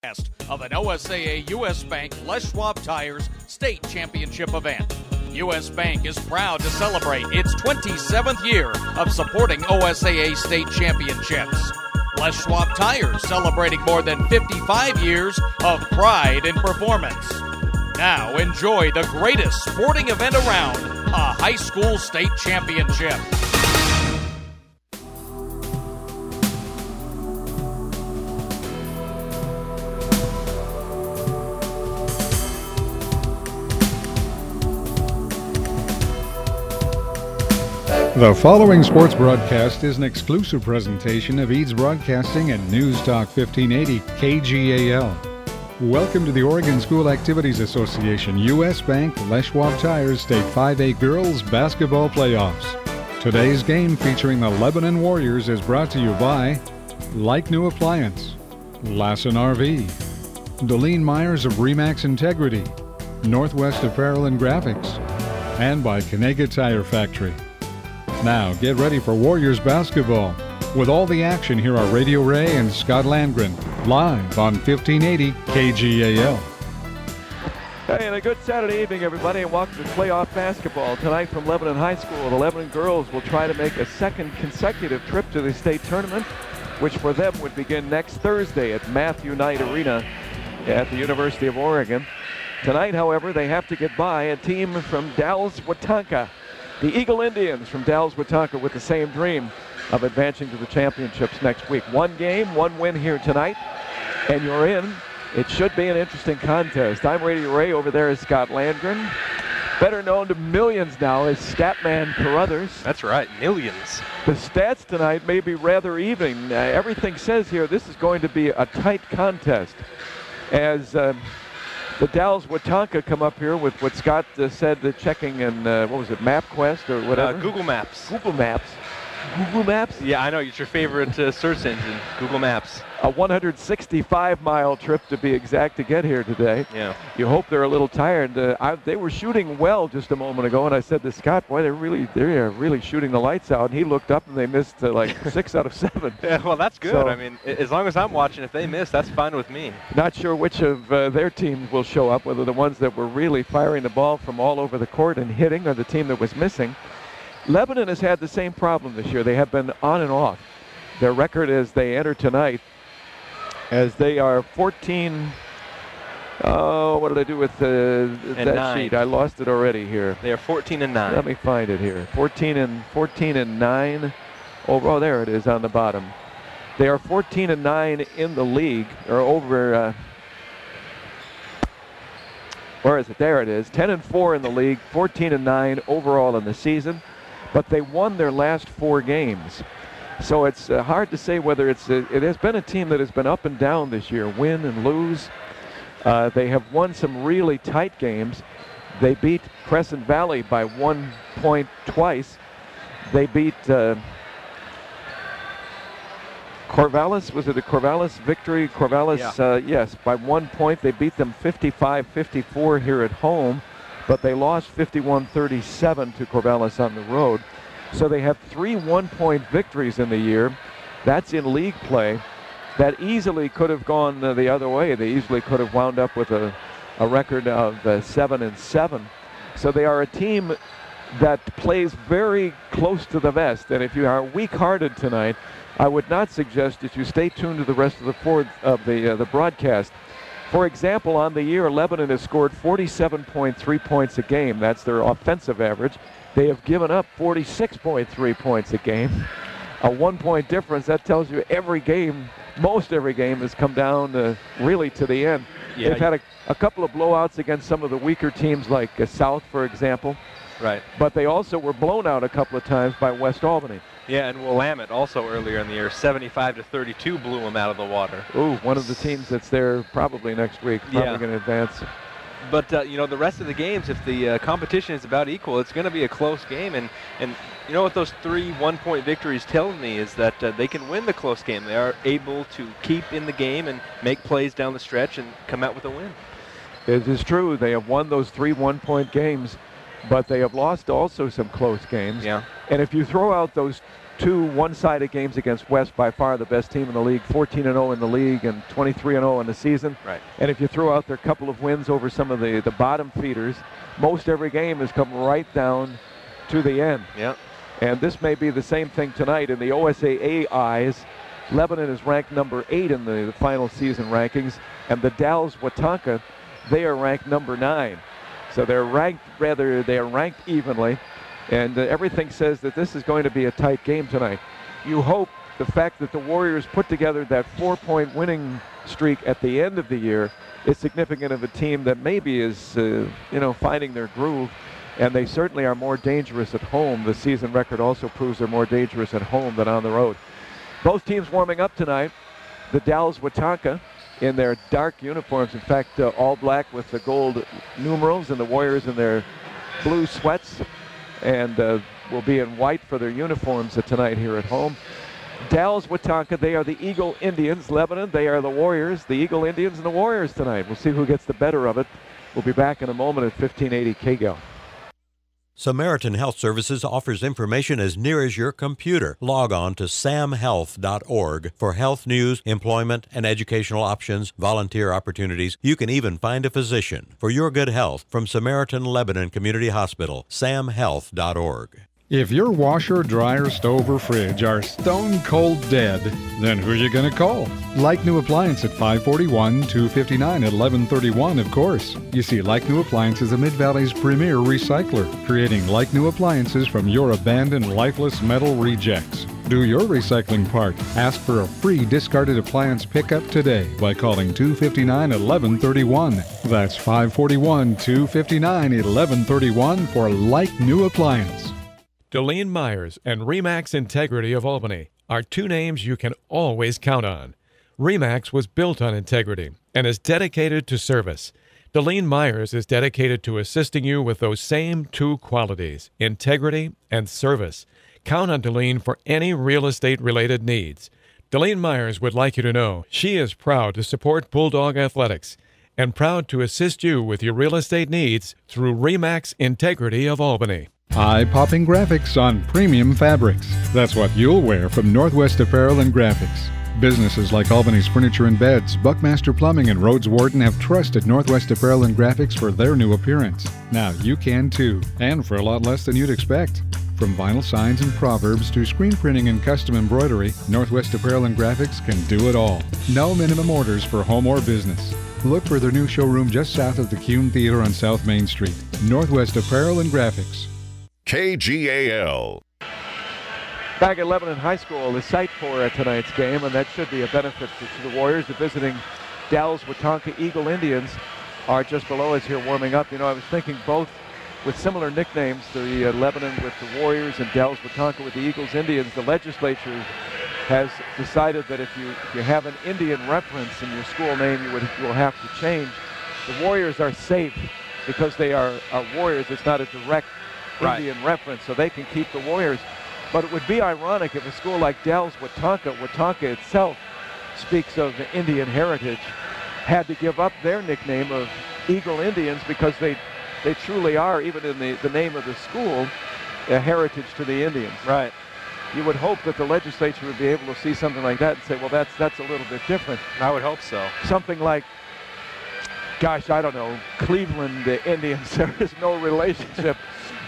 Of an OSAA U.S. Bank Les Schwab Tires State Championship event. U.S. Bank is proud to celebrate its 27th year of supporting OSAA state championships. Les Schwab Tires celebrating more than 55 years of pride in performance. Now enjoy the greatest sporting event around, a high school state championship. The following sports broadcast is an exclusive presentation of Eads Broadcasting and News Talk 1580 KGAL. Welcome to the Oregon School Activities Association U.S. Bank Les Schwab Tires State 5A Girls Basketball Playoffs. Today's game featuring the Lebanon Warriors is brought to you by Like New Appliance, Lassen RV, Deline Myers of Remax Integrity, Northwest Apparel and Graphics, and by Canega Tire Factory. Now, get ready for Warriors basketball. With all the action, here are Radio Ray and Scott Landgren, live on 1580 KGAL. Hey, and a good Saturday evening, everybody, and welcome to playoff basketball. Tonight from Lebanon High School, the Lebanon girls will try to make a second consecutive trip to the state tournament, which for them would begin next Thursday at Matthew Knight Arena at the University of Oregon. Tonight, however, they have to get by a team from Dalles, Watonka. The Eagle Indians from Dalles, Watonka with the same dream of advancing to the championships next week. One game, one win here tonight, and you're in. It should be an interesting contest. I'm Radio Ray. Over there is Scott Landgren, better known to millions now as Statman Carruthers. That's right, millions. The stats tonight may be rather even. Everything says here this is going to be a tight contest as the Dalles Watonka come up here with what Scott said, checking in, what was it, MapQuest or whatever? Google Maps. Google Maps. Google Maps? Yeah, I know. It's your favorite search engine, Google Maps. A 165-mile trip to be exact to get here today. Yeah. You hope they're a little tired. They were shooting well just a moment ago, and I said to Scott, boy, they're really shooting the lights out. And he looked up, and they missed like 6 out of 7. Yeah, well, that's good. So, I mean, as long as I'm watching, if they miss, that's fine with me. Not sure which of their teams will show up, whether the ones that were really firing the ball from all over the court and hitting or the team that was missing. Lebanon has had the same problem this year. They have been on and off. Their record as they enter tonight, as they are 14. Oh, what did I do with that 9. sheet? I lost it already here. They are 14-9. Let me find it here. 14 and 9. Oh, there it is on the bottom. They are 14-9 in the league, or over. Where is it? There it is. 10-4 in the league, 14-9 overall in the season. But they won their last 4 games. So it's hard to say whether it has been a team that has been up and down this year, win and lose. They have won some really tight games. They beat Crescent Valley by 1 point twice. They beat Corvallis. Was it a Corvallis victory? Corvallis, yeah. Yes, by 1 point. They beat them 55-54 here at home. But they lost 51-37 to Corvallis on the road. So they have 3 one-point victories in the year. That's in league play. That easily could have gone the other way. They easily could have wound up with a record of 7-7. So they are a team that plays very close to the vest. And if you are weak-hearted tonight, I would not suggest that you stay tuned to the rest of the broadcast. For example, on the year, Lebanon has scored 47.3 points a game. That's their offensive average. They have given up 46.3 points a game. A 1 point difference. That tells you every game, most every game, has come down really to the end. Yeah, they've had a couple of blowouts against some of the weaker teams like South, for example. Right. But they also were blown out a couple of times by West Albany. Yeah, and Willamette also earlier in the year, 75-32 blew them out of the water. Ooh, one of the teams that's there probably next week, probably going to advance. But, you know, the rest of the games, if the competition is about equal, it's going to be a close game. And you know what those 3 one-point victories tell me is that they can win the close game. They are able to keep in the game and make plays down the stretch and come out with a win. It is true. They have won those 3 one-point games, but they have lost also some close games. Yeah. And if you throw out those 2 one-sided games against West, by far the best team in the league, 14-0 in the league and 23-0 in the season. Right. And if you throw out their couple of wins over some of the bottom feeders, most every game has come right down to the end. Yeah. And this may be the same thing tonight. In the OSAA eyes, Lebanon is ranked number 8 in the final season rankings, and the Dalles Watonka, they are ranked number 9. So they're ranked evenly. And everything says that this is going to be a tight game tonight. You hope the fact that the Warriors put together that 4-point winning streak at the end of the year is significant of a team that maybe is, finding their groove. And they certainly are more dangerous at home. The season record also proves they're more dangerous at home than on the road. Both teams warming up tonight. The Dalles Watonka in their dark uniforms. In fact, all black with the gold numerals, and the Warriors in their blue sweats. And will be in white for their uniforms tonight here at home. Dalles Watonka, they are the Eagle Indians. Lebanon, they are the Warriors. The Eagle Indians and the Warriors tonight. We'll see who gets the better of it. We'll be back in a moment at 1580 KGAL. Samaritan Health Services offers information as near as your computer. Log on to samhealth.org for health news, employment, and educational options, volunteer opportunities. You can even find a physician. For your good health, from Samaritan Lebanon Community Hospital, samhealth.org. If your washer, dryer, stove, or fridge are stone cold dead, then who are you going to call? Like New Appliance at 541-259-1131, of course. You see, Like New Appliance is the Mid-Valley's premier recycler, creating like new appliances from your abandoned, lifeless metal rejects. Do your recycling part. Ask for a free discarded appliance pickup today by calling 259-1131. That's 541-259-1131 for Like New Appliance. Dalles Myers and Remax Integrity of Albany are two names you can always count on. Remax was built on integrity and is dedicated to service. Dalles Myers is dedicated to assisting you with those same two qualities, integrity and service. Count on Dalles for any real estate-related needs. Dalles Myers would like you to know she is proud to support Bulldog Athletics and proud to assist you with your real estate needs through Remax Integrity of Albany. Eye-popping graphics on premium fabrics. That's what you'll wear from Northwest Apparel and Graphics. Businesses like Albany's Furniture and Beds, Buckmaster Plumbing, and Rhodes Wharton have trusted Northwest Apparel and Graphics for their new appearance. Now you can too, and for a lot less than you'd expect. From vinyl signs and proverbs to screen printing and custom embroidery, Northwest Apparel and Graphics can do it all. No minimum orders for home or business. Look for their new showroom just south of the Kuhn Theater on South Main Street. Northwest Apparel and Graphics. KGAL. Back at Lebanon High School, the site for tonight's game, and that should be a benefit to the Warriors. The visiting Dalles Watonka Eagle Indians are just below us here warming up. You know, I was thinking both with similar nicknames, the Lebanon with the Warriors and Dalles Watonka with the Eagles Indians. The legislature has decided that if you have an Indian reference in your school name, you will have to change. The Warriors are safe because they are Warriors. It's not a direct Indian reference, so they can keep the Warriors. But it would be ironic if a school like Dalles Watonka itself speaks of the Indian heritage, had to give up their nickname of Eagle Indians because they truly are, even in the name of the school, a heritage to the Indians. Right. You would hope that the legislature would be able to see something like that and say, well, that's a little bit different. I would hope so. Something like, gosh, I don't know, Cleveland Indians. There is no relationship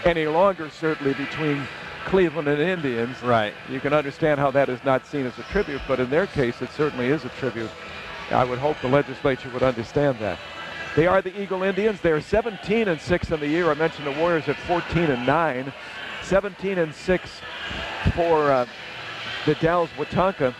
any longer, certainly, between Cleveland and Indians. Right. You can understand how that is not seen as a tribute, but in their case, it certainly is a tribute. I would hope the legislature would understand that. They are the Eagle Indians. They're 17-6 in the year. I mentioned the Warriors at 14-9. 17-6 for the Dalles Watonka.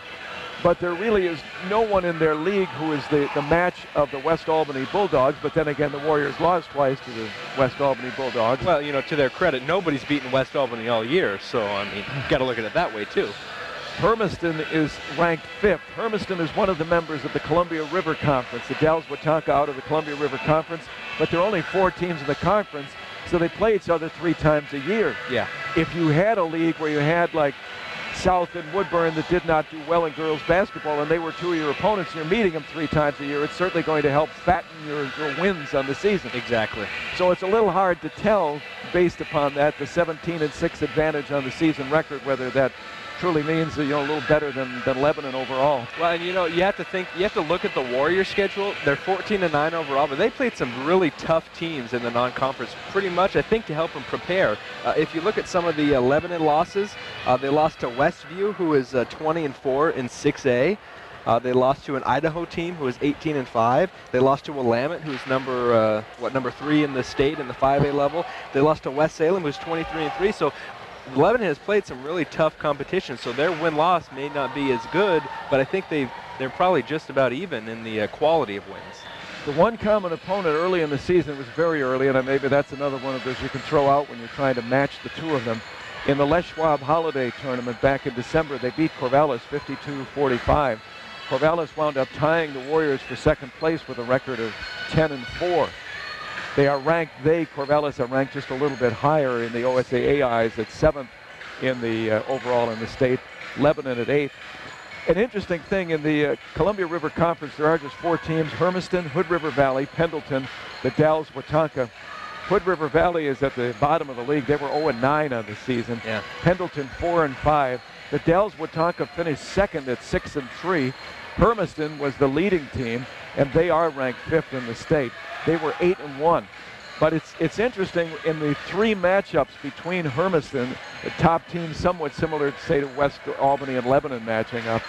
But there really is no one in their league who is the match of the West Albany Bulldogs. But then again, the Warriors lost twice to the West Albany Bulldogs. Well, you know, to their credit, nobody's beaten West Albany all year. So, I mean, you've got to look at it that way, too. Hermiston is ranked 5th. Hermiston is one of the members of the Columbia River Conference. The Dalles Watonka out of the Columbia River Conference. But there are only 4 teams in the conference, so they play each other 3 times a year. Yeah. If you had a league where you had, like, South and Woodburn that did not do well in girls basketball, and they were 2 of your opponents, you're meeting them 3 times a year, it's certainly going to help fatten your wins on the season. Exactly. So it's a little hard to tell, based upon that, the 17-6 advantage on the season record, whether that truly means that, a little better than Lebanon overall. Well, and you have to look at the Warriors schedule. They're 14-9 overall, but they played some really tough teams in the non-conference, pretty much, I think, to help them prepare. If you look at some of the Lebanon losses, they lost to Westview, who is 20-4 in 6A. They lost to an Idaho team who is 18-5. They lost to Willamette, who's number 3 in the state in the 5A level. They lost to West Salem, who's 23-3. So Lebanon has played some really tough competition, so their win-loss may not be as good, but I think they're probably just about even in the quality of wins. The one common opponent early in the season was very early, and maybe that's another one of those you can throw out when you're trying to match the two of them. In the Les Schwab Holiday Tournament back in December, they beat Corvallis 52-45. Corvallis wound up tying the Warriors for second place with a record of 10-4. Corvallis are ranked just a little bit higher in the OSAA eyes at 7th in the overall in the state, Lebanon at 8th. An interesting thing in the Columbia River Conference, there are just 4 teams: Hermiston, Hood River Valley, Pendleton, the Dalles, Watonka. Hood River Valley is at the bottom of the league. They were 0-9 on the season. Yeah. Pendleton 4-5. The Dalles, Watonka finished second at 6-3. Hermiston was the leading team, and they are ranked 5th in the state. They were 8-1. But it's interesting, in the 3 matchups between Hermiston, the top team somewhat similar, say, to West Albany and Lebanon matching up,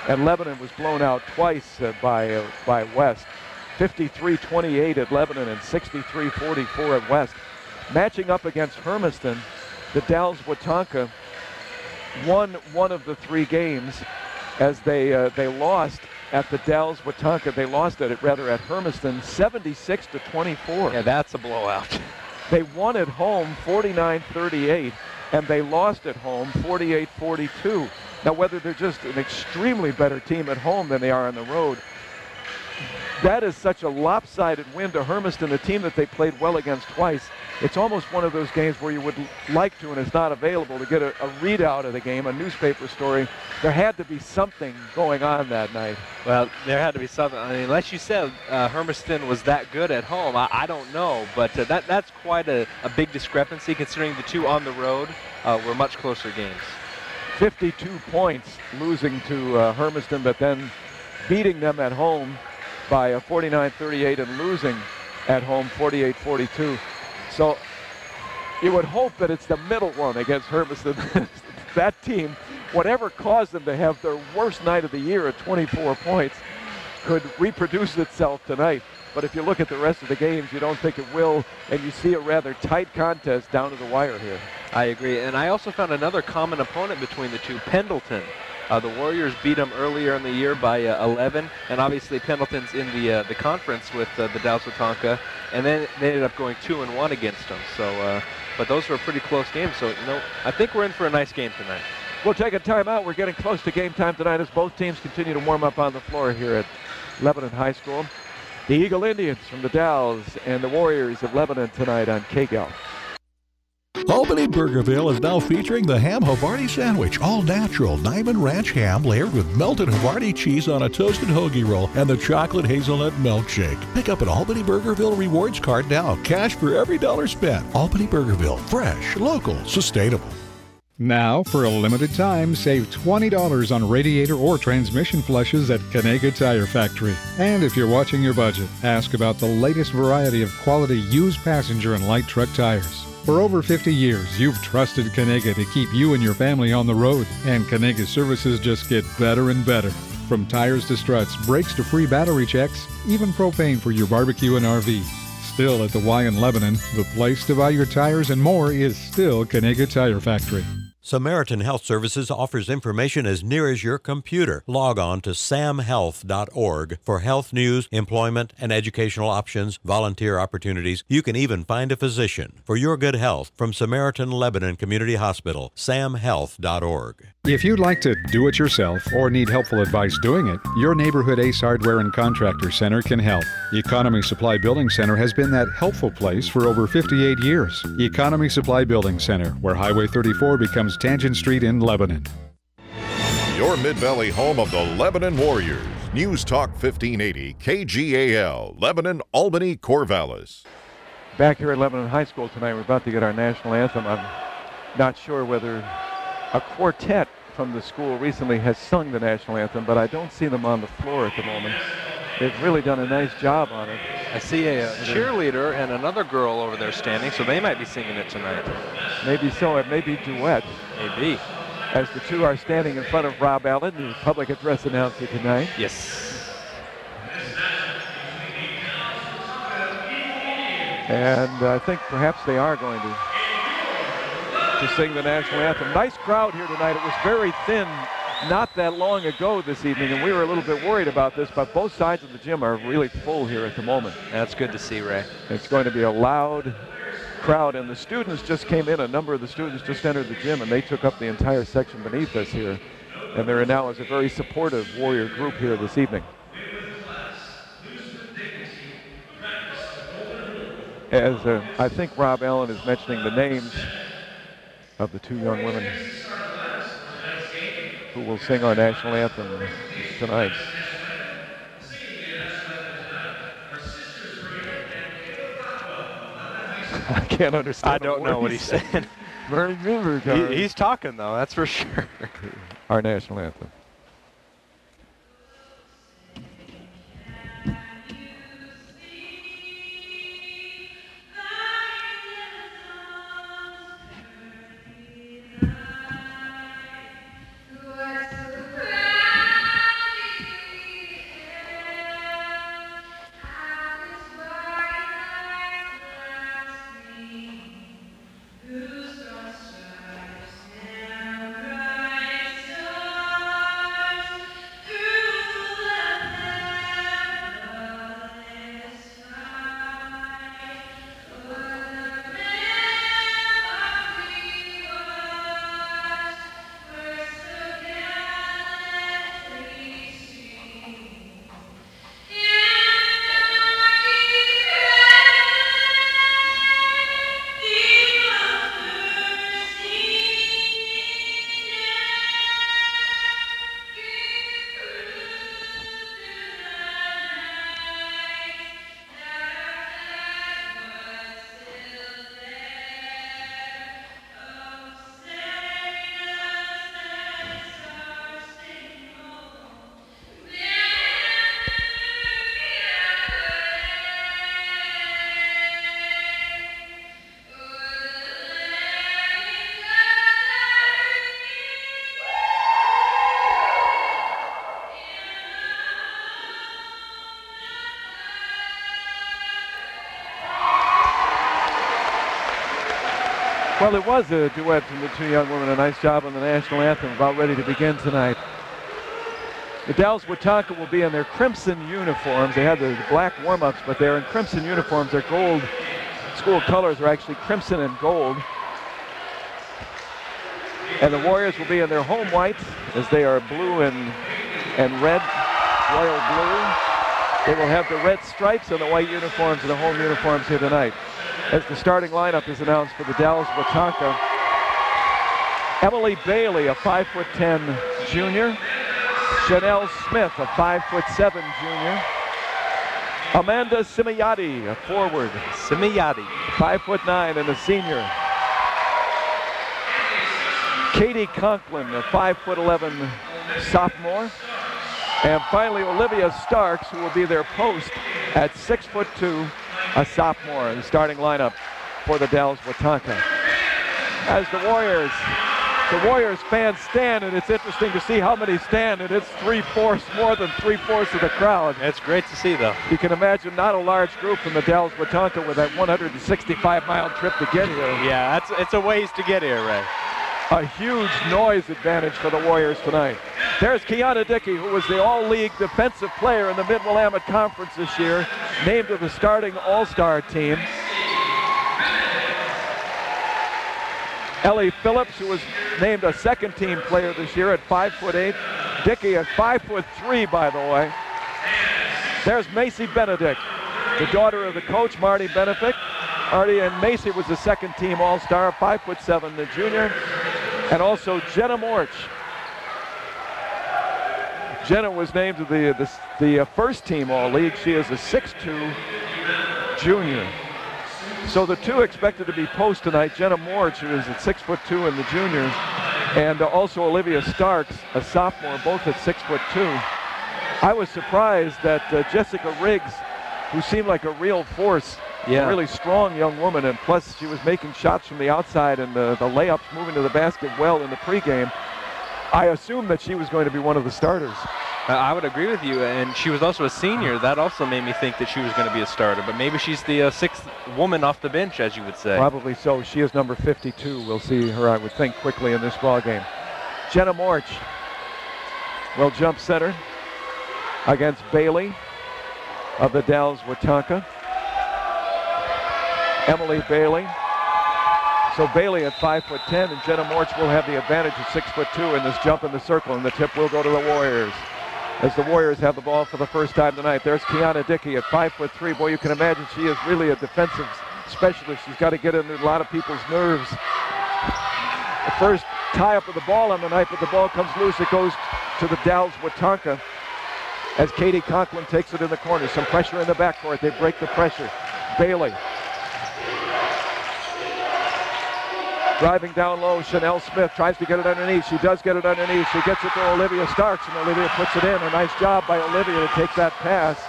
and Lebanon was blown out twice by West. 53-28 at Lebanon and 63-44 at West. Matching up against Hermiston, the Dalles Watonka won one of the 3 games, as they lost at the Dalles Watonka. They lost at Hermiston 76-24. Yeah, that's a blowout. They won at home 49-38, and they lost at home 48-42. Now, whether they're just an extremely better team at home than they are on the road, that is such a lopsided win to Hermiston, a team that they played well against twice. It's almost one of those games where you would like to, and it's not available, to get a readout of the game, a newspaper story. There had to be something going on that night. Well, there had to be something. I mean, unless you said Hermiston was that good at home, I don't know. But that's quite a big discrepancy, considering the 2 on the road were much closer games. 52 points losing to Hermiston, but then beating them at home by 49-38 and losing at home 48-42. So you would hope that it's the middle one against Hermiston. That team, whatever caused them to have their worst night of the year at 24 points, could reproduce itself tonight. But if you look at the rest of the games, you don't think it will, and you see a rather tight contest down to the wire here. I agree, and I also found another common opponent between the 2, Pendleton. The Warriors beat them earlier in the year by 11, and obviously Pendleton's in the conference with the Dalles Watonka, and then they ended up going 2-1 against them. So, but those were pretty close games. So, I think we're in for a nice game tonight. We'll take a timeout. We're getting close to game time tonight as both teams continue to warm up on the floor here at Lebanon High School. The Eagle Indians from the Dalles and the Warriors of Lebanon tonight on KGAL. Albany Burgerville is now featuring the Ham Havarti Sandwich, all natural Diamond Ranch ham layered with melted Havarti cheese on a toasted hoagie roll and the chocolate hazelnut milkshake. Pick up an Albany Burgerville rewards card now. Cash for every dollar spent. Albany Burgerville, fresh, local, sustainable. Now, for a limited time, save $20 on radiator or transmission flushes at Kanega Tire Factory. And if you're watching your budget, ask about the latest variety of quality used passenger and light truck tires. For over 50 years, you've trusted Kanega to keep you and your family on the road, and Kanega services just get better and better. From tires to struts, brakes to free battery checks, even propane for your barbecue and RV. Still at the Y in Lebanon, the place to buy your tires and more is still Kanega Tire Factory. Samaritan Health Services offers information as near as your computer. Log on to samhealth.org for health news, employment, and educational options, volunteer opportunities. You can even find a physician. For your good health, from Samaritan Lebanon Community Hospital, samhealth.org. If you'd like to do it yourself or need helpful advice doing it, your neighborhood Ace Hardware and Contractor Center can help. Economy Supply Building Center has been that helpful place for over 58 years. Economy Supply Building Center, where Highway 34 becomes Tangent Street in Lebanon. Your Mid-Valley home of the Lebanon Warriors. News Talk 1580, KGAL, Lebanon, Albany, Corvallis. Back here at Lebanon High School tonight, we're about to get our national anthem. I'm not sure whether a quartet from the school recently has sung the national anthem, but I don't see them on the floor at the moment. They've really done a nice job on it. I see a cheerleader and another girl over there standing, so they might be singing it tonight. Maybe so. It may be duet. Maybe. As the two are standing in front of Rob Allen, the public address announcer tonight. Yes. And I think perhaps they are going to sing the national anthem. Nice crowd here tonight. It was very thin not that long ago this evening, and we were a little bit worried about this, but both sides of the gym are really full here at the moment. That's good to see, Ray. It's going to be a loud crowd, and the students just came in. A number of the students just entered the gym, and they took up the entire section beneath us here, and there now is a very supportive Warrior group here this evening. As I think Rob Allen is mentioning the names of the two young women who will sing our national anthem tonight. I can't understand. I don't know what he's saying. He's talking, though, that's for sure. Our national anthem. Well, it was a duet from the two young women. A nice job on the national anthem, about ready to begin tonight. The Dalles Watonka will be in their crimson uniforms. They had the black warm-ups, but they're in crimson uniforms. Their gold school colors are actually crimson and gold. And the Warriors will be in their home whites, as they are blue and red, royal blue. They will have the red stripes and the white uniforms and the home uniforms here tonight. As the starting lineup is announced for the Dalles Watonka, Emily Bailey, a 5'10" junior. Chanel Smith, a 5'7" junior. Amanda Simiyati, a forward. Simiyati, 5'9" and a senior. Katie Conklin, a 5'11" sophomore. And finally, Olivia Starks, who will be their post at 6'2", a sophomore in the starting lineup for the Dalles Watonka. As the Warriors fans stand, and it's interesting to see how many stand, and it's more than three-fourths of the crowd. It's great to see, though. You can imagine not a large group from the Dalles Watonka with that 165-mile trip to get here. Yeah, it's a ways to get here, Ray. A huge noise advantage for the Warriors tonight. There's Kiana Dickey, who was the all-league defensive player in the Mid-Willamette Conference this year, named to the starting all-star team. Ellie Phillips, who was named a second-team player this year at 5'8". Dickey at 5'3", by the way. There's Macy Benedict, the daughter of the coach, Marty Benedict. Marty and Macy was a second-team all-star, 5'7", the junior. And also Jenna Morch. Jenna was named to the first-team all-league. She is a 6'2" junior. So the two expected to be post tonight. Jenna Morch, who is at 6'2" in the juniors, And also Olivia Starks, a sophomore, both at 6'2". I was surprised that Jessica Riggs, who seemed like a real force, a really strong young woman, and plus she was making shots from the outside and the layups moving to the basket well in the pregame. I assumed that she was going to be one of the starters. I would agree with you, and she was also a senior. That also made me think that she was going to be a starter, but maybe she's the sixth woman off the bench, as you would say. Probably so. She is number 52. We'll see her, I would think, quickly in this ball game. Jenna Morch will jump center against Bailey of the Dalles Watonka. Emily Bailey. So Bailey at 5'10", and Jenna Morch will have the advantage of 6'2" in this jump in the circle, and the tip will go to the Warriors. As the Warriors have the ball for the first time tonight. There's Kiana Dickey at 5'3". Boy, you can imagine she is really a defensive specialist. She's got to get into a lot of people's nerves. The first tie-up of the ball on the night, but the ball comes loose. It goes to the Dalles Watonka as Katie Conklin takes it in the corner. Some pressure in the backcourt. They break the pressure. Bailey. Driving down low, Chanel Smith tries to get it underneath. She does get it underneath. She gets it to Olivia Starks, and Olivia puts it in. A nice job by Olivia to take that pass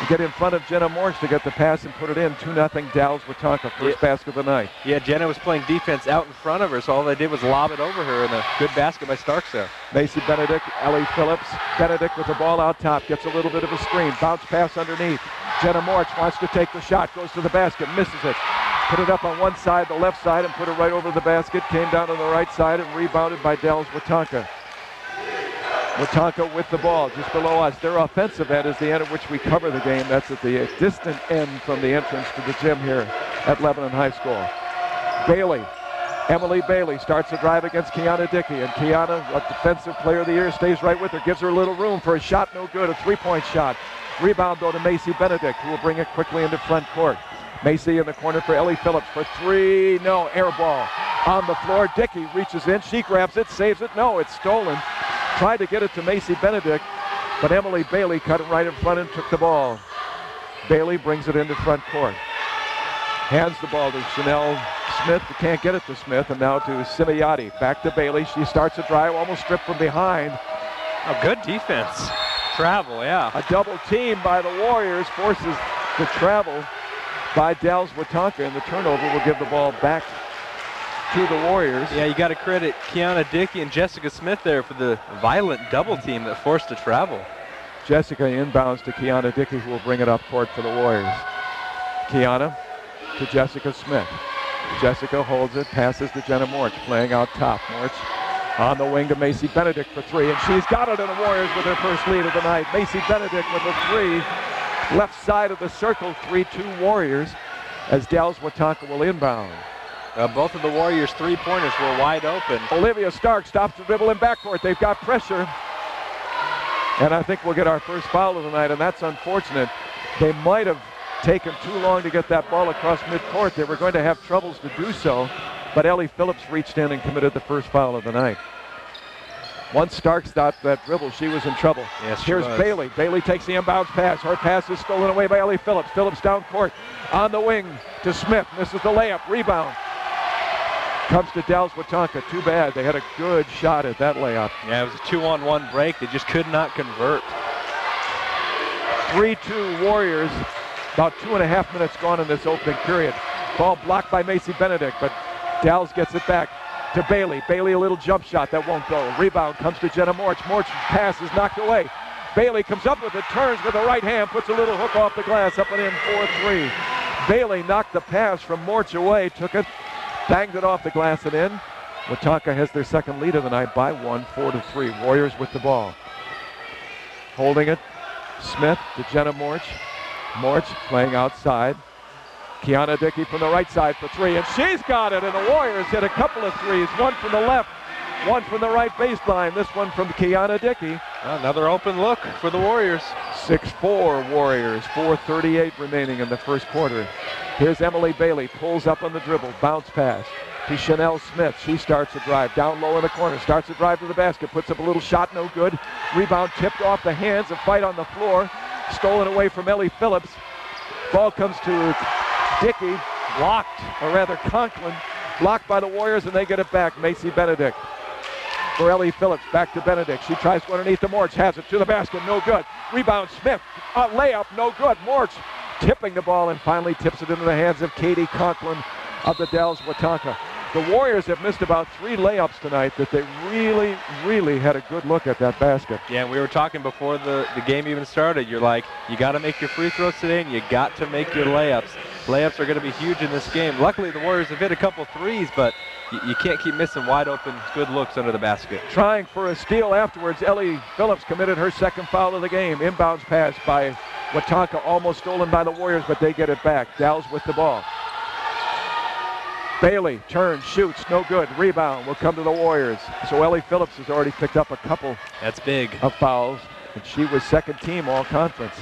and get in front of Jenna Morch to get the pass and put it in. 2-0 Dalles Watonka, first basket of the night. Yeah, Jenna was playing defense out in front of her, so all they did was lob it over her, and a good basket by Starks there. Macy Benedict, Ellie Phillips. Benedict with the ball out top, gets a little bit of a screen. Bounce pass underneath. Jenna Morch wants to take the shot, goes to the basket, misses it. Put it up on one side, the left side, and put it right over the basket. Came down on the right side and rebounded by Dalles Watonka. Watonka with the ball just below us. Their offensive end is the end at which we cover the game. That's at the distant end from the entrance to the gym here at Lebanon High School. Bailey, Emily Bailey starts the drive against Kiana Dickey. And Kiana, a defensive player of the year, stays right with her. Gives her a little room for a shot, no good. A three-point shot. Rebound, though, to Macy Benedict, who will bring it quickly into front court. Macy in the corner for Ellie Phillips for three. No, air ball on the floor. Dickey reaches in. She grabs it, saves it. No, it's stolen. Tried to get it to Macy Benedict, but Emily Bailey cut it right in front and took the ball. Bailey brings it into front court. Hands the ball to Chanel Smith. Can't get it to Smith, and now to Simiati. Back to Bailey. She starts a drive, almost stripped from behind. A good defense. Travel, yeah. A double team by the Warriors forces the travel by Dalles Watonka, and the turnover will give the ball back to the Warriors. Yeah, you got to credit Kiana Dickey and Jessica Smith there for the violent double team that forced the travel. Jessica inbounds to Kiana Dickey, who will bring it up court for the Warriors. Kiana to Jessica Smith. Jessica holds it, passes to Jenna Morch, playing out top. Morch on the wing to Macy Benedict for three, and she's got it, and the Warriors with their first lead of the night. Macy Benedict with a three. Left side of the circle, 3-2 Warriors, as Dalles Watonka will inbound. Both of the Warriors' three-pointers were wide open. Olivia Stark stops the dribble in backcourt. They've got pressure. And I think we'll get our first foul of the night, and that's unfortunate. They might have taken too long to get that ball across midcourt. They were going to have troubles to do so, but Ellie Phillips reached in and committed the first foul of the night. Once Stark stopped that dribble, she was in trouble. Yes, here's Bailey. Bailey takes the inbounds pass. Her pass is stolen away by Ellie Phillips. Phillips down court on the wing to Smith. Misses the layup. Rebound. Comes to Dalles Watonka. Too bad. They had a good shot at that layup. Yeah, it was a 2-on-1 break. They just could not convert. 3-2 Warriors. About 2.5 minutes gone in this opening period. Ball blocked by Macy Benedict, but Dalles gets it back to Bailey. Bailey, a little jump shot that won't go. Rebound comes to Jenna Morch. Morch's pass is knocked away. Bailey comes up with it, turns with the right hand, puts a little hook off the glass, up and in 4-3. Bailey knocked the pass from Morch away, took it, banged it off the glass and in. Watonka has their second lead of the night by 1, 4-3. Warriors with the ball. Holding it, Smith to Jenna Morch. Morch playing outside. Kiana Dickey from the right side for three, and she's got it, and the Warriors hit a couple of threes, one from the left, one from the right baseline, this one from Kiana Dickey. Another open look for the Warriors. 6-4 Warriors, 4:38 remaining in the first quarter. Here's Emily Bailey, pulls up on the dribble, bounce pass to Chanel Smith. She starts a drive, down low in the corner, starts a drive to the basket, puts up a little shot, no good. Rebound tipped off the hands, a fight on the floor, stolen away from Ellie Phillips. Ball comes to Dickey, blocked, or rather Conklin, Blocked by the Warriors, and they get it back. Macy Benedict. Borelli Phillips back to Benedict. She tries to underneath the Morch. Has it to the basket. No good. Rebound Smith. Layup. No good. Morch tipping the ball and finally tips it into the hands of Katie Conklin of the Dalles Watonka. The Warriors have missed about 3 layups tonight that they really, really had a good look at that basket. Yeah, we were talking before the game even started. You're like, you got to make your free throws today, and you got to make your layups. Layups are going to be huge in this game. Luckily, the Warriors have hit a couple threes, but you can't keep missing wide open, good looks under the basket. Trying for a steal afterwards, Ellie Phillips committed her second foul of the game. Inbounds pass by Watonka, almost stolen by the Warriors, but they get it back. Dalles with the ball. Bailey turns, shoots, no good. Rebound will come to the Warriors. So Ellie Phillips has already picked up a couple That's big. of fouls, and she was second team all conference.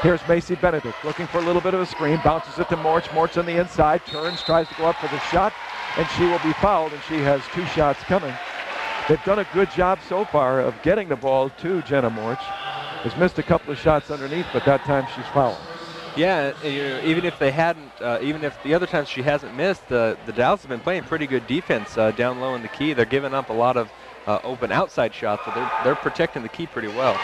Here's Macy Benedict looking for a little bit of a screen, bounces it to Morch. Morch on the inside, turns, tries to go up for the shot, and she will be fouled, and she has 2 shots coming. They've done a good job so far of getting the ball to Jenna Morch. Has missed a couple of shots underneath, but that time she's fouled. Yeah, even if they hadn't, even if the other times she hasn't missed, the Dalles have been playing pretty good defense down low in the key. They're giving up a lot of open outside shots, but they're protecting the key pretty well.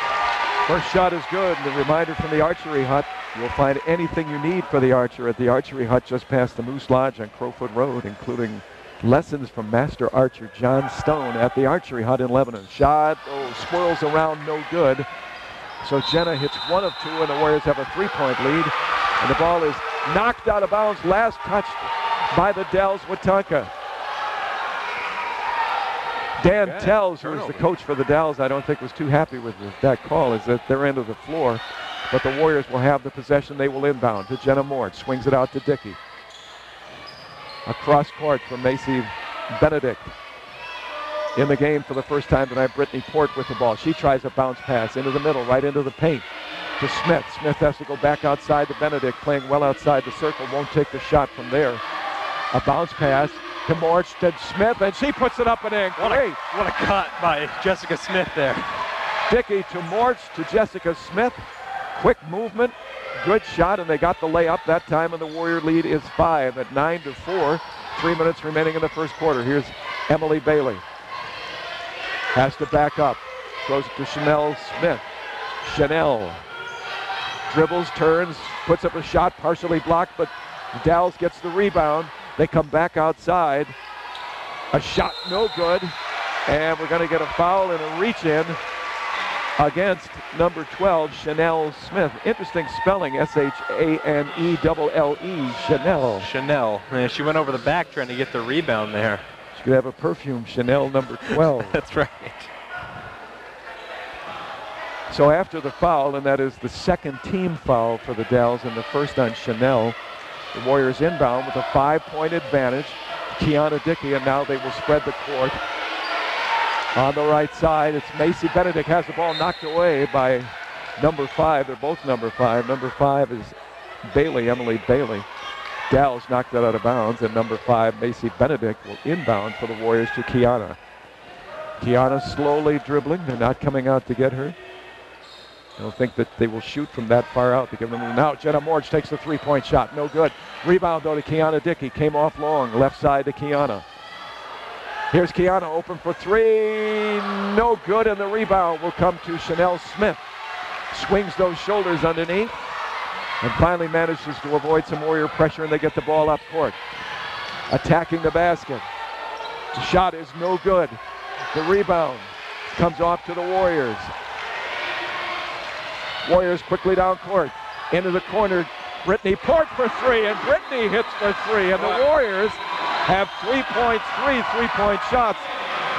First shot is good. And a reminder from the Archery Hut, you'll find anything you need for the archer at the Archery Hut just past the Moose Lodge on Crowfoot Road, including lessons from master archer John Stone at the Archery Hut in Lebanon. Shot, swirls around, no good. So Jenna hits 1 of 2, and the Warriors have a 3-point lead. And the ball is knocked out of bounds, last touched by the Dalles Watonka. Dan Tells, who is the coach for the Dalles, I don't think was too happy with that call, is at their end of the floor. But the Warriors will have the possession. They will inbound to Jenna Morch. Swings it out to Dickey. Across court from Macy Benedict. In the game for the first time tonight, Brittany Port with the ball. She tries a bounce pass into the middle, right into the paint to Smith. Smith has to go back outside to Benedict, playing well outside the circle. Won't take the shot from there. A bounce pass to Morch to Smith, and she puts it up and in. Great. What a cut by Jessica Smith there. Dickey to Morch to Jessica Smith. Quick movement, good shot, and they got the layup that time, and the Warrior lead is 5 at 9-4. 3 minutes remaining in the first quarter. Here's Emily Bailey. Has to back up. Throws it to Chanel Smith. Chanel dribbles, turns, puts up a shot, partially blocked, but Dalles gets the rebound. They come back outside. A shot, no good. And we're going to get a foul and a reach-in against number 12, Chanel Smith. Interesting spelling, S-H-A-N-E-L-L-E, Chanel. Chanel. Man, she went over the back trying to get the rebound there. She could have a perfume, Chanel number 12. That's right. So after the foul, and that is the second team foul for the Dalles and the first on Chanel, the Warriors inbound with a 5-point advantage. Kiana Dickey, and now they will spread the court. On the right side, it's Macy Benedict, has the ball knocked away by number 5. They're both number 5. Number 5 is Bailey, Emily Bailey. Dalles knocked that out of bounds, and number 5, Macy Benedict, will inbound for the Warriors to Kiana. Kiana slowly dribbling. They're not coming out to get her. I don't think that they will shoot from that far out to give them. Now Jenna Morch takes the 3-point shot. No good. Rebound, though, to Kiana Dickey. Came off long. Left side to Kiana. Here's Kiana open for 3. No good, and the rebound will come to Chanel Smith. Swings those shoulders underneath and finally manages to avoid some Warrior pressure, and they get the ball up court. Attacking the basket. The shot is no good. The rebound comes off to the Warriors. Warriors quickly down court. Into the corner. Brittany Port for 3, and Brittany hits for 3, and the Warriors have 3 points, 3 3-point shots.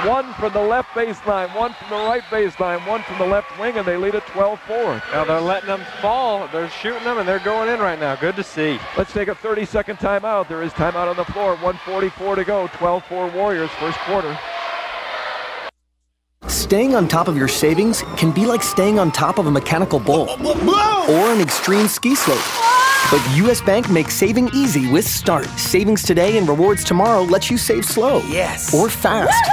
1 from the left baseline, 1 from the right baseline, 1 from the left wing, and they lead at 12-4. Now they're letting them fall. They're shooting them, and they're going in right now. Good to see. Let's take a 30-second timeout. There is timeout on the floor. 1:44 to go. 12-4 Warriors, first quarter. Staying on top of your savings can be like staying on top of a mechanical bull or an extreme ski slope. But U.S. Bank makes saving easy with Start. Savings today and rewards tomorrow lets you save slow. Yes. Or fast.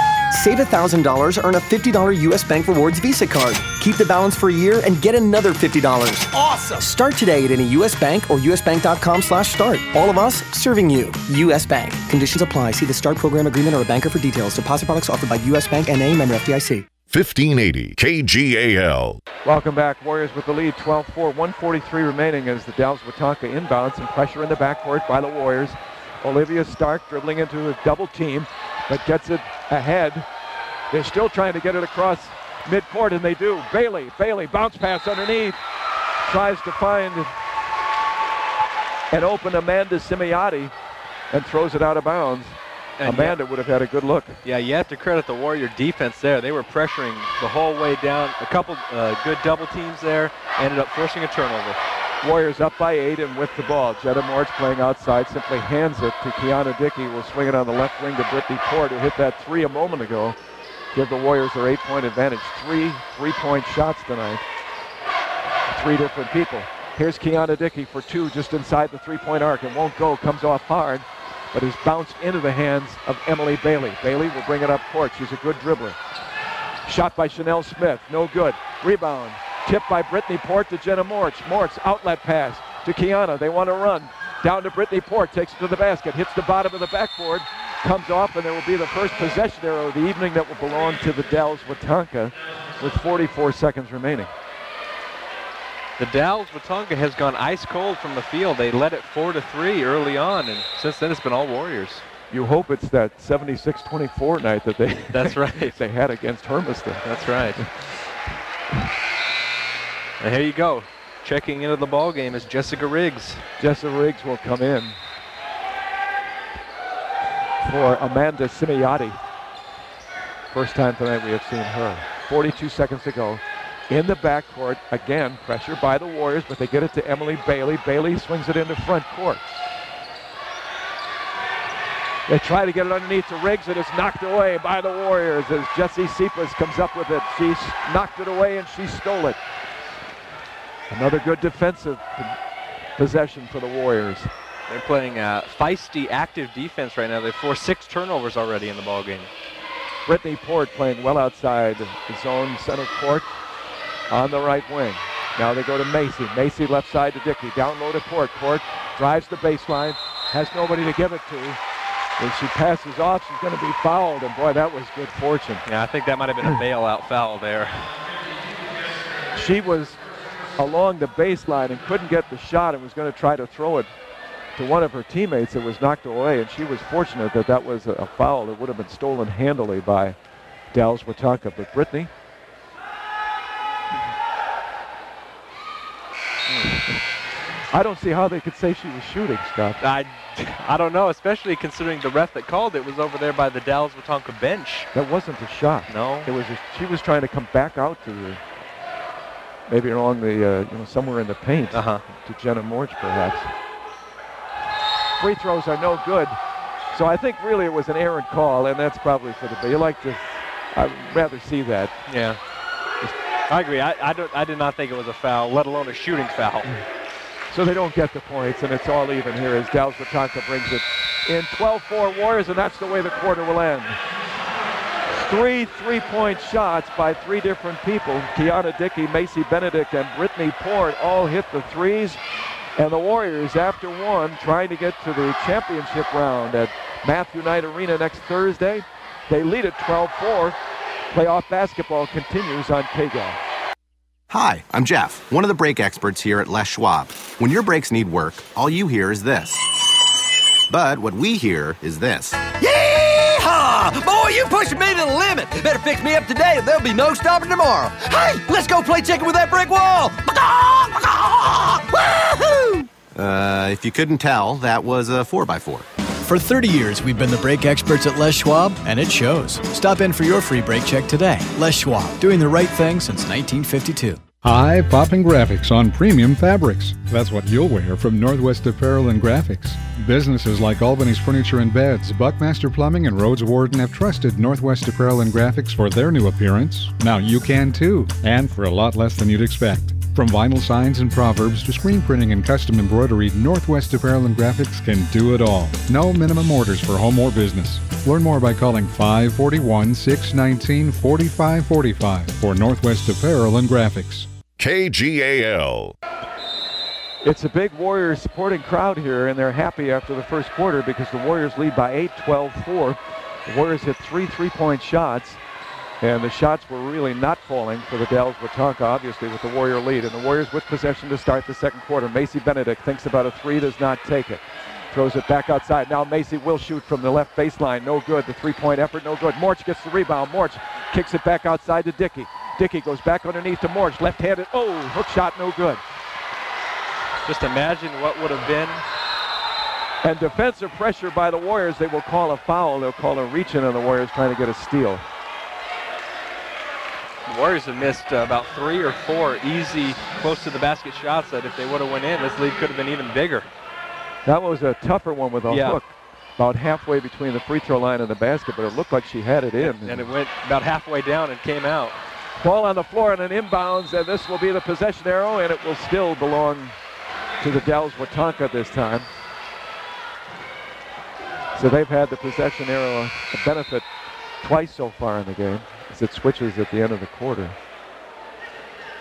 Save $1,000, earn a $50 U.S. Bank Rewards Visa card. Keep the balance for a year and get another $50. Awesome! Start today at any U.S. bank or usbank.com/start. All of us serving you. U.S. Bank. Conditions apply. See the START program agreement or a banker for details. Deposit products offered by U.S. Bank N.A. member FDIC. 1580 KGAL. Welcome back. Warriors with the lead, 12-4, 1:43 remaining as the Dalles Wetumpka inbounds and pressure in the backcourt by the Warriors. Olivia Stark dribbling into a double team, but gets it ahead. They're still trying to get it across midcourt, and they do. Bailey, bounce pass underneath. Tries to find an open Amanda Simiotti and throws it out of bounds. And Amanda would have had a good look. Yeah, you have to credit the Warrior defense there. They were pressuring the whole way down. A couple good double teams there. Ended up forcing a turnover. Warriors up by 8 and with the ball. Jetta Moritz playing outside simply hands it to Kiana Dickey. Will swing it on the left wing to Brittany Port, who hit that 3 a moment ago. Give the Warriors their 8-point advantage. 3 3-point shots tonight. 3 different people. Here's Kiana Dickey for 2 just inside the 3-point arc. It won't go. Comes off hard, but is bounced into the hands of Emily Bailey. Bailey will bring it up court. She's a good dribbler. Shot by Chanel Smith. No good. Rebound. Tipped by Brittany Port to Jenna Moritz. Moritz outlet pass to Kiana. They want to run. Down to Brittany Port. Takes it to the basket. Hits the bottom of the backboard. Comes off, and there will be the first possession arrow of the evening that will belong to the Dalles Wetumpka with 44 seconds remaining. The Dalles Wetumpka has gone ice cold from the field. They led it 4-3 early on, and since then it's been all Warriors. You hope it's that 76-24 night that they That's right. they had against Hermiston. That's right. And here you go. Checking into the ball game is Jessica Riggs. Jessica Riggs will come in for Amanda Simiotti. First time tonight we have seen her. 42 seconds to go. In the backcourt, again, pressure by the Warriors, but they get it to Emily Bailey. Bailey swings it into front court. They try to get it underneath to Riggs, and it's knocked away by the Warriors as Jessie Cepas comes up with it. She knocked it away and she stole it. Another good defensive possession for the Warriors. They're playing feisty, active defense right now. They've forced 6 turnovers already in the ball game. Brittany Port playing well outside the zone center court on the right wing. Now they go to Macy. Macy left side to Dickey. Down low to Port. Port drives the baseline. Has nobody to give it to. When she passes off, she's going to be fouled. And boy, that was good fortune. Yeah, I think that might have been a bailout foul there. She was along the baseline and couldn't get the shot and was going to try to throw it to one of her teammates. It was knocked away, and she was fortunate that that was a foul that would have been stolen handily by Dalles Wetumpka. But Brittany, I don't see how they could say she was shooting, Scott. I don't know, especially considering the ref that called it was over there by the Dalles Wetumpka bench. That wasn't a shot. No. It was. She was trying to come back out to the, maybe along the, somewhere in the paint to Jenna Moritz, perhaps. Free throws are no good. So I think really it was an errant call, and that's probably for the, you like to, I'd rather see that. Yeah. I agree. I did not think it was a foul, let alone a shooting foul. So they don't get the points, and it's all even here as Dalles Wetumpka brings it in 12-4 Warriors, and that's the way the quarter will end. 3 3-point shots by 3 different people. Kiana Dickey, Macy Benedict, and Brittany Port all hit the threes. And the Warriors, after one, trying to get to the championship round at Matthew Knight Arena next Thursday. They lead at 12-4. Playoff basketball continues on KGAL. Hi, I'm Jeff, one of the brake experts here at Les Schwab. When your brakes need work, all you hear is this. But what we hear is this. Yeehaw! Boy, you pushing me to the limit. Better fix me up today or there'll be no stopping tomorrow. Hey, let's go play chicken with that brick wall. Woohoo! If you couldn't tell, that was a 4x4. For 30 years, we've been the brake experts at Les Schwab, and it shows. Stop in for your free brake check today. Les Schwab, doing the right thing since 1952. Eye-popping graphics on premium fabrics. That's what you'll wear from Northwest Apparel and Graphics. Businesses like Albany's Furniture and Beds, Buckmaster Plumbing, and Rhodes Warden have trusted Northwest Apparel and Graphics for their new appearance. Now you can too, and for a lot less than you'd expect. From vinyl signs and proverbs to screen printing and custom embroidery, Northwest Apparel and Graphics can do it all. No minimum orders for home or business. Learn more by calling 541-619-4545 for Northwest Apparel and Graphics. KGAL. It's a big Warriors supporting crowd here, and they're happy after the first quarter because the Warriors lead by 8, 12-4. The Warriors hit 3 3-point shots, and the shots were really not falling for the Dalles Watonka, obviously, with the Warrior lead. And the Warriors with possession to start the second quarter. Macy Benedict thinks about a three, does not take it. Throws it back outside. Now Macy will shoot from the left baseline. No good. The three-point effort, no good. Morch gets the rebound. Morch kicks it back outside to Dickey. Dickey goes back underneath to Morch. Left-handed. Oh, hook shot, no good. Just imagine what would have been. And defensive pressure by the Warriors. They will call a foul. They'll call a reach-in on the Warriors trying to get a steal. The Warriors have missed about 3 or 4 easy, close to the basket shots that if they would have went in, this lead could have been even bigger. That was a tougher one with a hook. About halfway between the free throw line and the basket, but it looked like she had it in. And it went about halfway down and came out. Ball on the floor and an inbounds, and this will be the possession arrow, and it will still belong to the Dalles Watonka this time. So they've had the possession arrow a benefit twice so far in the game as it switches at the end of the quarter.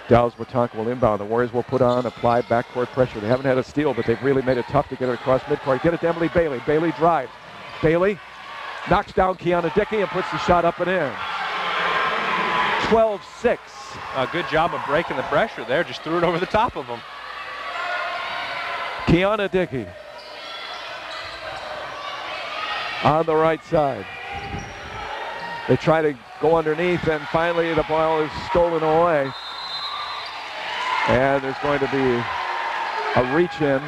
Dalles Watonka will inbound. The Warriors will put on applied backcourt pressure. They haven't had a steal, but they've really made it tough to get it across midcourt. Get it to Emily Bailey. Bailey drives. Bailey knocks down Kiana Dickey and puts the shot up and in. 12-6. A good job of breaking the pressure there. Just threw it over the top of them. Kiana Dickey on the right side. They try to go underneath, and finally the ball is stolen away. And there's going to be a reach-in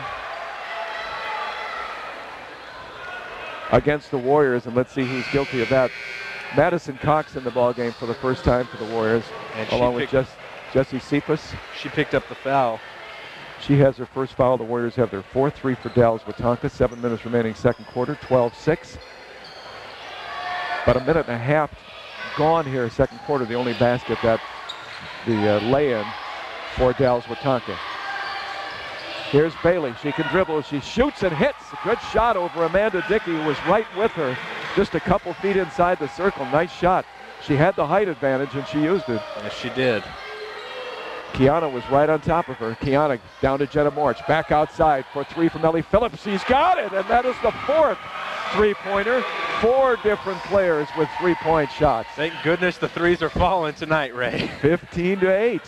against the Warriors, and let's see who's guilty of that. Madison Cox in the ball game for the first time for the Warriors, and along with Jessie Cephas. She picked up the foul. She has her first foul. The Warriors have their 4th 3 for Dalles Watonka. 7 minutes remaining second quarter, 12-6. About a minute and a half gone here second quarter. The only basket that the lay-in for Dalles Watonka. Here's Bailey. She can dribble. She shoots and hits. A good shot over Amanda Dickey, who was right with her, just a couple feet inside the circle. Nice shot. She had the height advantage, and she used it. Yes, she did. Kiana was right on top of her. Kiana down to Jenna Morch. Back outside for 3 from Ellie Phillips. She's got it, and that is the 4th three-pointer. 4 different players with 3-point shots. Thank goodness the threes are falling tonight, Ray. 15-8.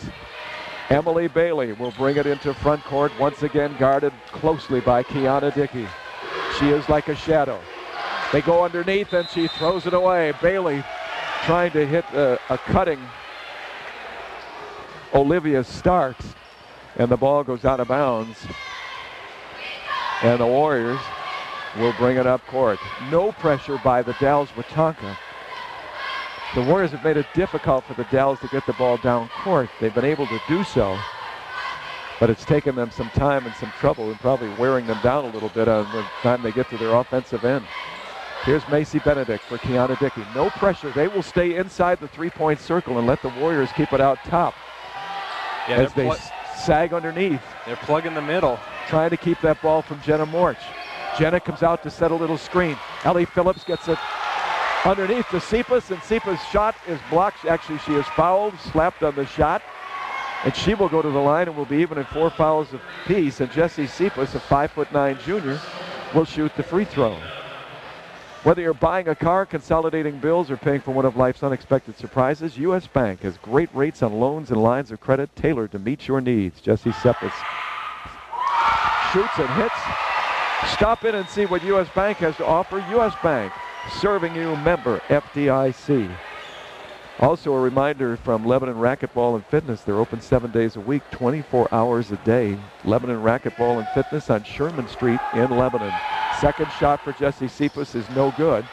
Emily Bailey will bring it into front court, once again guarded closely by Kiana Dickey. She is like a shadow. They go underneath, and she throws it away. Bailey trying to hit a cutting Olivia Starks, and the ball goes out of bounds. And the Warriors will bring it up court. No pressure by the Dalles Watonka. The Warriors have made it difficult for the Dalles to get the ball down court. They've been able to do so, but it's taken them some time and some trouble, and probably wearing them down a little bit on the time they get to their offensive end. Here's Macy Benedict for Kiana Dickey. No pressure. They will stay inside the 3-point circle and let the Warriors keep it out top. Yeah, as they sag underneath. They're plugging the middle. Trying to keep that ball from Jenna Morch. Jenna comes out to set a little screen. Ellie Phillips gets it underneath to Cephas, and Cephas' shot is blocked. Actually, she is fouled, slapped on the shot, and she will go to the line and will be even at 4 fouls apiece. And Jessie Cephas, a 5'9" junior, will shoot the free throw. Whether you're buying a car, consolidating bills, or paying for one of life's unexpected surprises, U.S. Bank has great rates on loans and lines of credit tailored to meet your needs. Jessie Cephas shoots and hits. Stop in and see what U.S. Bank has to offer. U.S. Bank, serving you, member FDIC. Also a reminder from Lebanon Racquetball and Fitness. They're open 7 days a week, 24 hours a day. Lebanon Racquetball and Fitness on Sherman Street in Lebanon. Second shot for Jessie Cephas is no good.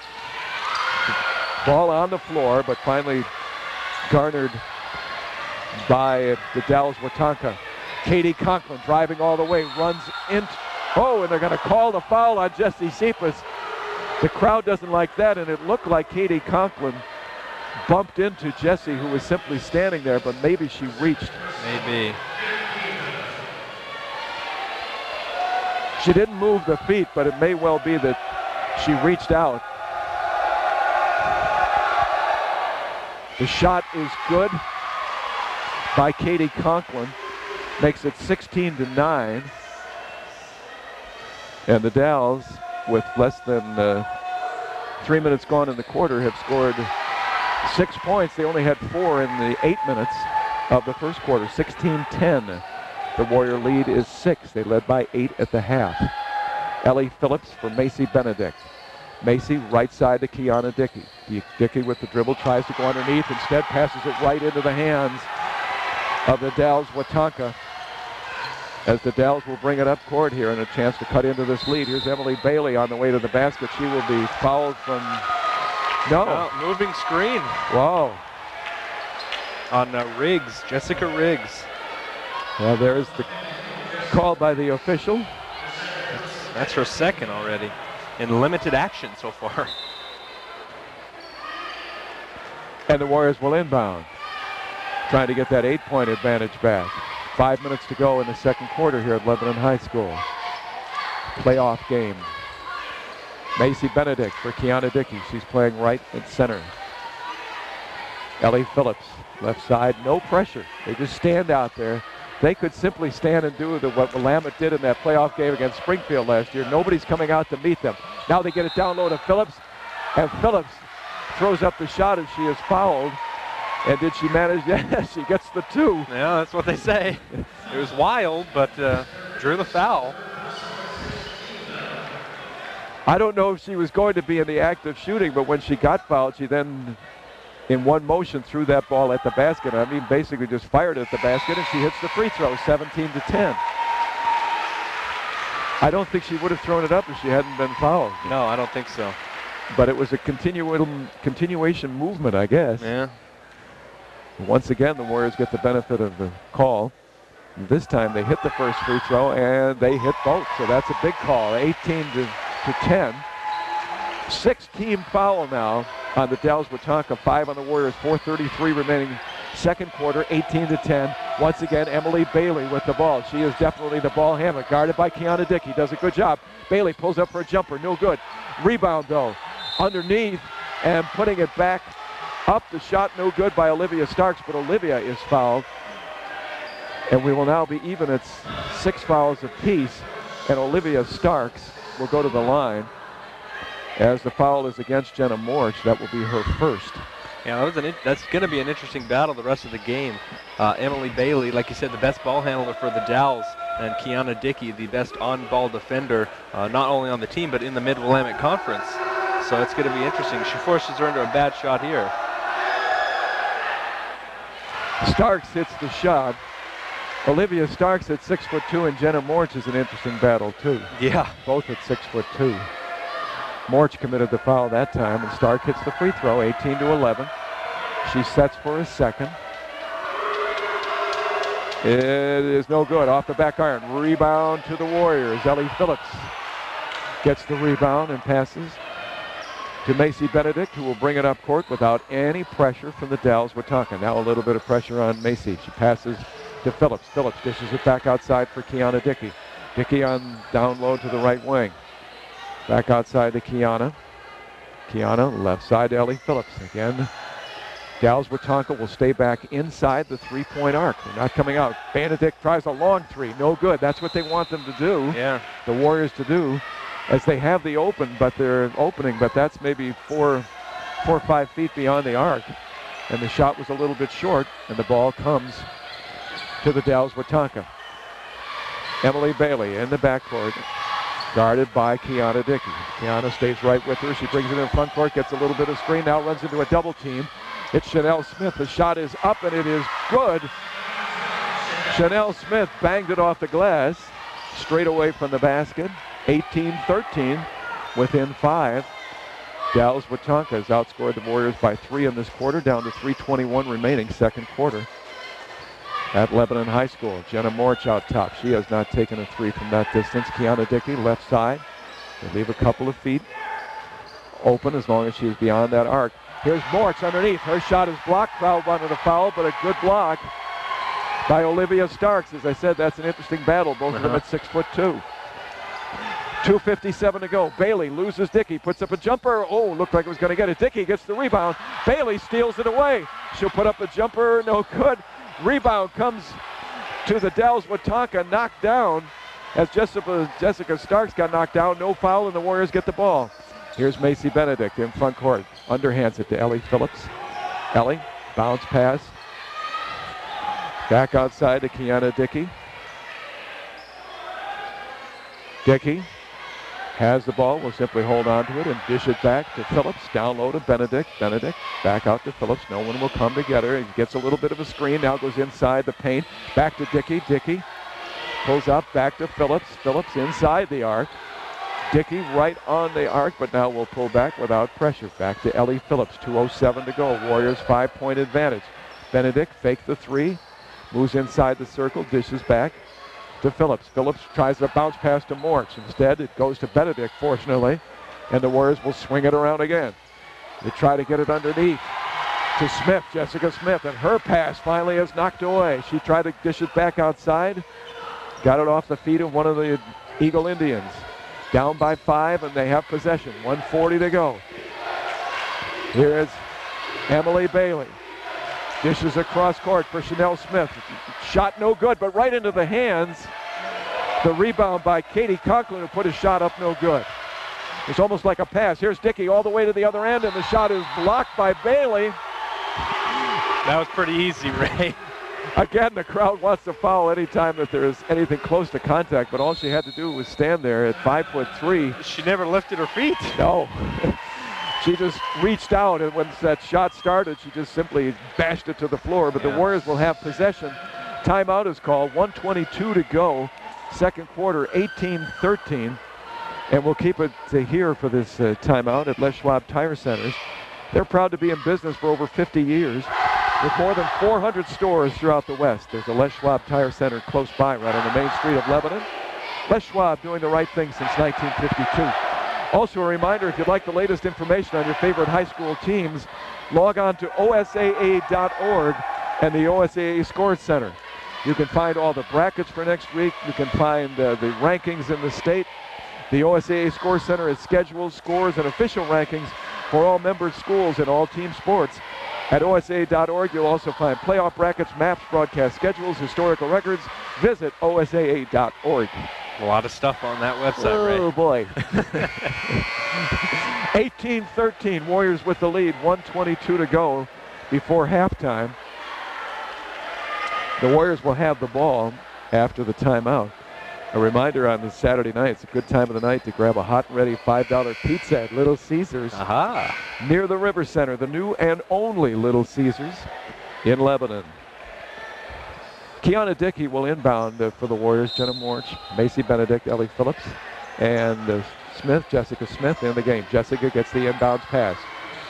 Ball on the floor, but finally garnered by the Dalles Watonka. Katie Conklin driving all the way, runs in. Oh, and they're going to call the foul on Jessie Cephas. The crowd doesn't like that, and it looked like Katie Conklin bumped into Jessie, who was simply standing there, but maybe she reached. Maybe. She didn't move the feet, but it may well be that she reached out. The shot is good by Katie Conklin. Makes it 16-9. And the Dalles, with less than 3 minutes gone in the quarter, have scored 6 points. They only had 4 in the 8 minutes of the first quarter. 16-10. The Warrior lead is 6. They led by 8 at the half. Ellie Phillips for Macy Benedict. Macy right side to Kiana Dickey. Dickey with the dribble tries to go underneath. Instead passes it right into the hands of the Dalles Watonka, as the Dalles will bring it up court here and a chance to cut into this lead. Here's Emily Bailey on the way to the basket. She will be fouled from moving screen. Whoa. On Riggs, Jessica Riggs. Well, there's the call by the official. That's her second already in limited action so far. And the Warriors will inbound, trying to get that 8-point advantage back. 5 minutes to go in the second quarter here at Lebanon High School. Playoff game. Macy Benedict for Kiana Dickey. She's playing right at center. Ellie Phillips, left side, no pressure. They just stand out there. They could simply stand and do what Willamette did in that playoff game against Springfield last year. Nobody's coming out to meet them. Now they get it down low to Phillips, and Phillips throws up the shot as she is fouled. And did she manage? Yes, she gets the 2. Yeah, that's what they say. It was wild, but drew the foul. I don't know if she was going to be in the act of shooting, but when she got fouled, she then, in one motion, threw that ball at the basket. I mean, basically just fired at the basket, and she hits the free throw, 17-10. I don't think she would have thrown it up if she hadn't been fouled. No, I don't think so. But it was a continuation movement, I guess. Yeah. Once again, the Warriors get the benefit of the call. This time they hit the first free throw, and they hit both. So that's a big call, 18-10. 6-team foul now on the Dalles Watonka, 5 on the Warriors, 4:33 remaining second quarter, 18-10. Once again, Emily Bailey with the ball. She is definitely the ball handler, guarded by Kiana Dickey. Does a good job. Bailey pulls up for a jumper, no good. Rebound, though, underneath, and putting it back up. The shot no good by Olivia Starks, but Olivia is fouled. And we will now be even at 6 fouls apiece, and Olivia Starks will go to the line. As the foul is against Jenna Morch, that will be her first. Yeah, that's going to be an interesting battle the rest of the game. Emily Bailey, like you said, the best ball handler for the Dalles, and Kiana Dickey, the best on-ball defender, not only on the team, but in the Mid-Willamette Conference. So it's going to be interesting. She forces her into a bad shot here. Starks hits the shot. Olivia Starks at 6'2", and Jenna Morch is an interesting battle too. Yeah. Both at 6'2". Morch committed the foul that time, and Stark hits the free throw, 18-11. She sets for a second. It is no good, off the back iron. Rebound to the Warriors. Ellie Phillips gets the rebound and passes to Macy Benedict, who will bring it up court without any pressure from the Dalles Watonka. Now a little bit of pressure on Macy. She passes to Phillips. Phillips dishes it back outside for Kiana Dickey. Dickey on down low to the right wing. Back outside to Kiana. Kiana left side to Ellie Phillips. Again, Dalles Watonka will stay back inside the three-point arc. They're not coming out. Benedict tries a long three. No good. That's what they want them to do. Yeah. The Warriors to do, as they have the opening, but that's maybe 4 or 5 feet beyond the arc. And the shot was a little bit short, and the ball comes to the Dalles Watonka. Emily Bailey in the backcourt, guarded by Kiana Dickey. Kiana stays right with her. She brings it in front court, gets a little bit of screen, now runs into a double team. It's Chanel Smith. The shot is up, and it is good. Chanel Smith banged it off the glass, straight away from the basket. 18-13, within 5. Dalles Watonka has outscored the Warriors by 3 in this quarter, down to 3:21 remaining second quarter. At Lebanon High School, Jenna Morch out top. She has not taken a 3 from that distance. Kiana Dickey, left side. They leave a couple of feet open as long as she is beyond that arc. Here's Morch underneath. Her shot is blocked. Crowd wanted a foul, but a good block by Olivia Starks. As I said, that's an interesting battle, both of them at 6'2". 2:57 to go. Bailey loses Dickey, puts up a jumper. Oh, looked like it was going to get it. Dickey gets the rebound. Bailey steals it away. She'll put up a jumper, no good. Rebound comes to the Dalles Watauga, knocked down as Jessica Starks got knocked down. No foul, and the Warriors get the ball. Here's Macy Benedict in front court. Underhands it to Ellie Phillips. Ellie, bounce pass. Back outside to Kiana Dickey. Dickey has the ball, will simply hold on to it and dish it back to Phillips. Down low to Benedict. Benedict back out to Phillips. No one will come together. He gets a little bit of a screen. Now goes inside the paint. Back to Dickey. Dickey pulls up back to Phillips. Phillips inside the arc. Dickey right on the arc, but now will pull back without pressure. Back to Ellie Phillips. 2:07 to go. Warriors 5-point advantage. Benedict faked the three. Moves inside the circle. Dishes back to Phillips. Phillips tries to bounce pass to Morch. Instead, it goes to Benedict, fortunately, and the Warriors will swing it around again. They try to get it underneath to Smith, Jessica Smith, and her pass finally is knocked away. She tried to dish it back outside, got it off the feet of one of the Eagle Indians. Down by 5, and they have possession. 1:40 to go. Here is Emily Bailey. Dishes across court for Chanel Smith. Shot no good, but right into the hands. The rebound by Katie Conklin, who put his shot up no good. It's almost like a pass. Here's Dickey all the way to the other end, and the shot is blocked by Bailey. That was pretty easy, Ray. Again, the crowd wants to foul anytime that there is anything close to contact, but all she had to do was stand there at 5'3". She never lifted her feet. No. She just reached out, and when that shot started, she just simply bashed it to the floor. But the Warriors will have possession. Timeout is called. 1:22 to go. Second quarter, 18-13. And we'll keep it to here for this timeout at Les Schwab Tire Centers. They're proud to be in business for over 50 years. With more than 400 stores throughout the West. There's a Les Schwab Tire Center close by, right on the main street of Lebanon. Les Schwab doing the right thing since 1952. Also a reminder, if you'd like the latest information on your favorite high school teams, log on to osaa.org and the OSAA Scores Center. You can find all the brackets for next week. You can find the rankings in the state. The OSAA Scores Center has schedules, scores, and official rankings for all member schools and all team sports. At osaa.org, you'll also find playoff brackets, maps, broadcast schedules, historical records. Visit osaa.org. A lot of stuff on that website, Ray. Oh, boy. 18-13, Warriors with the lead. 1:22 to go before halftime. The Warriors will have the ball after the timeout. A reminder on this Saturday night, it's a good time of the night to grab a hot and ready $5 pizza at Little Caesars. Aha. Near the River Center, the new and only Little Caesars in Lebanon. Kiana Dickey will inbound for the Warriors. Jenna Morch, Macy Benedict, Ellie Phillips, and Smith, Jessica Smith in the game. Jessica gets the inbounds pass.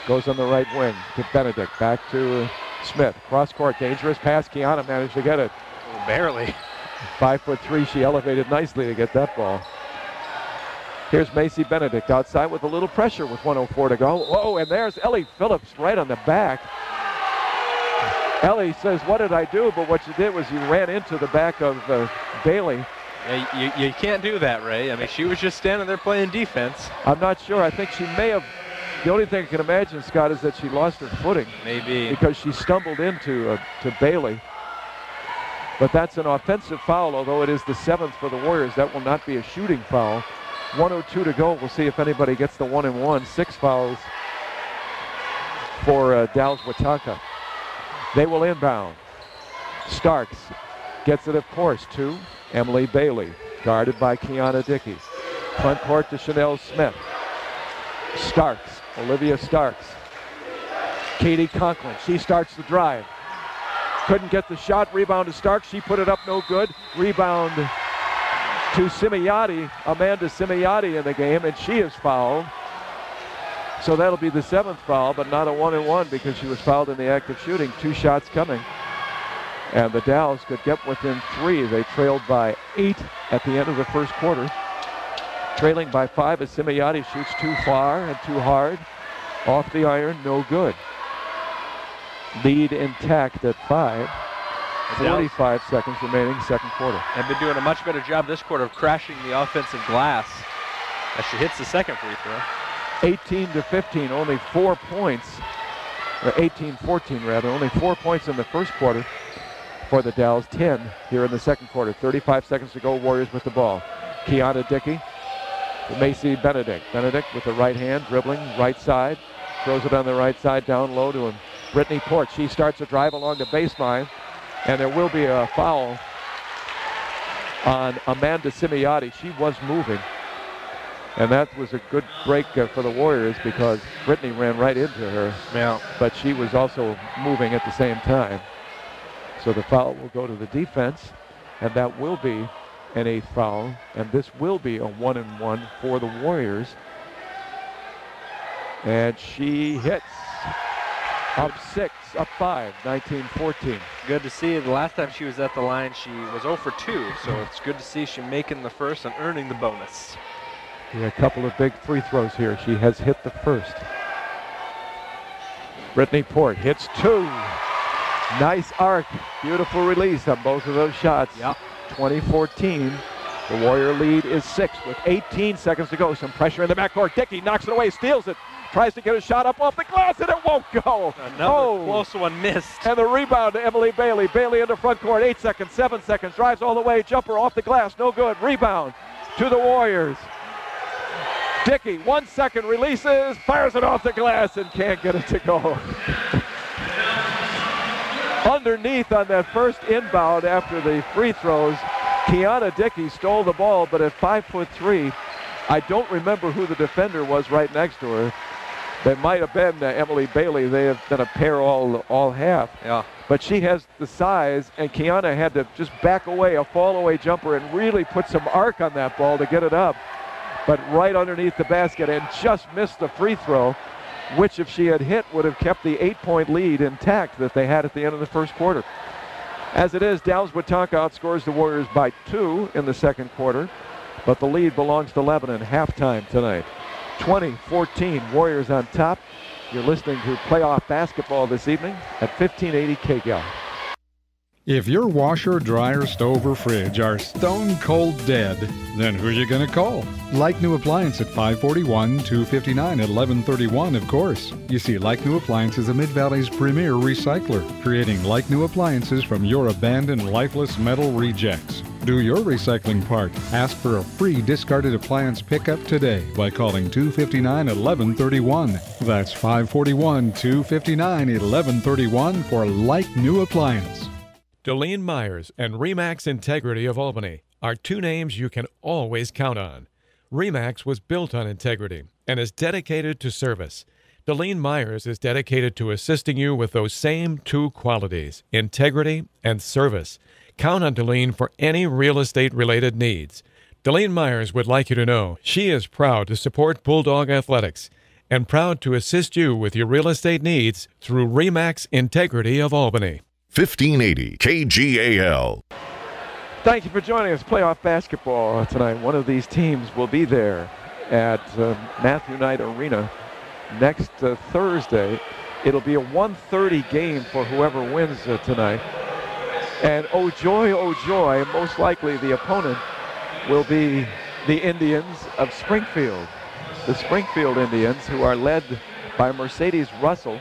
Goes on the right wing to Benedict. Back to Smith. Cross court, dangerous pass. Kiana managed to get it. Barely. 5'3", she elevated nicely to get that ball. Here's Macy Benedict outside with a little pressure with 1:04 to go. Whoa, and there's Ellie Phillips right on the back. Ellie says, what did I do? But what you did was you ran into the back of Bailey. Yeah, you can't do that, Ray. I mean, she was just standing there playing defense. I'm not sure. I think she may have. The only thing I can imagine, Scott, is that she lost her footing. Maybe. Because she stumbled into to Bailey. But that's an offensive foul, although it is the 7th for the Warriors. That will not be a shooting foul. 1:02 to go. We'll see if anybody gets the 1-and-1. 6 fouls for Dalles Watauga. They will inbound. Starks gets it, of course, to Emily Bailey, guarded by Kiana Dickey. Front court to Chanel Smith. Starks, Olivia Starks. Katie Conklin, she starts the drive. Couldn't get the shot, rebound to Starks. She put it up, no good. Rebound to Simiati, Amanda Simiati in the game, and she is fouled. So that'll be the 7th foul, but not a 1-and-1 because she was fouled in the act of shooting. 2 shots coming. And the Dalles could get within 3. They trailed by 8 at the end of the first quarter. Trailing by 5 as Simiati shoots too far and too hard. Off the iron, no good. Lead intact at 5. 45 seconds remaining, second quarter. They've been doing a much better job this quarter of crashing the offensive glass. As she hits the second free throw. 18-15, only 4 points, or 18-14 rather, only 4 points in the first quarter for the Dalles, 10 here in the second quarter. 35 seconds to go, Warriors with the ball. Kiana Dickey to Macy Benedict. Benedict with the right hand, dribbling, right side, throws it on the right side, down low to him. Brittany Port, she starts a drive along the baseline, and there will be a foul on Amanda Simiati. She was moving. And that was a good break for the Warriors because Brittany ran right into her. Yeah. But she was also moving at the same time. So the foul will go to the defense, and that will be an 8th foul. And this will be a 1-and-1 for the Warriors. And she hits. Up 6, up 5, 19-14. Good to see. The last time she was at the line, she was 0 for 2. So it's good to see she making the first and earning the bonus. Yeah, a couple of big free throws here. She has hit the first. Brittany Port hits 2. Nice arc. Beautiful release on both of those shots. Yep. 20-14. The Warrior lead is 6 with 18 seconds to go. Some pressure in the backcourt. Dickey knocks it away, steals it. Tries to get a shot up off the glass, and it won't go. Another close one missed. And the rebound to Emily Bailey. Bailey in the front court. 8 seconds, 7 seconds. Drives all the way. Jumper off the glass. No good. Rebound to the Warriors. Dickey, 1 second, releases, fires it off the glass, and can't get it to go. Underneath on that first inbound after the free throws, Kiana Dickey stole the ball, but at 5'3", I don't remember who the defender was right next to her. They might have been Emily Bailey. They have been a pair all half. Yeah. But she has the size, and Kiana had to just back away, a fall-away jumper, and really put some arc on that ball to get it up. But right underneath the basket and just missed the free throw, which if she had hit would have kept the 8-point lead intact that they had at the end of the first quarter. As it is, Dalles Watonka outscores the Warriors by 2 in the second quarter, but the lead belongs to Lebanon halftime tonight. 20-14, Warriors on top. You're listening to playoff basketball this evening at 1580 KGAL. If your washer, dryer, stove, or fridge are stone cold dead, then who are you going to call? Like New Appliance at 541-259 at 1131, of course. You see, Like New Appliance is a Mid-Valley's premier recycler, creating like new appliances from your abandoned, lifeless metal rejects. Do your recycling part. Ask for a free discarded appliance pickup today by calling 259 at 1131. That's 541-259 at 1131 for Like New Appliance. Dalles Myers and Remax Integrity of Albany are 2 names you can always count on. Remax was built on integrity and is dedicated to service. Dalles Myers is dedicated to assisting you with those same 2 qualities, integrity and service. Count on Dalles for any real estate-related needs. Dalles Myers would like you to know she is proud to support Bulldog Athletics and proud to assist you with your real estate needs through Remax Integrity of Albany. 1580 KGAL. Thank you for joining us. Playoff basketball tonight. One of these teams will be there at Matthew Knight Arena next Thursday. It'll be a 1:30 game for whoever wins tonight. And oh joy, most likely the opponent will be the Indians of Springfield. The Springfield Indians, who are led by Mercedes Russell.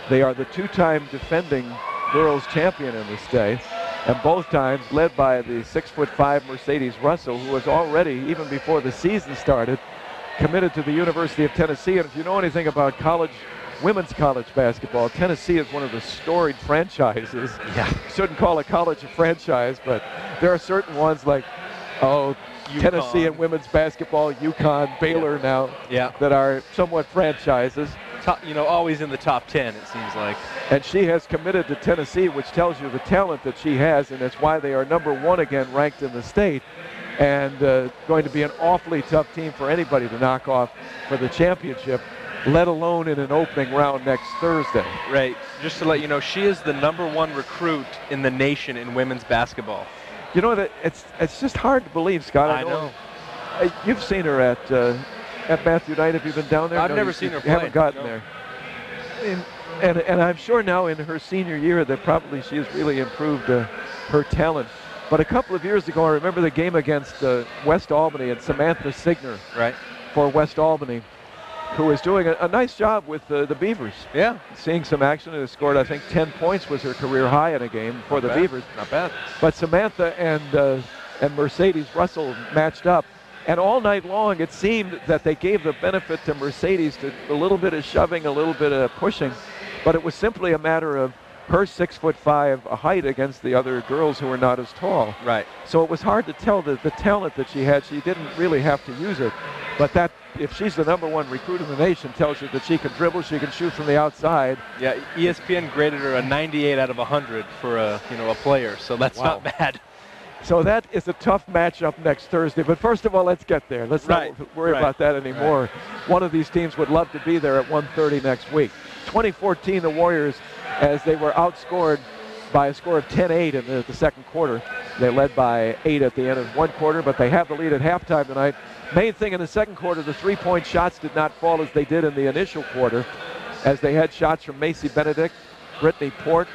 They are the 2-time defending girls champion in the state, and both times led by the 6'5" Mercedes Russell, who was already, even before the season started, committed to the University of Tennessee. And if you know anything about women's college basketball, Tennessee is one of the storied franchises. Yeah. Shouldn't call a college a franchise, but there are certain ones like, Tennessee and women's basketball, UConn, Baylor now, that are somewhat franchises. Always in the top 10, it seems like. And she has committed to Tennessee, which tells you the talent that she has, and that's why they are number 1 again ranked in the state, and going to be an awfully tough team for anybody to knock off for the championship, let alone in an opening round next Thursday. Right. Just to let you know, she is the number 1 recruit in the nation in women's basketball. You know, that it's just hard to believe, Scott. I know. You've seen her at Matthew Knight. Have you been down there? I've never seen her play. You haven't gotten there. And I'm sure now in her senior year that probably she has really improved her talent. But a couple of years ago, I remember the game against West Albany and Samantha Signer. Right. for West Albany, who is doing a nice job with the Beavers. Yeah. Seeing some action, and has scored, I think, 10 points was her career high in a game for the Beavers. Not bad. But Samantha and Mercedes Russell matched up. And all night long, it seemed that they gave the benefit to Mercedes, to a little bit of shoving, a little bit of pushing. But it was simply a matter of her 6'5" height against the other girls who were not as tall. Right. So it was hard to tell the talent that she had. She didn't really have to use it. But that, if she's the #1 recruit in the nation, tells you that she can dribble, she can shoot from the outside. Yeah, ESPN graded her a 98 out of 100 for a player, so that's not bad. So that is a tough matchup next Thursday. But first of all, let's get there. Let's not worry about that anymore. One of these teams would love to be there at 1:30 next week. 2014, the Warriors, as they were outscored by a score of 10-8 in the second quarter. They led by 8 at the end of one quarter, but they have the lead at halftime tonight. Main thing in the second quarter, the three-point shots did not fall as they did in the initial quarter, as they had shots from Macy Benedict, Brittany Port,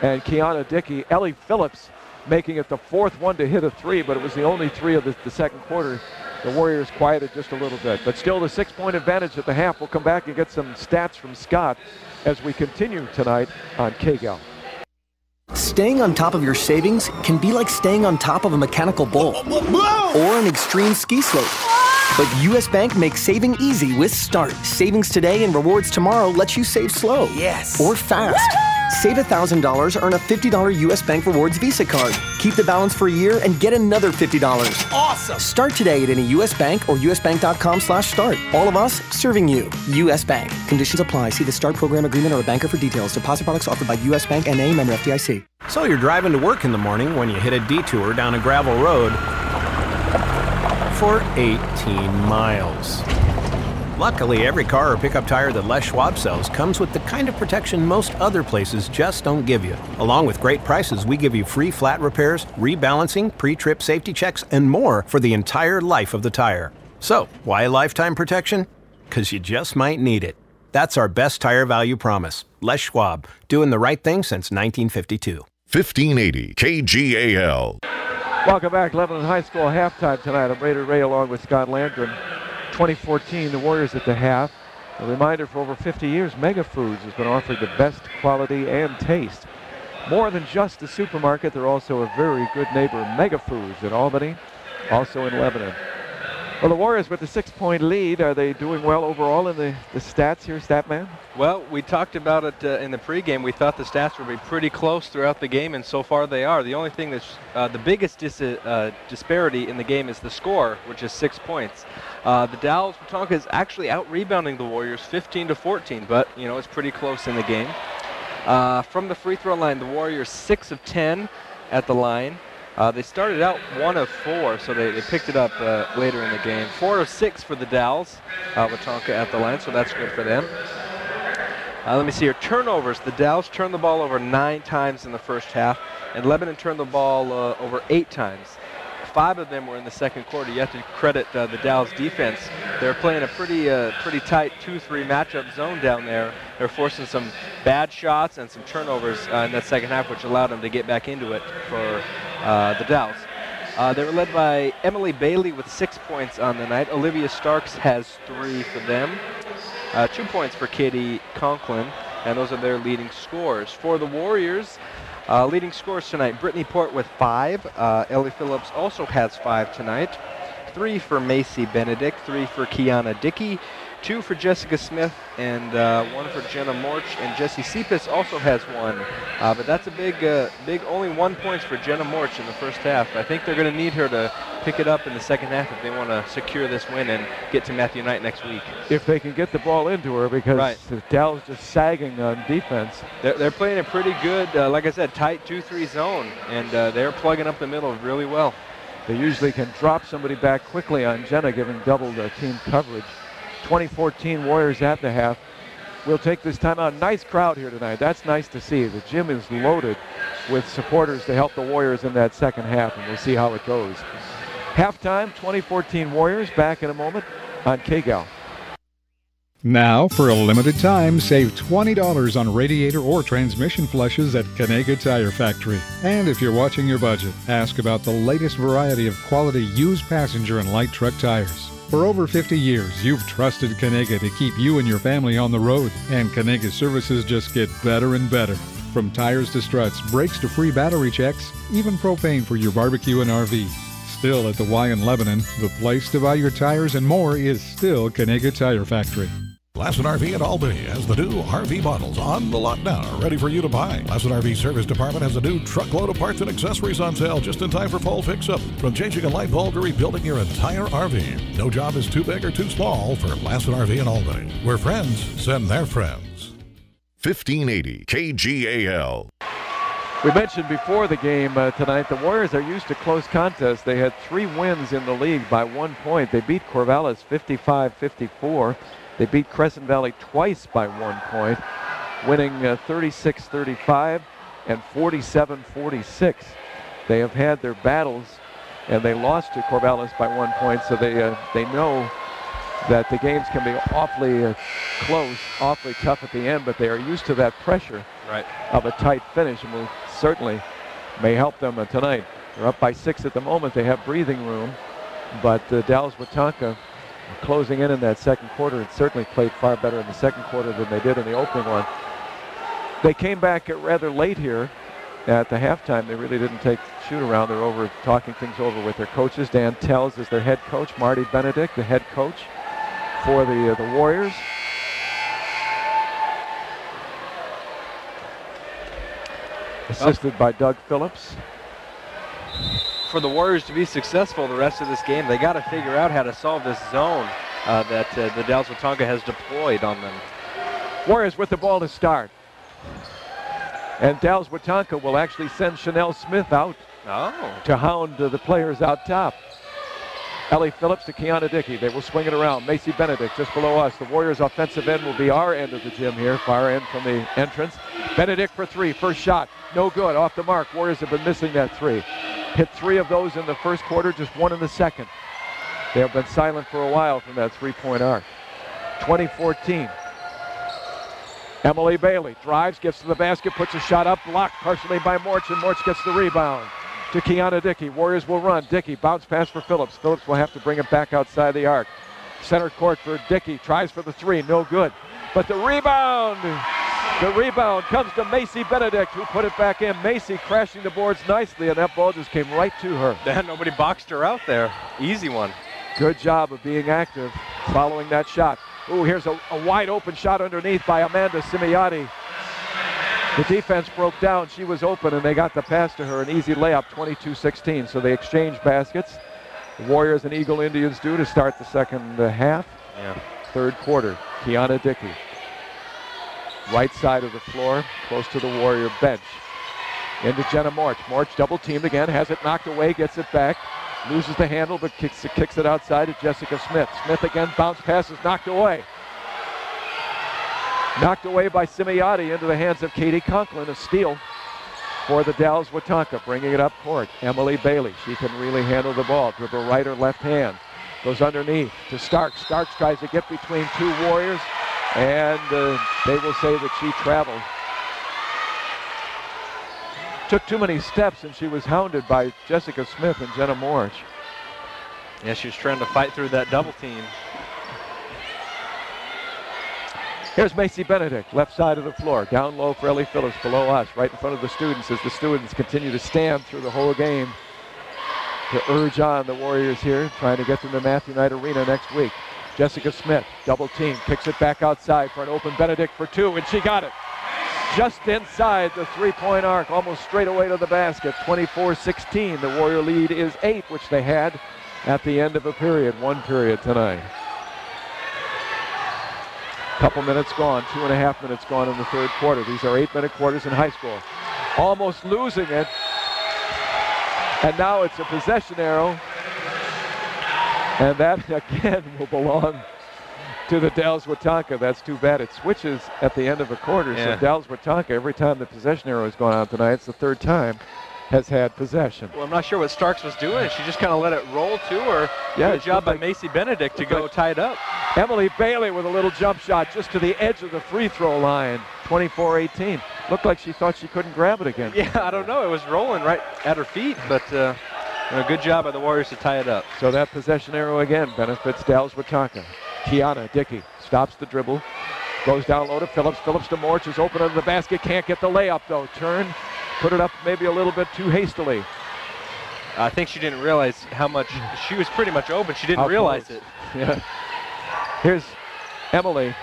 and Kiana Dickey. Ellie Phillips making it the fourth one to hit a three, but it was the only three of the second quarter. The Warriors quieted just a little bit, but still the 6-point advantage at the half. We'll come back and get some stats from Scott as we continue tonight on KGAL. Staying on top of your savings can be like staying on top of a mechanical bull or an extreme ski slope. But U.S. Bank makes saving easy with Start. Savings today and rewards tomorrow lets you save slow. Yes. Or fast. Save $1,000, earn a $50 U.S. Bank Rewards Visa card. Keep the balance for a year and get another $50. Awesome. Start today at any U.S. Bank or usbank.com/start. All of us serving you. U.S. Bank. Conditions apply. See the Start program agreement or a banker for details. Deposit products offered by U.S. Bank N.A. member FDIC. So you're driving to work in the morning when you hit a detour down a gravel road for 18 miles. Luckily, every car or pickup tire that Les Schwab sells comes with the kind of protection most other places just don't give you. Along with great prices, we give you free flat repairs, rebalancing, pre-trip safety checks, and more for the entire life of the tire. So, why lifetime protection? Because you just might need it. That's our best tire value promise. Les Schwab, doing the right thing since 1952. 1580 KGAL. Welcome back. Lebanon High School halftime tonight. I'm Raider Ray along with Scott Landgren. 2014, the Warriors at the half. A reminder, for over 50 years, Mega Foods has been offering the best quality and taste. More than just a supermarket, they're also a very good neighbor. Mega Foods in Albany, also in Lebanon. Well, the Warriors with the 6-point lead, are they doing well overall in the stats here, Statman? Well, we talked about it in the pregame. We thought the stats would be pretty close throughout the game, and so far they are. The only thing that's the biggest disparity in the game is the score, which is 6 points. The Dalles Watonka is actually out-rebounding the Warriors 15-14, but, it's pretty close in the game. From the free throw line, the Warriors 6 of 10 at the line. They started out 1 of 4, so they picked it up later in the game. 4 of 6 for the Dalles Watonka at the line, so that's good for them. Let me see here. Turnovers. The Dalles turned the ball over 9 times in the first half, and Lebanon turned the ball over 8 times. 5 of them were in the second quarter. You have to credit the Dalles defense. They're playing a pretty tight 2-3 matchup zone down there. They're forcing some bad shots and some turnovers in that second half, which allowed them to get back into it for the Dalles. They were led by Emily Bailey with 6 points on the night. Olivia Starks has 3 for them. 2 points for Katie Conklin, and those are their leading scorers. For the Warriors, leading scorers tonight, Brittany Port with 5. Ellie Phillips also has 5 tonight. 3 for Macy Benedict, 3 for Kiana Dickey, 2 for Jessica Smith, and 1 for Jenna Morch, and Jessie Cepas also has 1. But that's a big only 1 point for Jenna Morch in the first half. I think they're going to need her to pick it up in the second half if they want to secure this win and get to Matthew Knight next week. If they can get the ball into her, because the Dalles just sagging on defense. They're playing a pretty good, like I said, tight 2-3 zone, and they're plugging up the middle really well. They usually can drop somebody back quickly on Jenna, giving double the team coverage. 2014 Warriors at the half. We'll take this time out. Nice crowd here tonight. That's nice to see. The gym is loaded with supporters to help the Warriors in that second half, and we'll see how it goes. Halftime, 2014 Warriors, back in a moment on KGAL. Now, for a limited time, save $20 on radiator or transmission flushes at Kanega Tire Factory. And if you're watching your budget, ask about the latest variety of quality used passenger and light truck tires. For over 50 years, you've trusted Kaniga to keep you and your family on the road, and Kaniga's services just get better and better. From tires to struts, brakes to free battery checks, even propane for your barbecue and RV. Still at the Y in Lebanon, the place to buy your tires and more is still Kaniga Tire Factory. Lassen RV in Albany has the new RV models on the lot now, ready for you to buy. Lassen RV Service Department has a new truckload of parts and accessories on sale just in time for fall fix-up. From changing a light bulb to rebuilding your entire RV. No job is too big or too small for Lassen RV in Albany, where friends send their friends. 1580 KGAL. We mentioned before the game tonight, the Warriors are used to close contests. They had 3 wins in the league by 1 point. They beat Corvallis 55-54. They beat Crescent Valley twice by 1 point, winning 36-35 and 47-46. They have had their battles, and they lost to Corvallis by 1 point, so they know that the games can be awfully close, awfully tough at the end, but they are used to that pressure of a tight finish, and will certainly may help them tonight. They're up by 6 at the moment. They have breathing room, but Dalles Watonka closing in that second quarter and certainly played far better in the second quarter than they did in the opening one. They came back rather late here at the halftime. They really didn't take shoot around. They're over talking things over with their coaches. Dan Tells is their head coach. Marty Benedict, the head coach for the Warriors. Assisted by Doug Phillips. For the Warriors to be successful the rest of this game, they got to figure out how to solve this zone that the Dalles Watonka has deployed on them. Warriors with the ball to start. And Dalles Watonka will actually send Chanel Smith out to hound the players out top. Ellie Phillips to Kiana Dickey. They will swing it around. Macy Benedict just below us. The Warriors' offensive end will be our end of the gym here, far end from the entrance. Benedict for 3. First shot, no good, off the mark. Warriors have been missing that 3. Hit 3 of those in the first quarter, just 1 in the second. They have been silent for a while from that 3-point arc. 2014. Emily Bailey drives, gets to the basket, puts a shot up, blocked partially by Morch, and Morch gets the rebound to Kiana Dickey. Warriors will run. Dickey, bounce pass for Phillips. Phillips will have to bring it back outside the arc. Center court for Dickey, tries for the 3, no good. But the rebound comes to Macy Benedict, who put it back in. Macy crashing the boards nicely, and that ball just came right to her. Nobody boxed her out there. Easy one. Good job of being active following that shot. Ooh, here's a wide open shot underneath by Amanda Simiati. The defense broke down. She was open, and they got the pass to her. An easy layup, 22-16. So they exchange baskets. The Warriors and Eagle Indians do to start the second half. Third quarter, Kiana Dickey. Right side of the floor, close to the Warrior bench. Into Jenna Morch. Morch double teamed again, has it knocked away, gets it back. Loses the handle, but kicks it outside to Jessica Smith. Smith again, bounce passes, knocked away. Knocked away by Simiati into the hands of Katie Conklin. A steal for the Dalles Watonka. Bringing it up court, Emily Bailey. She can really handle the ball. Dribble right or left hand. Goes underneath to Starks. Starks tries to get between 2 Warriors, and they will say that she traveled. Took too many steps, and she was hounded by Jessica Smith and Jenna Morch. Yeah, she was trying to fight through that double team. Here's Macy Benedict, left side of the floor. Down low for Ellie Phillips, below us, right in front of the students, as the students continue to stand through the whole game to urge on the Warriors here, trying to get them to Matthew Knight Arena next week. Jessica Smith, double team, kicks it back outside for an open Benedict for 2, and she got it. Just inside the 3-point arc, almost straight away to the basket. 24-16. The Warrior lead is 8, which they had at the end of a period, 1 period tonight. Couple minutes gone, 2.5 minutes gone in the third quarter. These are 8-minute quarters in high school. Almost losing it. And now it's a possession arrow. And that, again, will belong to the Dalles Watonka. That's too bad. It switches at the end of a quarter. So Dalles Watonka, every time the possession arrow has gone out tonight, it's the third time, has had possession. Well, I'm not sure what Starks was doing. She just kind of let it roll to her. Good job by Macy Benedict to go tied up. Emily Bailey with a little jump shot just to the edge of the free throw line. 24-18. Looked like she thought she couldn't grab it again. Yeah, I don't know. It was rolling right at her feet, but And a good job by the Warriors to tie it up. So that possession arrow again benefits Dalles Wataka. Kiana Dickey stops the dribble. Goes down low to Phillips. Phillips to Morch is open under the basket. Can't get the layup though. Turn. Put it up maybe a little bit too hastily. I think she didn't realize how much. She was pretty much open. She didn't realize it. Yeah. Here's Emily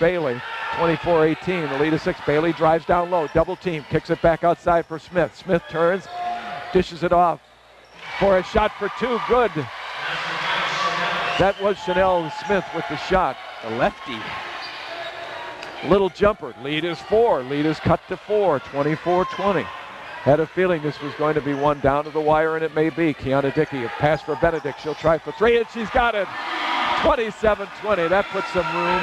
Bailey. 24-18. The lead is 6. Bailey drives down low. Double team. Kicks it back outside for Smith. Smith turns. Dishes it off for a shot for 2. Good. That was Chanel Smith with the shot. The lefty. Little jumper. Lead is 4. Lead is cut to 4. 24-20. Had a feeling this was going to be one down to the wire, and it may be. Kiana Dickey, a pass for Benedict. She'll try for 3, and she's got it. 27-20. That puts some room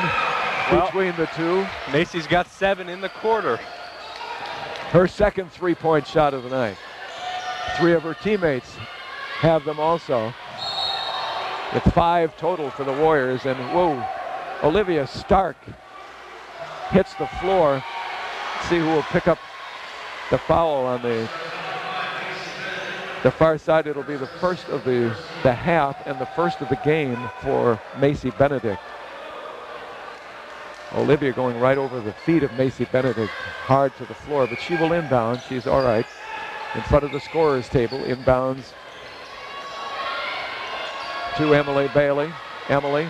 between the two. Macy's got 7 in the quarter. Her second three-point shot of the night. 3 of her teammates have them also. It's 5 total for the Warriors, and Olivia Stark hits the floor. Let's see who will pick up the foul on the far side. It'll be the first of the half and the first of the game for Macy Benedict. Olivia going right over the feet of Macy Benedict, hard to the floor, but she will inbound. She's all right. In front of the scorer's table, inbounds to Emily Bailey. Emily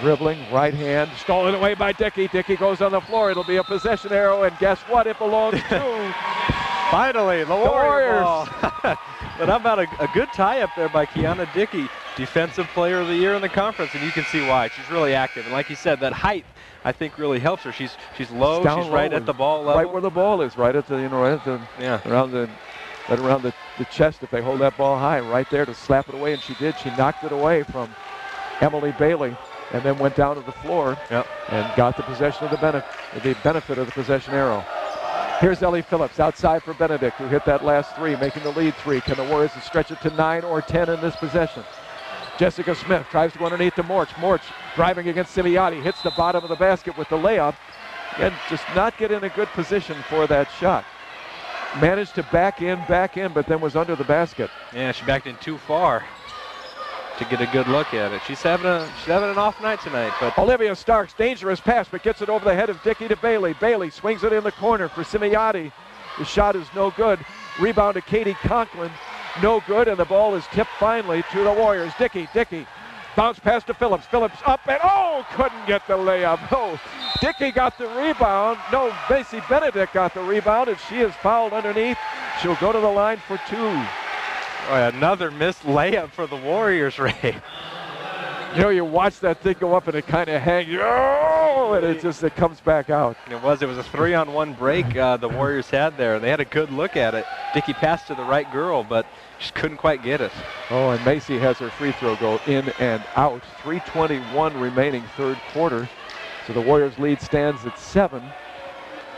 dribbling, right hand, stolen away by Dickey. Dickey goes on the floor. It'll be a possession arrow, and guess what? It belongs to finally the Warriors. But how about a good tie-up there by Kiana Dickey, Defensive Player of the Year in the conference, and you can see why. She's really active, and like you said, that height I think really helps her. She's low. She's right at the ball level. Right where the ball is, right at the around the chest. If they hold that ball high, right there to slap it away, and she did. She knocked it away from Emily Bailey, and then went down to the floor and got the possession of the benefit of the possession arrow. Here's Ellie Phillips outside for Benedict, who hit that last 3, making the lead 3. Can the Warriors stretch it to 9 or 10 in this possession? Jessica Smith tries to go underneath to Morch. Morch driving against Simiati, hits the bottom of the basket with the layup, and just not get in a good position for that shot. Managed to back in, but then was under the basket. Yeah, she backed in too far to get a good look at it. She's having an off night tonight. But Olivia Starks, dangerous pass, but gets it over the head of Dickey to Bailey. Bailey swings it in the corner for Simiati. The shot is no good. Rebound to Katie Conklin, no good, and the ball is tipped finally to the Warriors. Dickey, bounce pass to Phillips. Phillips up and couldn't get the layup. Dickey got the rebound. Macy Benedict got the rebound, and she is fouled underneath. She'll go to the line for 2. Another missed layup for the Warriors, Ray. You watch that thing go up and it kind of hangs, and it comes back out. It was a 3-on-1 break the Warriors had there. They had a good look at it. Dickey passed to the right girl, but just couldn't quite get it. And Macy has her free throw go in and out. 3:21 remaining third quarter. So the Warriors lead stands at 7.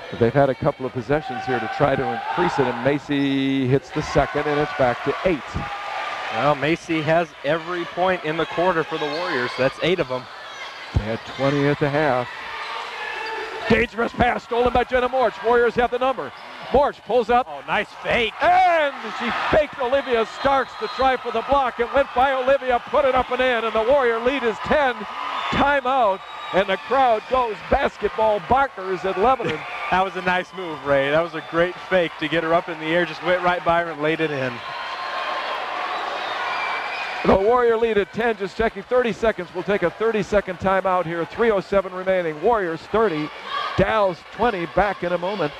But they've had a couple of possessions here to try to increase it, and Macy hits the second, and it's back to 8. Well, Macy has every point in the quarter for the Warriors. That's 8 of them. They had 20 at the half. Dangerous pass stolen by Jenna Morch. Warriors have the number. Morch pulls up. Nice fake. And she faked Olivia Starks to try for the block. It went by Olivia, put it up and in, and the Warrior lead is 10. Timeout. And the crowd goes basketball bonkers at Lebanon. That was a nice move, Ray. That was a great fake to get her up in the air. Just went right by her and laid it in. The Warrior lead at 10, just checking 30 seconds. We'll take a 30-second timeout here. 3:07 remaining. Warriors 30, Dalles 20. Back in a moment.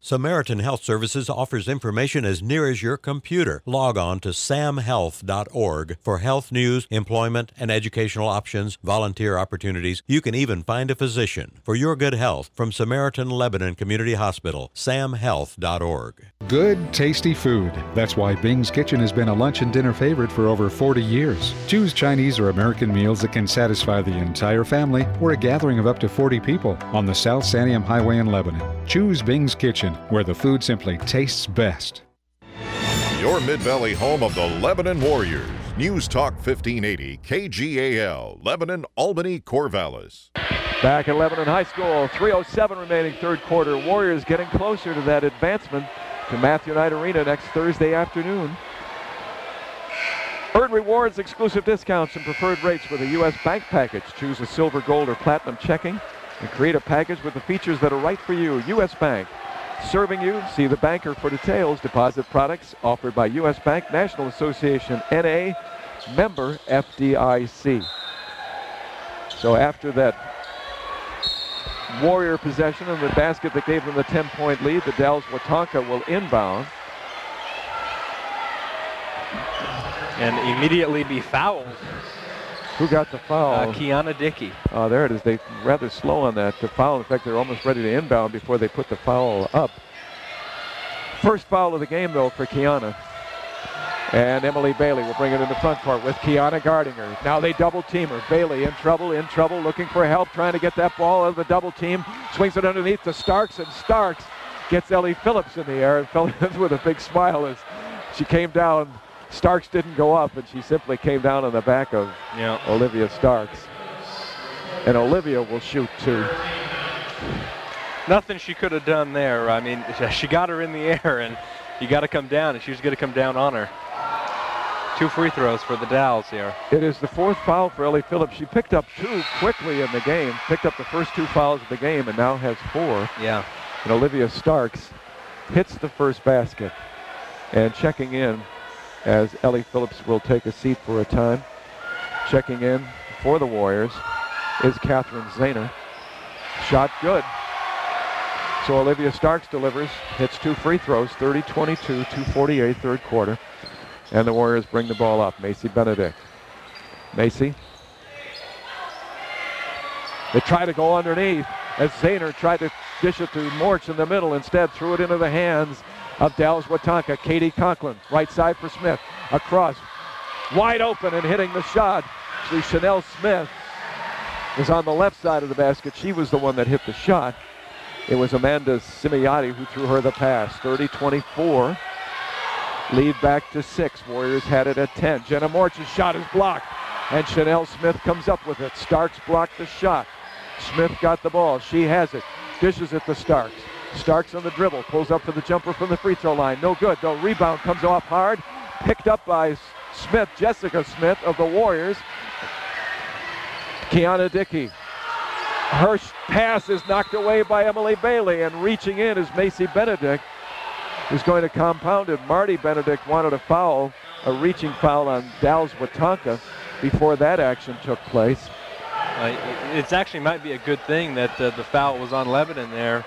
Samaritan Health Services offers information as near as your computer. Log on to samhealth.org for health news, employment, and educational options, volunteer opportunities. You can even find a physician. For your good health, from Samaritan Lebanon Community Hospital, samhealth.org. Good, tasty food. That's why Bing's Kitchen has been a lunch and dinner favorite for over 40 years. Choose Chinese or American meals that can satisfy the entire family or a gathering of up to 40 people on the South Santiam Highway in Lebanon. Choose Bing's Kitchen, where the food simply tastes best. Your Mid-Valley home of the Lebanon Warriors. News Talk 1580, KGAL, Lebanon, Albany, Corvallis. Back at Lebanon High School, 3:07 remaining third quarter. Warriors getting closer to that advancement to Matthew Knight Arena next Thursday afternoon. Earn rewards, exclusive discounts, and preferred rates with a U.S. Bank package. Choose a silver, gold, or platinum checking and create a package with the features that are right for you. U.S. Bank. Serving you. See the banker for details. Deposit products offered by U.S. Bank, National Association, N.A., member FDIC. So after that Warrior possession and the basket that gave them the 10-point lead, the Dalles Watonka will inbound. And immediately be fouled. Who got the foul? Kiana Dickey. Oh, there it is. They rather slow on that to foul. In fact, they're almost ready to inbound before they put the foul up. First foul of the game, though, for Kiana. And Emily Bailey will bring it into front court with Kiana guarding her. Now they double team her. Bailey in trouble, looking for help, trying to get that ball out of the double team. Swings it underneath to Starks, and Starks gets Ellie Phillips in the air and fell with a big smile as she came down. Starks didn't go up, and she simply came down on the back of Olivia Starks. And Olivia will shoot two. Nothing she could have done there. I mean, she got her in the air, and you got to come down, and she was going to come down on her. 2 free throws for the Dalles here. It is the 4th foul for Ellie Phillips. She picked up 2 quickly in the game, picked up the first 2 fouls of the game, and now has 4. Yeah. And Olivia Starks hits the first basket. And checking in, as Ellie Phillips will take a seat for a time. Checking in for the Warriors is Catherine Zahner. Shot good. So Olivia Starks delivers, hits 2 free throws, 30-22, 2:48 third quarter. And the Warriors bring the ball up. Macy Benedict. Macy. They try to go underneath as Zahner tried to dish it to Morch in the middle. Instead, threw it into the hands of Dalles Watonka. Katie Conklin, right side for Smith. Across, wide open and hitting the shot. Actually, Chanel Smith was on the left side of the basket. She was the one that hit the shot. It was Amanda Simiotti who threw her the pass. 30-24. Lead back to 6. Warriors had it at 10. Jenna Morch's shot is blocked, and Chanel Smith comes up with it. Starks blocked the shot. Smith got the ball. She has it. Dishes it to Starks. Starks on the dribble. Pulls up for the jumper from the free throw line. No good, though. Rebound comes off hard. Picked up by Smith, Jessica Smith of the Warriors. Kiana Dickey. Her pass is knocked away by Emily Bailey, and reaching in is Macy Benedict, who's going to compound it. Marty Benedict wanted a foul, a reaching foul on Dalles Watonka before that action took place. It actually might be a good thing that the foul was on Lebanon there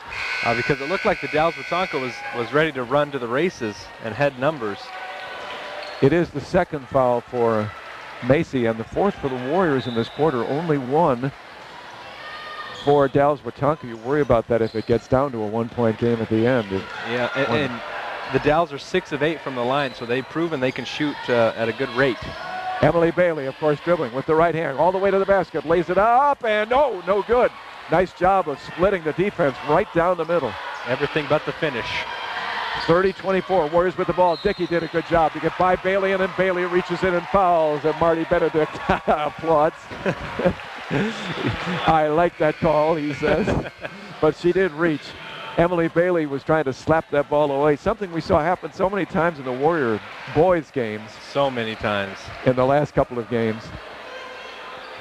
because it looked like the Dalles Watonka was ready to run to the races and had numbers. It is the 2nd foul for Macy and the 4th for the Warriors in this quarter. Only 1 for Dalles Watonka. You worry about that if it gets down to a 1-point game at the end. Yeah, and the Dalles are 6 of 8 from the line, so they've proven they can shoot at a good rate. Emily Bailey, of course, dribbling with the right hand all the way to the basket, lays it up, and no good. Nice job of splitting the defense right down the middle. Everything but the finish. 30-24, Warriors with the ball. Dickey did a good job to get by Bailey, and then Bailey reaches in and fouls, and Marty Benedict applauds. I like that call, he says. But she did reach. Emily Bailey was trying to slap that ball away, something we saw happen so many times in the Warrior boys games. So many times. In the last couple of games.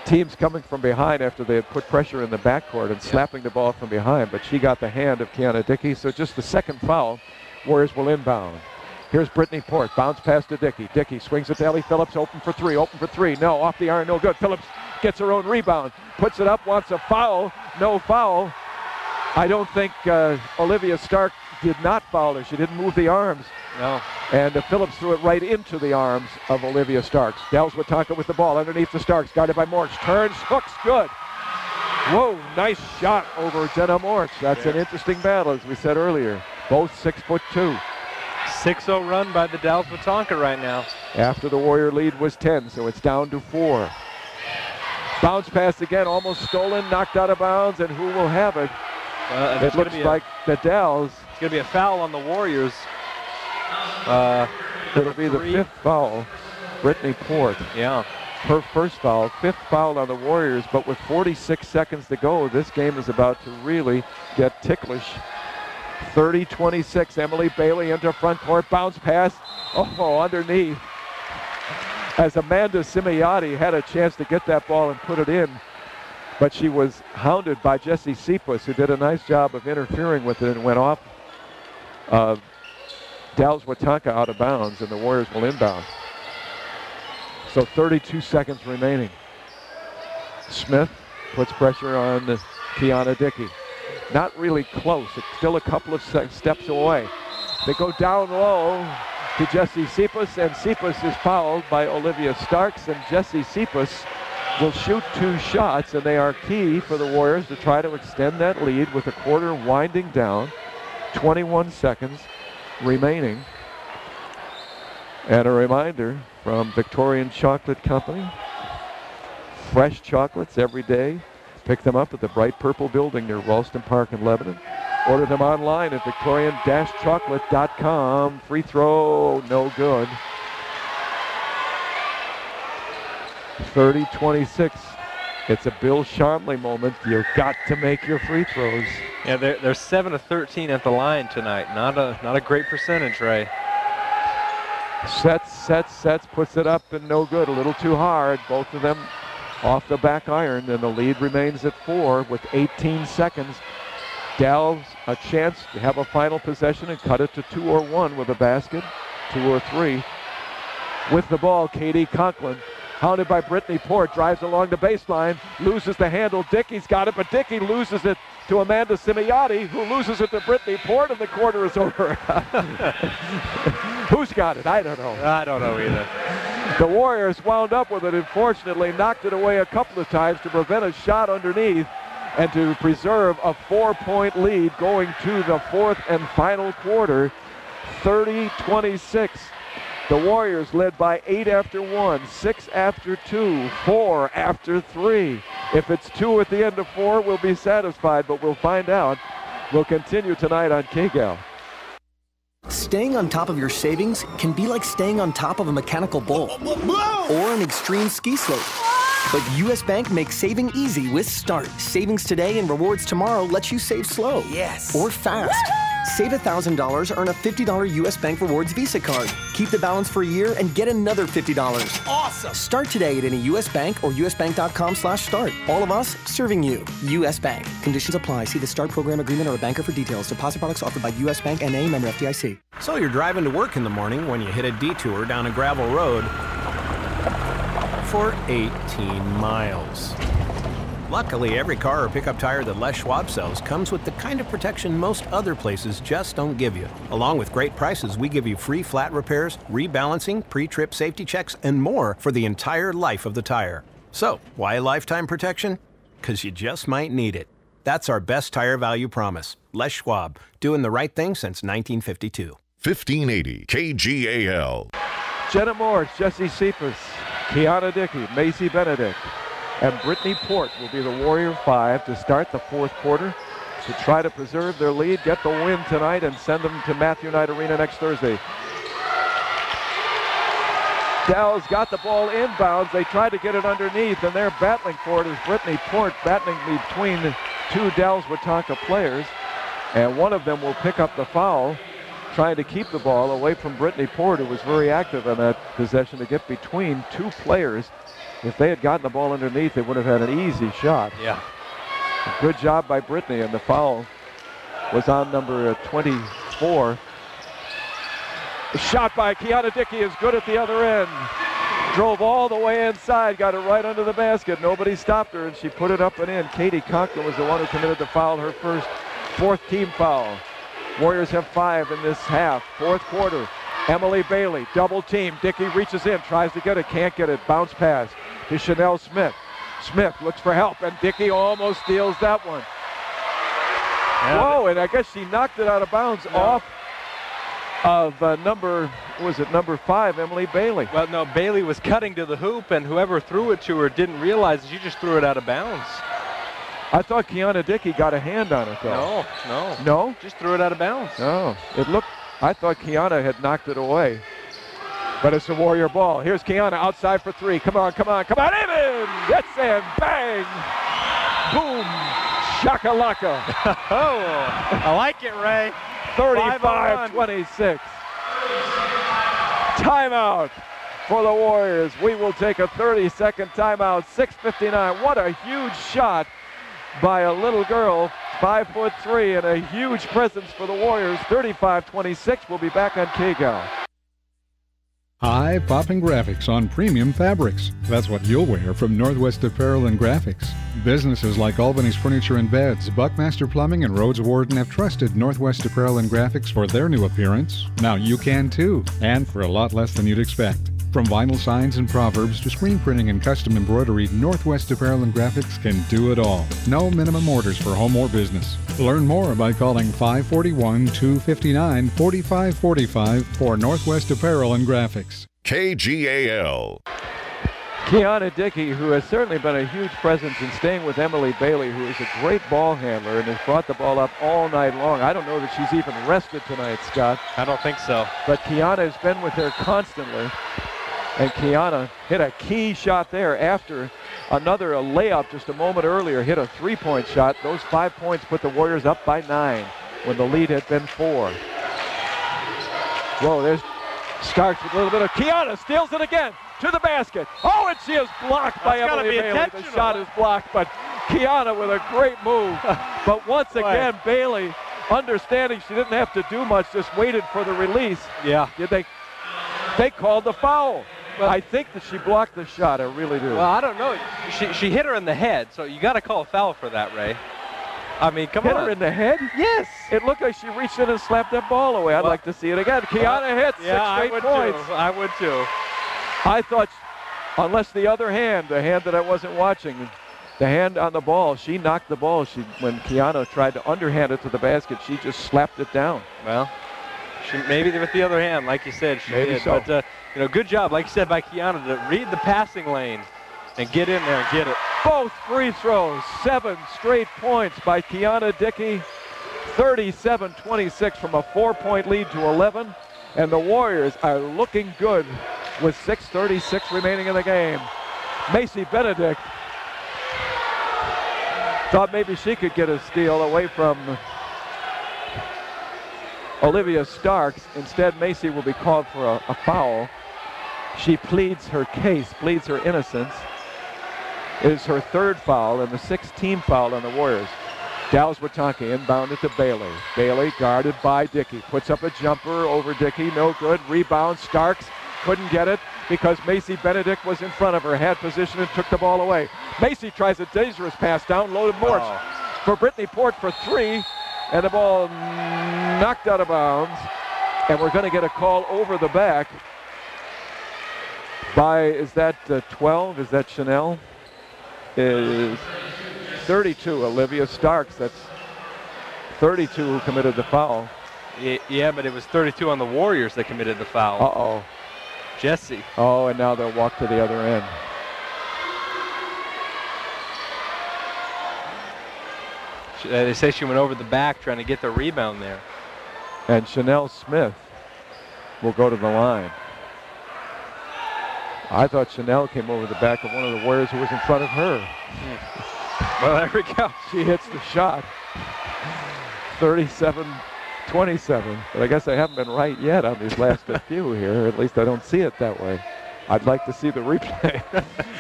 Teams coming from behind after they had put pressure in the backcourt and slapping the ball from behind, but she got the hand of Kiana Dickey, so just the 2nd foul. Warriors will inbound. Here's Brittany Port, bounce pass to Dickey. Dickey swings it to Ellie Phillips, open for 3. No, off the iron, no good. Phillips gets her own rebound, puts it up, wants a foul, no foul. I don't think Olivia Stark did not foul her. She didn't move the arms. No. And Phillips threw it right into the arms of Olivia Starks. Dalles Watonka with the ball underneath the Starks, guarded by Morch. Turns, hooks, good. Whoa, nice shot over Jenna Morch. That's an interesting battle, as we said earlier. Both 6'2". 6-0 run by the Dalles Watonka right now. After the Warrior lead was 10, so it's down to 4. Bounce pass again, almost stolen, knocked out of bounds, and who will have it? It looks like the Dalles. It's going to be a foul on the Warriors. It'll be the 5th foul. Brittany Port. Yeah. Her first foul, 5th foul on the Warriors, but with 46 seconds to go, this game is about to really get ticklish. 30-26, Emily Bailey into front court, bounce pass, underneath. as Amanda Simeotti had a chance to get that ball and put it in, but she was hounded by Jessie Cephas, who did a nice job of interfering with it and went off Dalles Watonka out of bounds, and the Warriors will inbound. So 32 seconds remaining. Smith puts pressure on Kiana Dickey. Not really close. It's still a couple of steps away. They go down low to Jessie Cephas, and Cephas is fouled by Olivia Starks, and Jessie Cephas will shoot 2 shots, and they are key for the Warriors to try to extend that lead with the quarter winding down. 21 seconds remaining. And a reminder from Victorian Chocolate Company, fresh chocolates every day. Pick them up at the Bright Purple Building near Ralston Park in Lebanon. Order them online at victorian-chocolate.com. Free throw, no good. 30-26. It's a Bill Shomley moment. You've got to make your free throws. Yeah, they're 7 of 13 at the line tonight. Not a great percentage, Ray. Sets, puts it up and no good. A little too hard. Both of them off the back iron, and the lead remains at 4 with 18 seconds. Dalles a chance to have a final possession and cut it to 2 or 1 with a basket, 2 or 3. With the ball, Katie Conklin, hounded by Brittany Port, drives along the baseline, loses the handle. Dickey's got it, but Dickey loses it to Amanda Simeotti, who loses it to Brittany Port, and the quarter is over. Who's got it? I don't know. I don't know either. The Warriors wound up with it, unfortunately, knocked it away a couple of times to prevent a shot underneath and to preserve a 4-point lead going to the 4th and final quarter. 30-26. The Warriors led by 8 after 1, 6 after 2, 4 after 3. If it's 2 at the end of 4, we'll be satisfied, but we'll find out. We'll continue tonight on KGAL. Staying on top of your savings can be like staying on top of a mechanical bull or an extreme ski slope. But U.S. Bank makes saving easy with Start. Savings today and rewards tomorrow lets you save slow. Yes. Or fast. Save $1,000, earn a $50 U.S. Bank Rewards Visa card. Keep the balance for a year and get another $50. Awesome. Start today at any U.S. Bank or usbank.com/start. All of us serving you. U.S. Bank. Conditions apply. See the Start program agreement or a banker for details. Deposit products offered by U.S. Bank N.A. member FDIC. So you're driving to work in the morning when you hit a detour down a gravel road for 18 miles. Luckily, every car or pickup tire that Les Schwab sells comes with the kind of protection most other places just don't give you. Along with great prices, we give you free flat repairs, rebalancing, pre-trip safety checks, and more for the entire life of the tire. So, why lifetime protection? Because you just might need it. That's our best tire value promise. Les Schwab, doing the right thing since 1952. 1580 KGAL. Jenna Morris, Jessie Cephas, Kiana Dickey, Macy Benedict, and Brittany Port will be the Warrior 5 to start the 4th quarter to try to preserve their lead, get the win tonight, and send them to Matthew Knight Arena next Thursday. Dalles got the ball inbounds. They tried to get it underneath, and they're battling for it as Brittany Port battling between 2 Dalles Watonka players, and one of them will pick up the foul, trying to keep the ball away from Brittany Port, who was very active on that possession to get between 2 players. If they had gotten the ball underneath, they would have had an easy shot. Yeah. Good job by Brittany, and the foul was on number 24. The shot by Kiana Dickey is good at the other end. Drove all the way inside, got it right under the basket. Nobody stopped her, and she put it up and in. Katie Conklin was the one who committed the foul, her first 4th team foul. Warriors have 5 in this half. 4th quarter. Emily Bailey, double team. Dickey reaches in, tries to get it, can't get it. Bounce pass to Chanel Smith. Smith looks for help, and Dickey almost steals that one. Yeah. Whoa, and I guess she knocked it out of bounds off of number 5, Emily Bailey. Well, no, Bailey was cutting to the hoop, and whoever threw it to her didn't realize that she just threw it out of bounds. I thought Kiana Dickey got a hand on it, though. No. No? Just threw it out of bounds. No. It looked, I thought Kiana had knocked it away. But it's a Warrior ball. Here's Kiana outside for 3. Come on, Amen! Yes, and bang! Boom! Shakalaka! Oh, I like it, Ray. 35-26. Timeout. for the Warriors. We will take a 30-second timeout. 6:59. What a huge shot by a little girl, 5'3", and a huge presence for the Warriors. 35-26. We'll be back on KGAL. Eye-popping graphics on premium fabrics. That's what you'll wear from Northwest Apparel and Graphics. Businesses like Albany's Furniture and Beds, Buckmaster Plumbing, and Rhodes Warden have trusted Northwest Apparel and Graphics for their new appearance. Now you can too, and for a lot less than you'd expect. From vinyl signs and proverbs to screen printing and custom embroidery, Northwest Apparel and Graphics can do it all. No minimum orders for home or business. Learn more by calling 541-259-4545 for Northwest Apparel and Graphics. KGAL. Kiana Dickey, who has certainly been a huge presence in staying with Emily Bailey, who is a great ball handler and has brought the ball up all night long. I don't know that she's even rested tonight, Scott. I don't think so. But Kiana has been with her constantly. And Kiana hit a key shot there after a layup just a moment earlier, hit a three-point shot. Those 5 points put the Warriors up by 9 when the lead had been 4. Whoa, there's Starks with a little bit of Kiana, steals it again to the basket. Oh, and she is blocked by Emily Bailey. The shot is blocked, but Kiana with a great move. But once again, Bailey, understanding she didn't have to do much, just waited for the release. Yeah. They called the foul. Well, I think that she blocked the shot. I really do. Well, I don't know. She hit her in the head, so you got to call a foul for that, Ray. I mean, come on. Hit her in the head? Yes. It looked like she reached in and slapped that ball away. I'd like to see it again. Kiana hits 6 straight points. I would too. I thought, unless the other hand, the hand that I wasn't watching, the hand on the ball, she knocked the ball. When Kiana tried to underhand it to the basket, she just slapped it down. Well, maybe with the other hand, like you said, she maybe did. So. But, good job, like you said, by Kiana to read the passing lane and get in there and get it. Both free throws, 7 straight points by Kiana Dickey. 37-26 from a 4-point lead to 11. And the Warriors are looking good with 6:36 remaining in the game. Macy Benedict thought maybe she could get a steal away from Olivia Starks. Instead, Macy will be called for a foul. She pleads her case, pleads her innocence. It is her 3rd foul and the 6th team foul on the Warriors. Dalles Watanke inbounded to Bailey. Bailey guarded by Dickey. Puts up a jumper over Dickey. No good. Rebound. Starks couldn't get it because Macy Benedict was in front of her. Had position and took the ball away. Macy tries a dangerous pass down. Loaded Morch for Brittany Port for 3. And the ball knocked out of bounds. And we're going to get a call over the back by, is that 12? Is that Chanel? Is 32, Olivia Starks. That's 32 who committed the foul. Yeah, but it was 32 on the Warriors that committed the foul. Uh-oh. Jesse. Oh, and now they'll walk to the other end. They say she went over the back trying to get the rebound there. And Chanel Smith will go to the line. I thought Chanel came over the back of one of the Warriors who was in front of her. Well, there we go. She hits the shot. 37-27. But I guess I haven't been right yet on these last few here. At least I don't see it that way. I'd like to see the replay.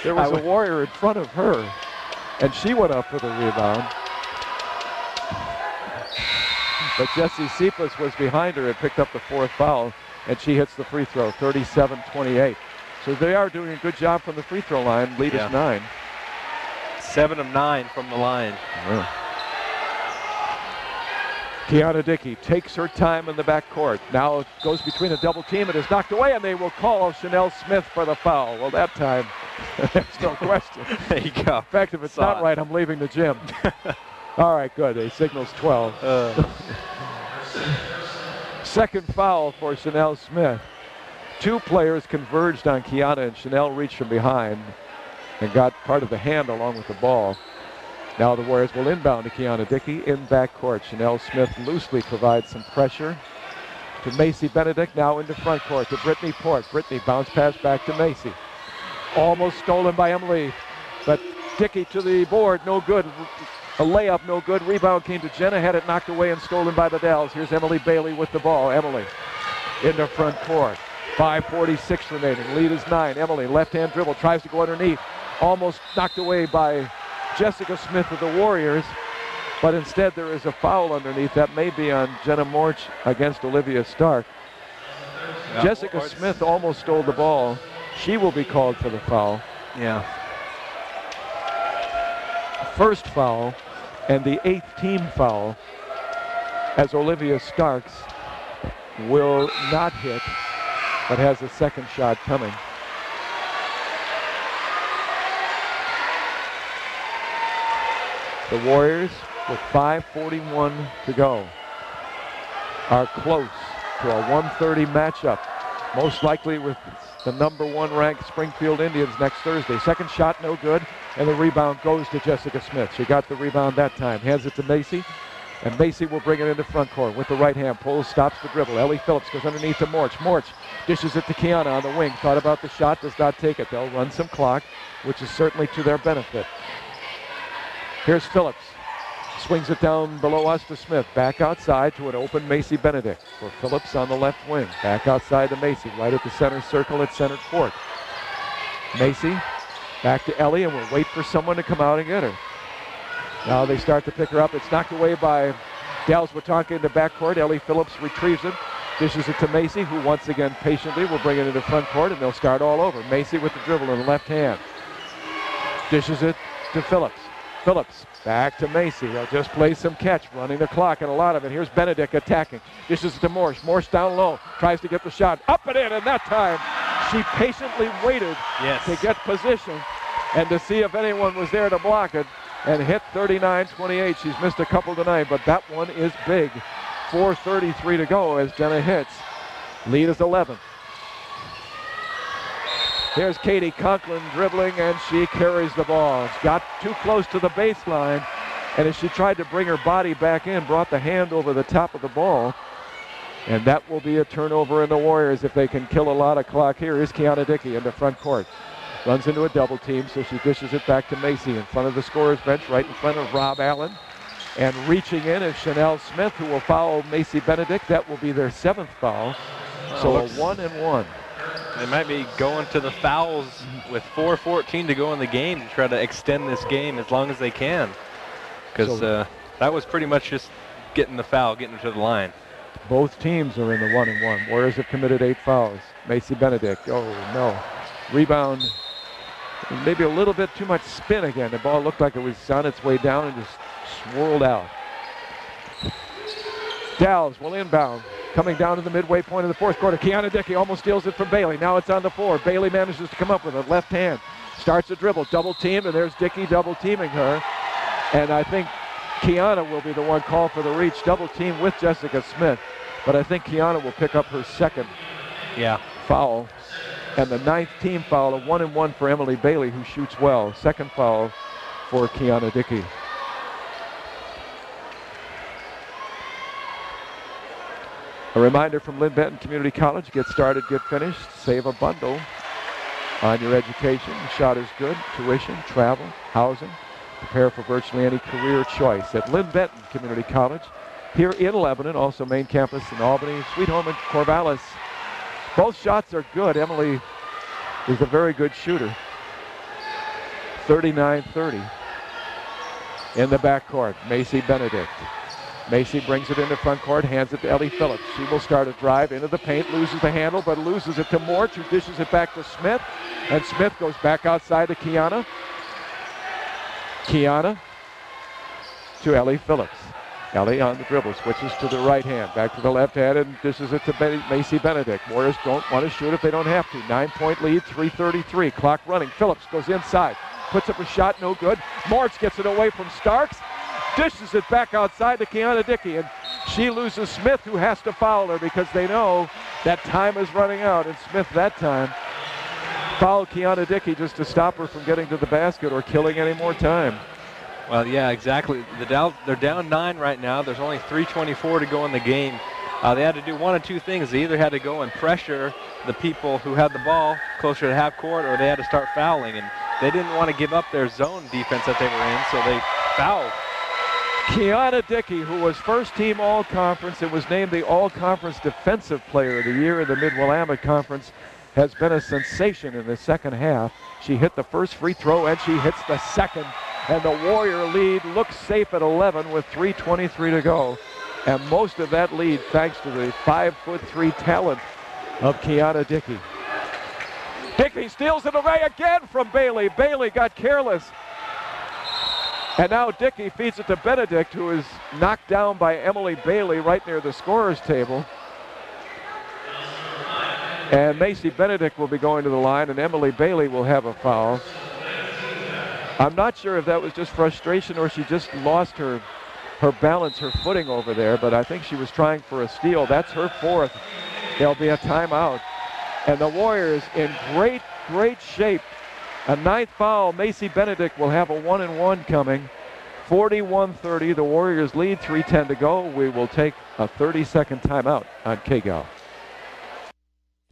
There was a Warrior in front of her, and she went up for the rebound. But Jessie Cephas was behind her and picked up the 4th foul, and she hits the free throw, 37-28. So they are doing a good job from the free throw line. Lead is 9. 7 of 9 from the line. Yeah. Kiana Dickey takes her time in the backcourt. Now it goes between a double team. It is knocked away, and they will call Chanel Smith for the foul. Well, that time, there's no question. There you go. In fact, if it's not right, I'm leaving the gym. All right, good. He signals 12. Second foul for Chanel Smith. 2 players converged on Kiana, and Chanel reached from behind and got part of the hand along with the ball. Now the Warriors will inbound to Kiana Dickey in backcourt. Chanel Smith loosely provides some pressure to Macy Benedict. Now into front court to Brittany Port. Brittany bounce pass back to Macy. Almost stolen by Emily, but Dickey to the board, no good. A layup, no good. Rebound came to Jenna, had it knocked away and stolen by the Dalles. Here's Emily Bailey with the ball. Emily into front court. 5:46 remaining. Lead is 9. Emily, left-hand dribble, tries to go underneath. Almost knocked away by Jessica Smith of the Warriors. But instead there is a foul underneath. That may be on Jenna Morch against Olivia Stark. Yeah. Jessica Smith almost stole the ball. She will be called for the foul. Yeah. First foul and the 8th team foul, as Olivia Starks will not hit, but has a second shot coming. The Warriors, with 5:41 to go, are close to a 1:30 matchup, most likely with the #1 ranked Springfield Indians next Thursday. Second shot no good, and the rebound goes to Jessica Smith. She got the rebound that time, hands it to Macy, and Macy will bring it into front court with the right hand. Pulls, stops the dribble. Ellie Phillips goes underneath to Morch. Morch dishes it to Kiana on the wing. Thought about the shot, does not take it. They'll run some clock, which is certainly to their benefit. Here's Phillips. Swings it down below us to Smith. Back outside to an open Macy Benedict. For Phillips on the left wing. Back outside to Macy. Right at the center circle at center court. Macy back to Ellie, and we'll wait for someone to come out and get her. Now they start to pick her up. It's knocked away by Dalles Watonka in the backcourt. Ellie Phillips retrieves it. Dishes it to Macy, who once again patiently will bring it into front court, and they'll start all over. Macy with the dribble in the left hand. Dishes it to Phillips. Phillips back to Macy. They'll just play some catch, running the clock, and a lot of it. Here's Benedict attacking. Dishes it to Morse. Morse down low. Tries to get the shot. Up and in, and that time she patiently waited to get position and to see if anyone was there to block it, and hit 39-28. She's missed a couple tonight, but that one is big. 4:33 to go as Jenna hits. Lead is 11. Here's Katie Conklin dribbling, and she carries the ball. She got too close to the baseline, and as she tried to bring her body back in, brought the hand over the top of the ball. And that will be a turnover in the Warriors if they can kill a lot of clock here. Here's Kiana Dickey in the front court. Runs into a double team, so she dishes it back to Macy in front of the scorer's bench, right in front of Rob Allen. And reaching in is Chanel Smith, who will foul Macy Benedict. That will be their 7th foul. So a 1-and-1. They might be going to the fouls with 4:14 to go in the game to try to extend this game as long as they can. Because that was pretty much just getting the foul, getting to the line. Both teams are in the 1-and-1. Warriors have committed 8 fouls. Macy Benedict, oh no. Rebound, maybe a little bit too much spin again. The ball looked like it was on its way down and just swirled out. Dalles will inbound. Coming down to the midway point of the fourth quarter. Kiana Dickey almost steals it from Bailey. Now it's on the floor. Bailey manages to come up with it. Left hand. Starts a dribble. Double team, and there's Dickey double teaming her. And I think Kiana will be the one called for the reach. Double team with Jessica Smith. But I think Kiana will pick up her 2nd foul. And the 9th team foul, a 1-and-1 for Emily Bailey, who shoots well. 2nd foul for Kiana Dickey. A reminder from Lynn Benton Community College, get started, get finished, save a bundle on your education. The shot is good, tuition, travel, housing. Prepare for virtually any career choice at Lynn Benton Community College here in Lebanon, also main campus in Albany, Sweet Home in Corvallis. Both shots are good. Emily is a very good shooter. 39-30 in the backcourt. Macy Benedict. Macy brings it into front court, hands it to Ellie Phillips. She will start a drive into the paint, loses the handle, but loses it to Morch, who dishes it back to Smith. And Smith goes back outside to Kiana. Kiana to Ellie Phillips. Ellie on the dribble, switches to the right hand, back to the left hand, and dishes it to Macy Benedict. Warriors don't want to shoot if they don't have to. 9-point lead, 3:33, clock running. Phillips goes inside, puts up a shot, no good. Morch gets it away from Starks. Dishes it back outside to Kiana Dickey, and she loses Smith, who has to foul her because they know that time is running out. And Smith that time fouled Kiana Dickey just to stop her from getting to the basket or killing any more time. Well, yeah, exactly. They're down 9 right now. There's only 3:24 to go in the game. They had to do one of two things. They either had to go and pressure the people who had the ball closer to half court, or they had to start fouling. And they didn't want to give up their zone defense that they were in, so they fouled. Kiana Dickey, who was first-team All-Conference and was named the All-Conference Defensive Player of the Year in the Mid-Willamette Conference, has been a sensation in the second half. She hit the first free throw and she hits the second. And the Warrior lead looks safe at 11 with 3:23 to go. And most of that lead thanks to the 5'3" talent of Kiana Dickey. Dickey steals it away again from Bailey. Bailey got careless. And now Dickey feeds it to Benedict, who is knocked down by Emily Bailey right near the scorer's table. And Macy Benedict will be going to the line, and Emily Bailey will have a foul. I'm not sure if that was just frustration or she just lost her balance, her footing over there, but I think she was trying for a steal. That's her fourth. There'll be a timeout. And the Warriors in great, great shape. A ninth foul. Macy Benedict will have a 1-and-1 coming. 41-30. The Warriors lead, 3:10 to go. We will take a 30-second timeout on KGAL.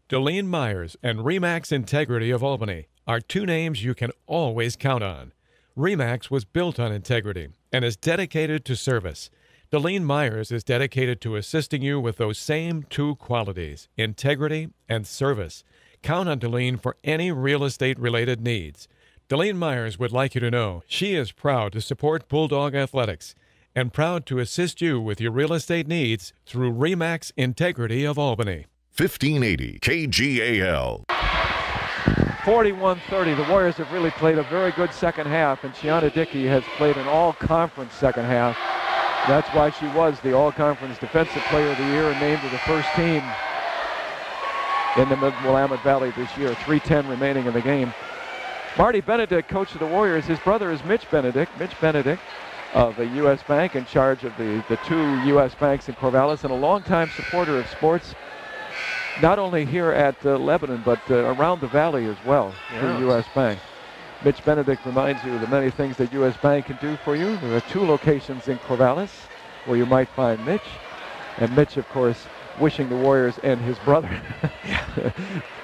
Dalles Myers and Remax Integrity of Albany are two names you can always count on. Remax was built on integrity and is dedicated to service. Dalles Myers is dedicated to assisting you with those same two qualities, integrity and service. Count on Dalles for any real estate-related needs. Dalles Myers would like you to know she is proud to support Bulldog Athletics and proud to assist you with your real estate needs through Remax Integrity of Albany. 1580 KGAL. 41-30. The Warriors have really played a very good second half, and Kiana Dickey has played an all-conference second half. That's why she was the all-conference Defensive Player of the Year and named to the first team in the Mid-Willamette Valley this year. 3:10 remaining in the game. Marty Benedict, coach of the Warriors. His brother is Mitch Benedict. Mitch Benedict of the U.S. Bank, in charge of the two U.S. banks in Corvallis, and a longtime supporter of sports, not only here at Lebanon, but around the valley as well, through U.S. Bank. Mitch Benedict reminds you of the many things that U.S. Bank can do for you. There are two locations in Corvallis where you might find Mitch. And Mitch, of course, wishing the Warriors and his brother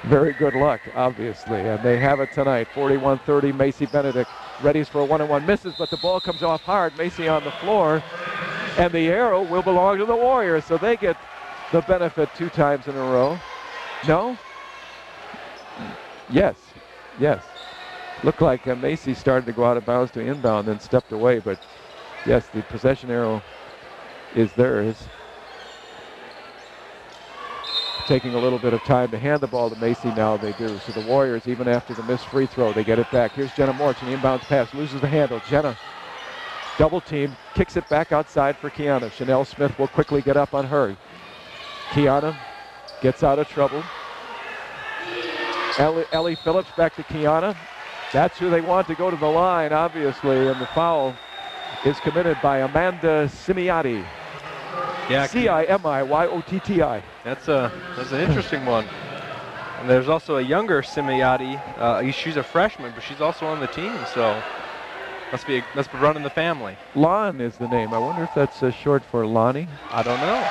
very good luck, obviously. And they have it tonight. 41-30, Macy Benedict readies for a 1-on-1. Misses, but the ball comes off hard. Macy on the floor. And the arrow will belong to the Warriors, so they get the benefit 2 times in a row. No? Yes. Yes. Looked like Macy started to go out of bounds to inbound, then stepped away. But yes, the possession arrow is theirs. Taking a little bit of time to hand the ball to Macy. Now they do. So the Warriors, even after the missed free throw, they get it back. Here's Jenna Morch, an inbounds pass, loses the handle. Jenna, double team, kicks it back outside for Kiana. Chanel Smith will quickly get up on her. Kiana gets out of trouble. Ellie Phillips back to Kiana. That's who they want to go to the line, obviously, and the foul is committed by Amanda Simiotti. Yeah, Cimiyoti. That's an interesting one. And there's also a younger Simiotti. She's a freshman, but she's also on the team, so must be running the family. Lon is the name. I wonder if that's short for Lonnie. I don't know.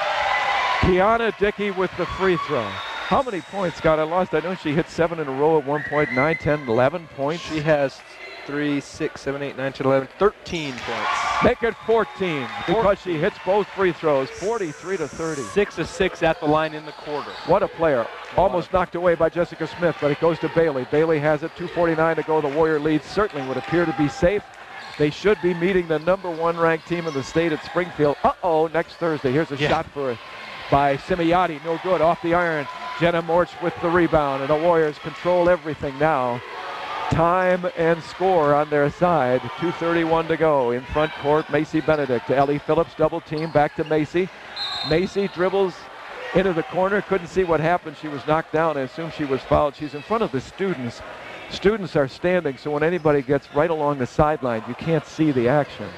Kiana Dickey with the free throw. How many points, Scott? I lost. I know she hit 7 in a row at one point. 9, 10, 11 points. She has 3, 6, 7, 8, 9, 10, 11, 13 points. Make it 14 because she hits both free throws. 43-30. 6 of 6 at the line in the quarter. What a player. Almost knocked away by Jessica Smith, but it goes to Bailey. Bailey has it. 2:49 to go. The Warrior lead certainly would appear to be safe. They should be meeting the #1 ranked team in the state at Springfield. Next Thursday. Here's a shot by Simiotti. No good. Off the iron. Jenna Morch with the rebound, and the Warriors control everything now. Time and score on their side. 2:31 to go. In front court, Macy Benedict to Ellie Phillips. Double team. Back to Macy. Macy dribbles into the corner. Couldn't see what happened. She was knocked down. I assume she was fouled. She's in front of the students. Students are standing, so when anybody gets right along the sideline, you can't see the action.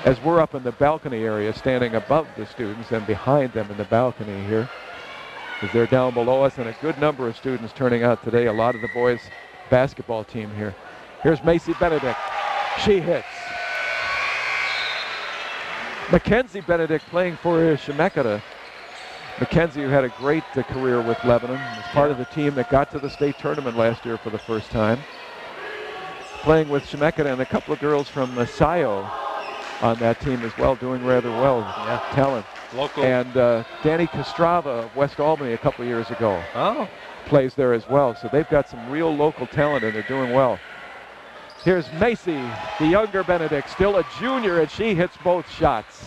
As we're up in the balcony area, standing above the students and behind them in the balcony here, as they're down below us, and a good number of students turning out today. A lot of the boys' basketball team here. Here's Macy Benedict. She hits. Mackenzie Benedict playing for Shemeketa. Mackenzie, who had a great career with Lebanon, was part of the team that got to the state tournament last year for the first time. playing with Shemeketa, and a couple of girls from Sayo on that team as well, doing rather well. Yeah. Talent. Local. And Danny Kostrava of West Albany a couple of years ago plays there as well. So they've got some real local talent, and they're doing well. Here's Macy, the younger Benedict, still a junior, and she hits both shots.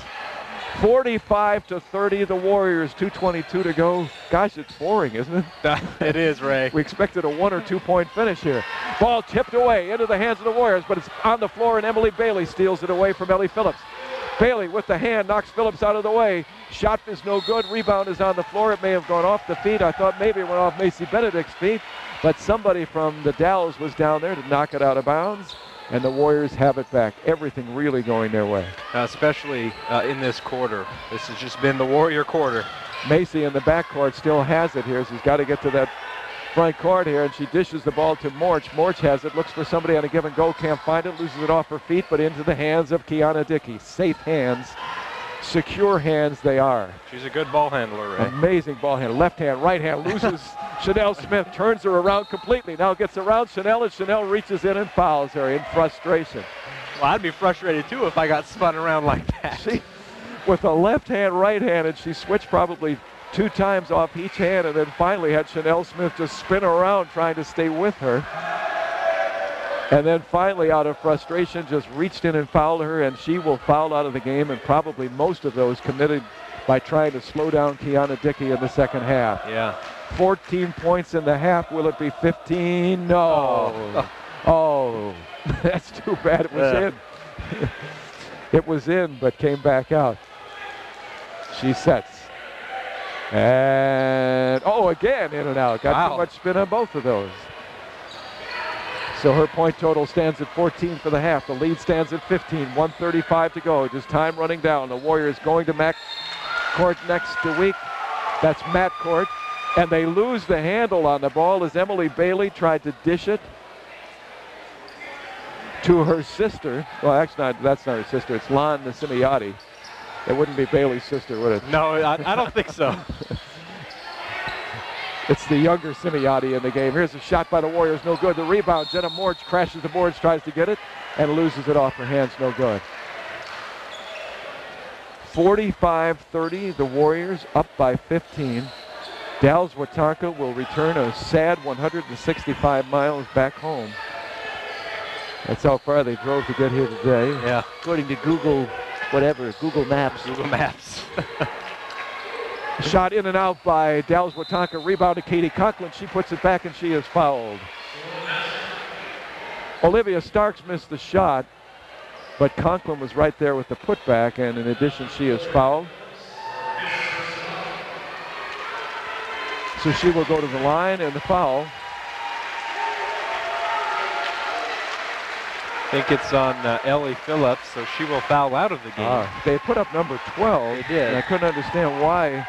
45-30, the Warriors, 2:22 to go. Gosh, it's boring, isn't it? It is, Ray. We expected a 1 or 2 point finish here. Ball tipped away into the hands of the Warriors, but it's on the floor, and Emily Bailey steals it away from Ellie Phillips. Bailey with the hand knocks Phillips out of the way. Shot is no good. Rebound is on the floor. It may have gone off the feet. I thought maybe it went off Macy Benedict's feet, but somebody from the Dalles was down there to knock it out of bounds. And the Warriors have it back. Everything really going their way. Especially in this quarter. This has just been the Warrior quarter. Macy in the backcourt still has it here. She's got to get to that front court here, and she dishes the ball to Morch. Morch has it, looks for somebody on a give and go, can't find it, loses it off her feet, but into the hands of Kiana Dickey. Safe hands, secure hands they are. She's a good ball handler, Ray. Amazing ball handler. Left hand, right hand, loses Chanel Smith, turns her around completely. Now gets around Chanel, and Chanel reaches in and fouls her in frustration. Well, I'd be frustrated too if I got spun around like that. She, with a left hand, right hand, and she switched probably 2 times off each hand, and then finally had Chanel Smith just spin around trying to stay with her. And then finally, out of frustration, just reached in and fouled her, and she will foul out of the game, and probably most of those committed by trying to slow down Kiana Dickey in the second half. Yeah. 14 points in the half. Will it be 15? No. Oh, that's too bad. It was in. It was in, but came back out. She sets. And, again, in and out. Got too much spin on both of those. So her point total stands at 14 for the half. The lead stands at 15, 1:35 to go. Just time running down. The Warriors going to Mac court next week. That's Matt court. And they lose the handle on the ball as Emily Bailey tried to dish it to her sister. Well, actually, that's not her sister. It's Lon Nasimiati. It wouldn't be Bailey's sister, would it? No, I don't think so. It's the younger Simiati in the game. Here's a shot by the Warriors, no good. The rebound, Jenna Morch crashes the boards, tries to get it, and loses it off her hands, no good. 45-30, the Warriors up by 15. Dalles Watonka will return a sad 165 miles back home. That's how far they drove to get here today. Yeah. According to Google Maps. Google Maps. Shot in and out by Dalles Watonka. Rebound to Katie Conklin. She puts it back and she is fouled. Olivia Starks missed the shot, but Conklin was right there with the putback, and in addition, she is fouled. So she will go to the line and the foul. I think it's on Ellie Phillips, so she will foul out of the game. They put up number 12. They did. And I couldn't understand why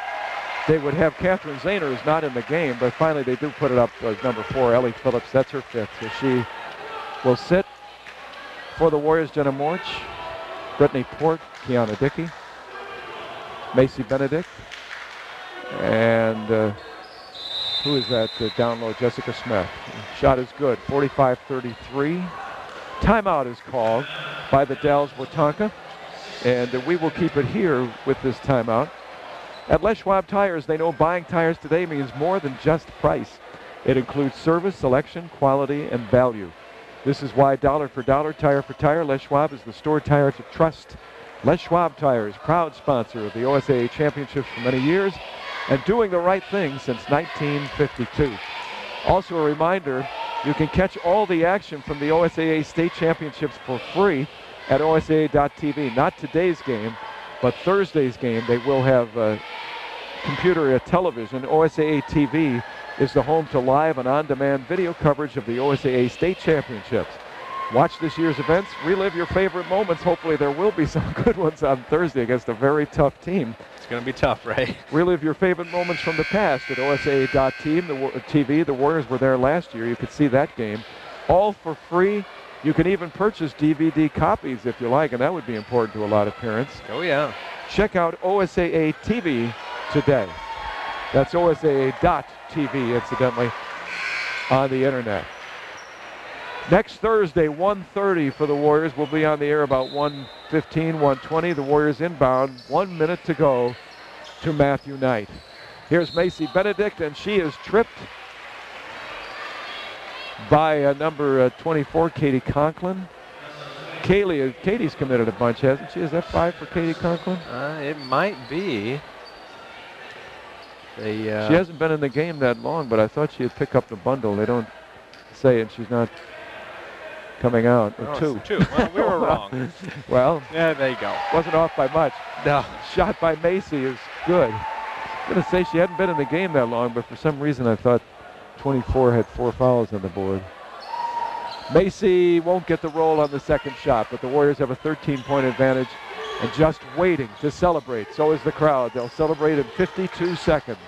they would have Catherine Zahner, who's not in the game, but finally they do put it up as number 4, Ellie Phillips. That's her 5th. So she will sit for the Warriors. Jenna Morch, Brittany Port, Kiana Dickey, Macy Benedict, and who is that down low? Jessica Smith. Shot is good, 45-33. Timeout is called by the Dalles Watonka, and we will keep it here with this timeout. At Les Schwab Tires, they know buying tires today means more than just price. It includes service, selection, quality, and value. This is why dollar for dollar, tire for tire, Les Schwab is the store tire to trust. Les Schwab Tires, proud sponsor of the OSAA Championships for many years and doing the right thing since 1952. Also a reminder, you can catch all the action from the OSAA State Championships for free at OSAA.tv. Not today's game, but Thursday's game. They will have computer television. OSAA TV is the home to live and on-demand video coverage of the OSAA State Championships. Watch this year's events, relive your favorite moments. Hopefully there will be some good ones on Thursday against a very tough team. It's going to be tough, Ray. Relive your favorite moments from the past at OSAA.tv. The Warriors were there last year. You could see that game. All for free. You can even purchase DVD copies if you like, and that would be important to a lot of parents. Oh, yeah. Check out OSAA TV today. That's OSAA.tv, incidentally, on the internet. Next Thursday, 1:30 for the Warriors. We'll be on the air about 1:15, 1:20. The Warriors inbound. 1 minute to go to Matthew Knight. Here's Macy Benedict, and she is tripped by number 24, Katie Conklin. Katie's committed a bunch, hasn't she? Is that 5 for Katie Conklin? It might be. She hasn't been in the game that long, but I thought she'd pick up the bundle. They don't say, and she's not coming out. Oh, 2. 2. Well, we were wrong. Well, yeah, there you go. Wasn't off by much. No. Shot by Macy is good. I'm going to say she hadn't been in the game that long, but for some reason I thought 24 had 4 fouls on the board. Macy won't get the roll on the second shot, but the Warriors have a 13-point advantage and just waiting to celebrate. So is the crowd. They'll celebrate in 52 seconds.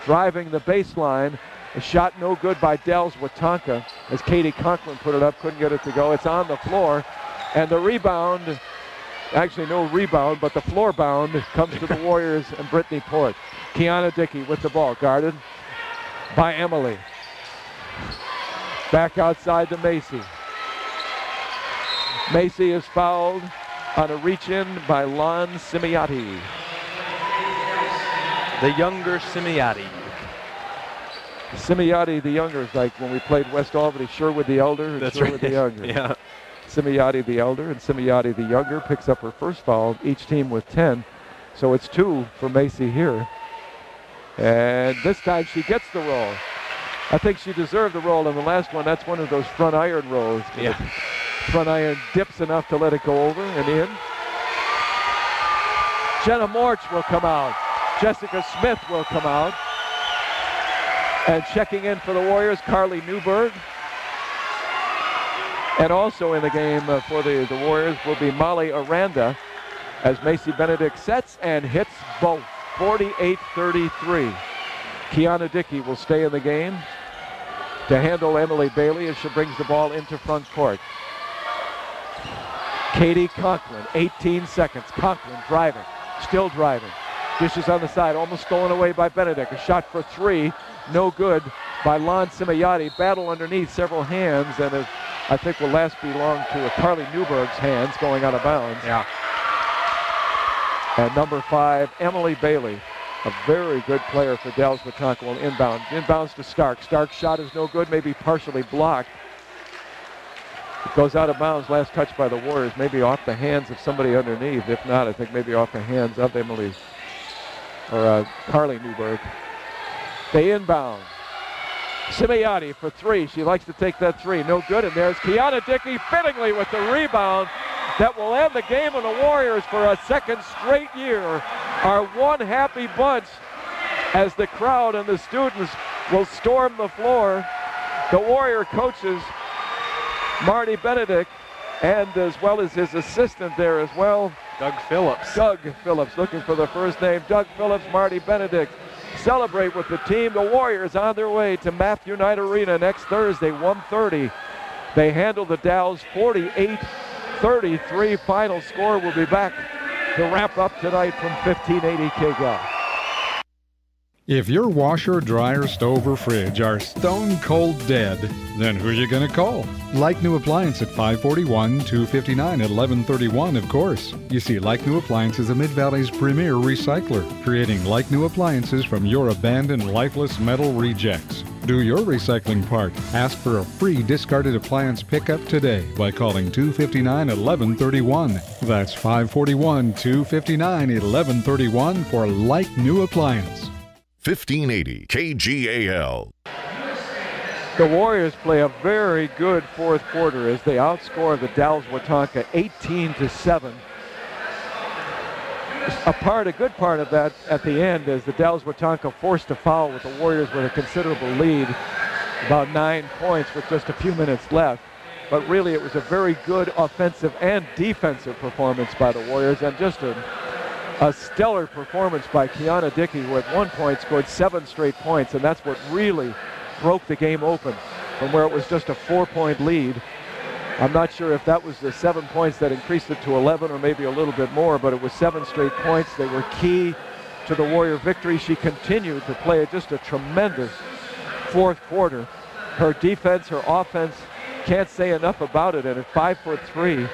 Driving the baseline. A shot no good by Dalles Watonka as Katie Conklin put it up, couldn't get it to go. It's on the floor, and the rebound, actually no rebound, but the floor bound comes to the Warriors and Brittany Port. Kiana Dickey with the ball, guarded by Emily. Back outside to Macy. Macy is fouled on a reach-in by Lon Simiati. The younger Simiati. Simiati the younger is like when we played West Albany, Sherwood the elder and That's Sherwood right. the younger. Yeah. Simiati the elder and Simiati the younger picks up her first foul, each team with 10. So it's 2 for Macy here. And this time she gets the roll. I think she deserved the roll in the last one. That's one of those front iron rolls. Yeah. Front iron dips enough to let it go over and in. Jenna Morch will come out. Jessica Smith will come out. And checking in for the Warriors, Carly Newberg. And also in the game for the Warriors will be Molly Aranda as Macy Benedict sets and hits both. 48-33. Kiana Dickey will stay in the game to handle Emily Bailey as she brings the ball into front court. Katie Conklin, 18 seconds. Conklin driving, still driving. Dishes on the side, almost stolen away by Benedict. A shot for 3, no good by Lon Simiati. Battle underneath, several hands, and it, I think will last belong to Carly Newberg's hands going out of bounds. Yeah. And number 5, Emily Bailey, a very good player for Dalles Watonka, will inbound. Inbounds to Stark. Stark's shot is no good, maybe partially blocked. It goes out of bounds, last touch by the Warriors, maybe off the hands of somebody underneath. If not, I think maybe off the hands of Emily or Carly Newberg. They inbound. Simiati for 3. She likes to take that 3. No good. And there's Kiana Dickey fittingly with the rebound that will end the game on the Warriors for a second straight year. Our one happy bunch as the crowd and the students will storm the floor. The Warrior coaches, Marty Benedict, and as well as his assistant there as well, Doug Phillips. Doug Phillips, looking for the first name. Doug Phillips, Marty Benedict. Celebrate with the team. The Warriors on their way to Matthew Knight Arena next Thursday, 1:30. They handle the Dalles 48-33. Final score. Will be back to wrap up tonight from 1580 KGAL. If your washer, dryer, stove, or fridge are stone cold dead, then who are you going to call? Like New Appliance at 541-259 at 1131, of course. You see, Like New Appliance is the Mid-Valley's premier recycler, creating like new appliances from your abandoned, lifeless metal rejects. Do your recycling part. Ask for a free discarded appliance pickup today by calling 259 at 1131. That's 541-259 at 1131 for Like New Appliance. 1580 KGAL. The Warriors play a very good fourth quarter as they outscore the Dalles Watonka 18-7. A good part of that at the end is the Dalles Watonka forced a foul with the Warriors with a considerable lead, about 9 points with just a few minutes left. But really it was a very good offensive and defensive performance by the Warriors, and just a stellar performance by Kiana Dickey, who at one point scored 7 straight points, and that's what really broke the game open from where it was just a 4-point lead. I'm not sure if that was the 7 points that increased it to 11 or maybe a little bit more, but it was 7 straight points. They were key to the Warrior victory. She continued to play just a tremendous fourth quarter. Her defense, her offense Can't say enough about it. And at 5'3",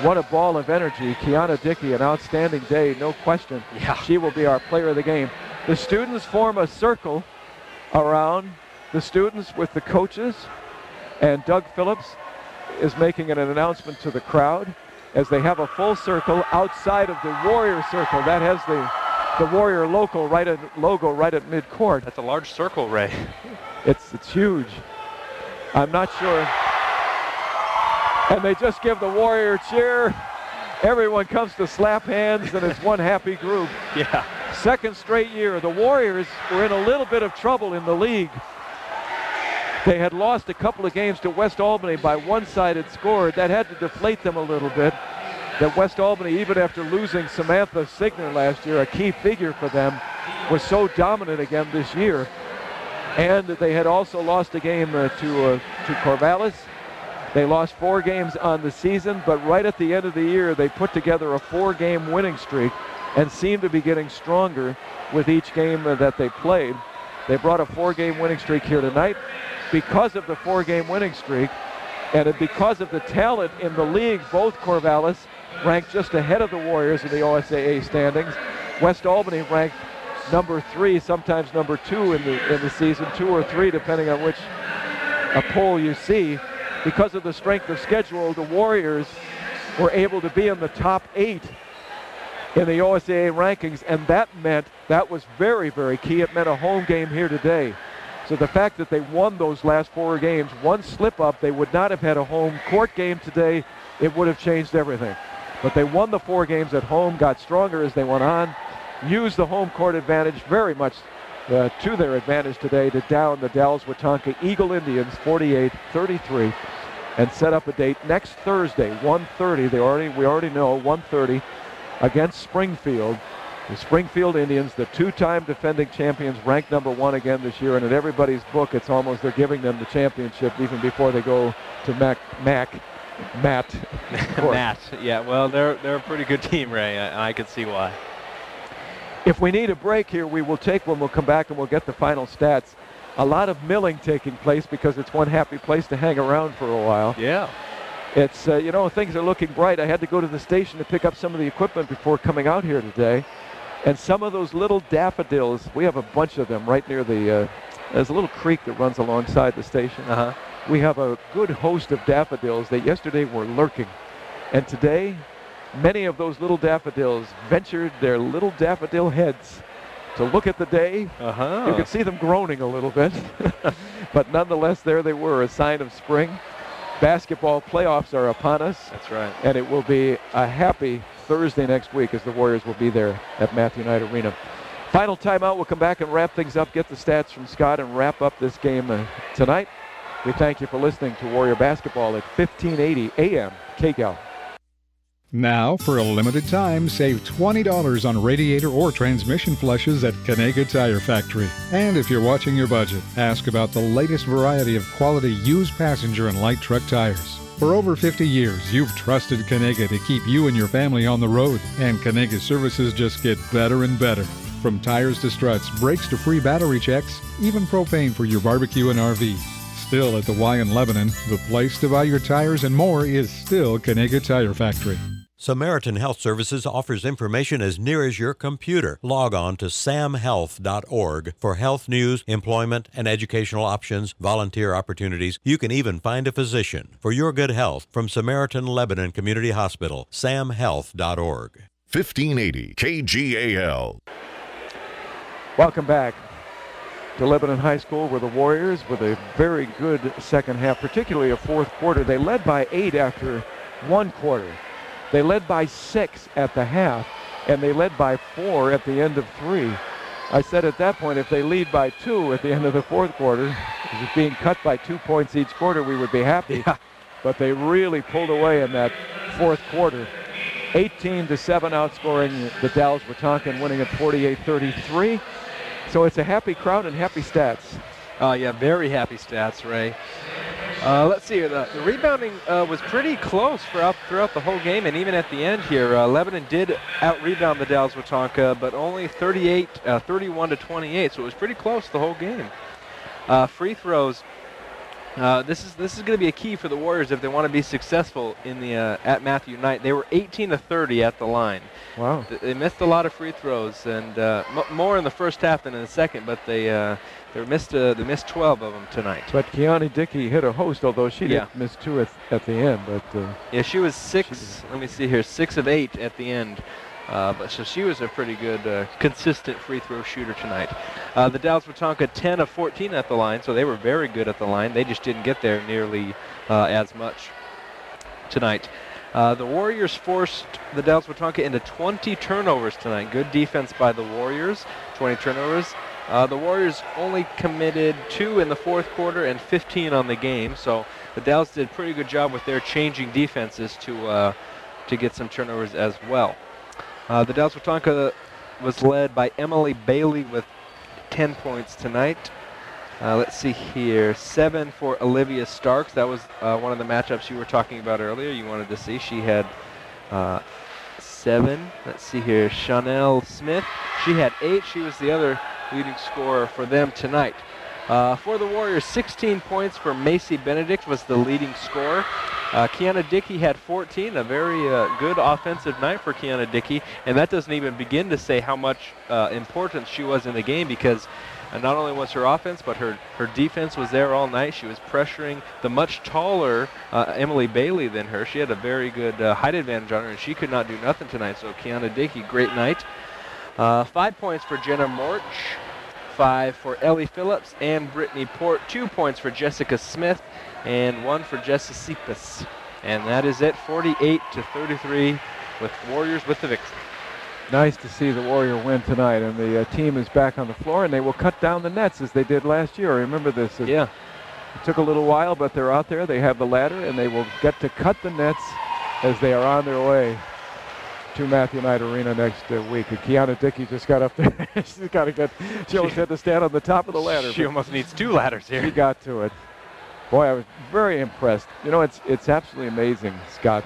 what a ball of energy. Kiana Dickey, an outstanding day, no question. Yeah. She will be our player of the game. The students form a circle around the students with the coaches, and Doug Phillips is making an announcement to the crowd as they have a full circle outside of the Warrior circle. That has the Warrior logo right at midcourt. That's a large circle, Ray. It's huge. I'm not sure. And they just give the Warrior cheer. Everyone comes to slap hands, and it's one happy group. Yeah. Second straight year. The Warriors were in a little bit of trouble in the league. They had lost a couple of games to West Albany by one-sided score. That had to deflate them a little bit. That West Albany, even after losing Samantha Signer last year, a key figure for them, was so dominant again this year. And they had also lost a game to Corvallis. They lost 4 games on the season, but right at the end of the year, they put together a 4-game winning streak and seemed to be getting stronger with each game that they played. They brought a 4-game winning streak here tonight. Because of the 4-game winning streak and because of the talent in the league, both Corvallis ranked just ahead of the Warriors in the OSAA standings. West Albany ranked number 3, sometimes number 2 in the season, 2 or 3 depending on which poll you see. Because of the strength of schedule, the Warriors were able to be in the top 8 in the OSAA rankings, and that was very, very key. It meant a home game here today. So the fact that they won those last 4 games, one slip-up, they would not have had a home court game today. It would have changed everything. But they won the 4 games at home, got stronger as they went on, used the home court advantage very much to their advantage today to down the Dalles Wetumpka Eagle Indians 48-33 and set up a date next Thursday, 1:30. We already know, 1:30 against Springfield. The Springfield Indians, the 2-time defending champions, ranked number 1 again this year, and in everybody's book, it's almost they're giving them the championship even before they go to Matt. Matt, yeah, well, they're a pretty good team, Ray, and I can see why. If we need a break here, we will take one. We'll come back and we'll get the final stats. A lot of milling taking place because it's one happy place to hang around for a while. Yeah. It's, things are looking bright. I had to go to the station to pick up some of the equipment before coming out here today. And some of those little daffodils, we have a bunch of them right near there's a little creek that runs alongside the station. Uh-huh. We have a good host of daffodils that yesterday were lurking. And today, many of those little daffodils ventured their little daffodil heads to look at the day. Uh-huh. You could see them groaning a little bit. But nonetheless, there they were, a sign of spring. Basketball playoffs are upon us. That's right. And it will be a happy Thursday next week as the Warriors will be there at Matthew Knight Arena. Final timeout. We'll come back and wrap things up, get the stats from Scott, and wrap up this game tonight. We thank you for listening to Warrior Basketball at 1580 AM KGAL. Now, for a limited time, save $20 on radiator or transmission flushes at Canega Tire Factory. And if you're watching your budget, ask about the latest variety of quality used passenger and light truck tires. For over 50 years, you've trusted Canega to keep you and your family on the road. And Canega services just get better and better. From tires to struts, brakes to free battery checks, even propane for your barbecue and RV. Still at the Y in Lebanon, the place to buy your tires and more is still Canega Tire Factory. Samaritan Health Services offers information as near as your computer. Log on to samhealth.org for health news, employment, and educational options, volunteer opportunities. You can even find a physician. For your good health, from Samaritan Lebanon Community Hospital, samhealth.org. 1580 KGAL. Welcome back to Lebanon High School, where the Warriors, with a very good second half, particularly a fourth quarter, they led by 8 after one quarter. They led by 6 at the half, and they led by 4 at the end of 3. I said at that point, if they lead by 2 at the end of the fourth quarter, being cut by 2 points each quarter, we would be happy. Yeah. But they really pulled away in that fourth quarter. 18-7 outscoring the Dalles Wetumpka and winning at 48-33. So it's a happy crowd and happy stats. Yeah, very happy stats, Ray. Let's see, the rebounding was pretty close throughout the whole game, and even at the end here, Lebanon did out-rebound the Dalles Wetumpka, but only 31-28, so it was pretty close the whole game. Free throws, This is going to be a key for the Warriors if they want to be successful in the at Matthew Knight. They were 18 of 30 at the line. Wow. They missed a lot of free throws, and more in the first half than in the second. But they missed 12 of them tonight. But Kiana Dickey hit a host, although she did miss 2 at the end. But yeah, she was 6. Let me see here, 6 of 8 at the end. But so she was a pretty good, consistent free throw shooter tonight. The Dalles Watonka 10 of 14 at the line, so they were very good at the line. They just didn't get there nearly as much tonight. The Warriors forced the Dalles Watonka into 20 turnovers tonight. Good defense by the Warriors, 20 turnovers. The Warriors only committed 2 in the fourth quarter and 15 on the game, so the Dalles did a pretty good job with their changing defenses to get some turnovers as well. The Dalles Watonka was led by Emily Bailey with 10 points tonight. Let's see here, 7 for Olivia Starks. That was one of the matchups you were talking about earlier. You wanted to see. She had 7. Let's see here, Chanel Smith. She had 8. She was the other leading scorer for them tonight. For the Warriors, 16 points for Macy Benedict was the leading scorer. Kiana Dickey had 14, a very good offensive night for Kiana Dickey, and that doesn't even begin to say how much importance she was in the game, because not only was her offense, but her defense was there all night. She was pressuring the much taller Emily Bailey than her. She had a very good height advantage on her, and she could not do nothing tonight. So Kiana Dickey, great night. 5 points for Jenna Morch, 5 for Ellie Phillips and Brittany Port, 2 points for Jessica Smith, and 1 for Jessa Cepas. And that is it, 48-33, with Warriors with the victory. Nice to see the Warrior win tonight, and the team is back on the floor, and they will cut down the nets as they did last year. Remember this. Yeah. It took a little while, but they're out there. They have the ladder, and they will get to cut the nets as they are on their way to Matthew Knight Arena next week. And Kiana Dickey just got up there. She's got to get. She almost had to stand on the top of the ladder. She almost needs 2 ladders here. She got to it. Boy, I was very impressed. You know, it's absolutely amazing, Scott.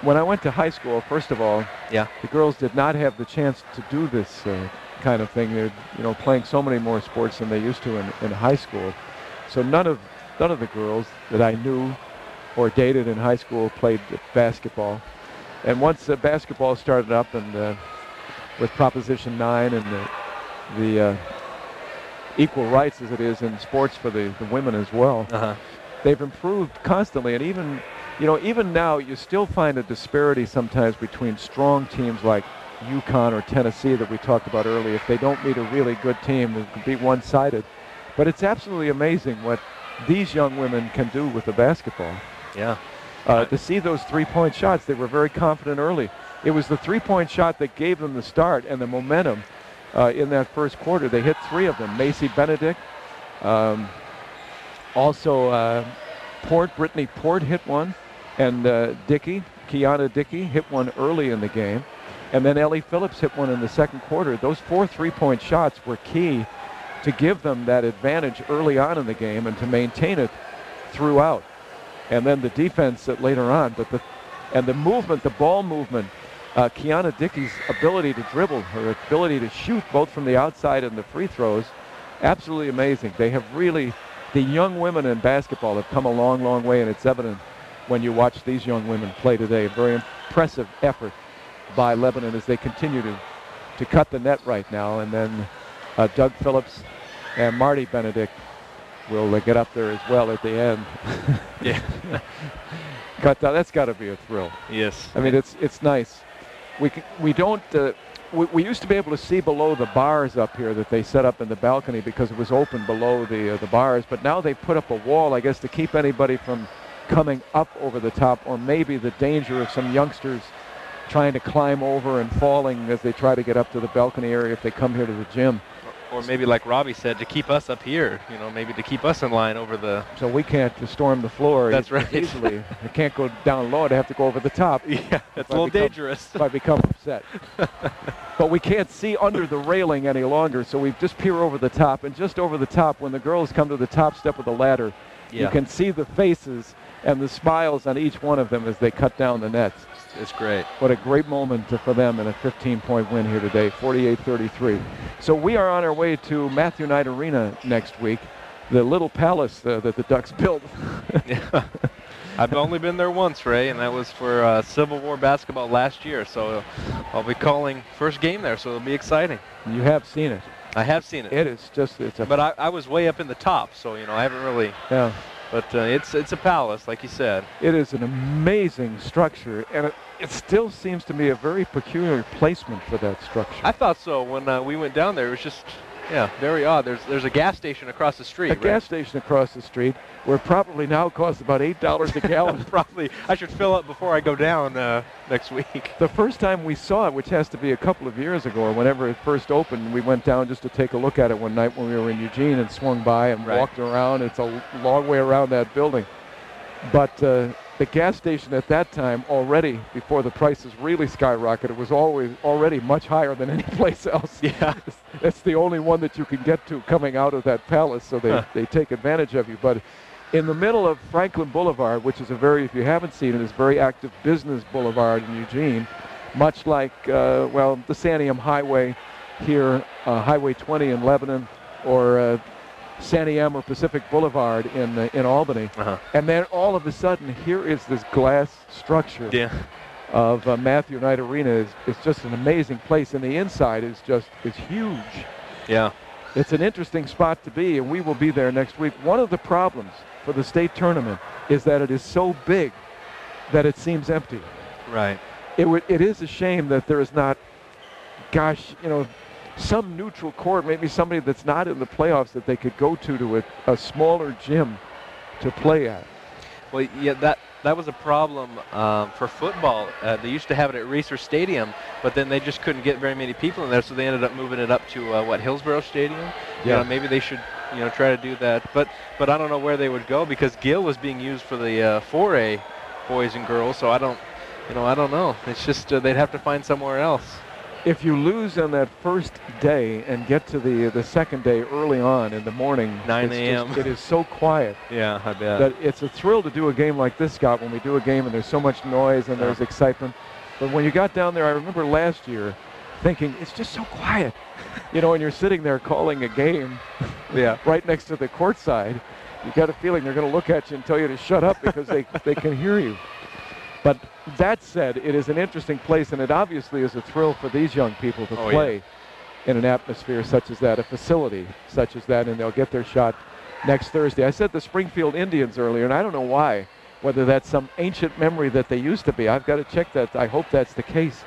When I went to high school, first of all, the girls did not have the chance to do this kind of thing. They're playing so many more sports than they used to in high school. So none of the girls that I knew or dated in high school played basketball. And once basketball started up, and with Proposition 9 and the equal rights as it is in sports for the women as well, they've improved constantly. And even now, you still find a disparity sometimes between strong teams like UConn or Tennessee that we talked about earlier. If they don't meet a really good team, it can be one-sided. But it's absolutely amazing what these young women can do with the basketball. Yeah. To see those three-point shots, they were very confident early. It was the three-point shot that gave them the start and the momentum in that first quarter. They hit 3 of them. Macy Benedict, also Brittany Port hit one, and Kiana Dickey hit one early in the game. And then Ellie Phillips hit one in the second quarter. Those 4 three-point shots were key to give them that advantage early on in the game and to maintain it throughout. And then the defense later on, but the movement, the ball movement, Kiana Dickey's ability to dribble, her ability to shoot both from the outside and the free throws, absolutely amazing. They have really, the young women in basketball have come a long, long way, and it's evident when you watch these young women play today. A very impressive effort by Lebanon as they continue to cut the net right now. And then Doug Phillips and Marty Benedict will get up there as well at the end. Yeah. That's got to be a thrill. Yes. I mean, it's nice. We don't. We used to be able to see below the bars up here that they set up in the balcony because it was open below the bars. But now they put up a wall, I guess, to keep anybody from coming up over the top, or maybe the danger of some youngsters trying to climb over and falling as they try to get up to the balcony area if they come here to the gym. Or maybe, like Robbie said, to keep us up here, maybe to keep us in line over the... So we can't storm the floor. That's right. Easily. I can't go down low. I'd have to go over the top. Yeah, that's a little dangerous. If I become upset. But we can't see under the railing any longer, so we just peer over the top. And just over the top, when the girls come to the top step of the ladder, you can see the faces and the smiles on each one of them as they cut down the nets. It's great. What a great moment for them in a 15-point win here today, 48-33. So we are on our way to Matthew Knight Arena next week. the little palace that the Ducks built. Yeah. I've only been there once, Ray, and that was for Civil War basketball last year. So I'll be calling first game there, so it'll be exciting. You have seen it. I have seen it. It is just, it's a... But I was way up in the top, so, you know, I haven't really... Yeah. But it's a palace, like you said. It is an amazing structure, and it still seems to me a very peculiar placement for that structure. I thought so when we went down there. It was just, yeah, very odd. There's a gas station across the street. Gas station across the street, where probably now costs about $8 a gallon. Probably. I should fill up before I go down next week. The first time we saw it, which has to be a couple of years ago, or whenever it first opened, we went down just to take a look at it one night when we were in Eugene and swung by and walked around. It's a long way around that building. But the gas station at that time, already before the prices really skyrocketed, was already much higher than any place else. Yeah. It's the only one that you can get to coming out of that palace, so they take advantage of you. But in the middle of Franklin Boulevard, which is if you haven't seen it, is a very active business boulevard in Eugene, much like, the Santiam Highway here, Highway 20 in Lebanon, or Santiam or Pacific Boulevard in Albany. And then all of a sudden, here is this glass structure of Matthew Knight Arena. It's just an amazing place, and the inside is huge. Yeah. It's an interesting spot to be, and we will be there next week. One of the problems for the state tournament is that it is so big that it seems empty. Right. It is a shame that there is not, some neutral court, maybe somebody that's not in the playoffs that they could go to a smaller gym to play at. Well, yeah, that was a problem for football. They used to have it at Reser Stadium, but then they just couldn't get very many people in there, so they ended up moving it up to Hillsborough Stadium. Yeah. Maybe they should try to do that. But I don't know where they would go, because Gill was being used for the 4A boys and girls. So I don't know. It's just they'd have to find somewhere else. If you lose on that first day and get to the second day early on in the morning, 9 a.m. It is so quiet. Yeah, I bet. That it's a thrill to do a game like this, Scott, when we do a game and there's so much noise and there's excitement. But when you got down there, I remember last year thinking, it's just so quiet. And you're sitting there calling a game right next to the court side. You got a feeling they're going to look at you and tell you to shut up because they can hear you. But that said, it is an interesting place, and it obviously is a thrill for these young people to play in an atmosphere such as that, a facility such as that, and they'll get their shot next Thursday. I said the Springfield Indians earlier, and I don't know why, whether that's some ancient memory that they used to be. I've got to check that. I hope that's the case.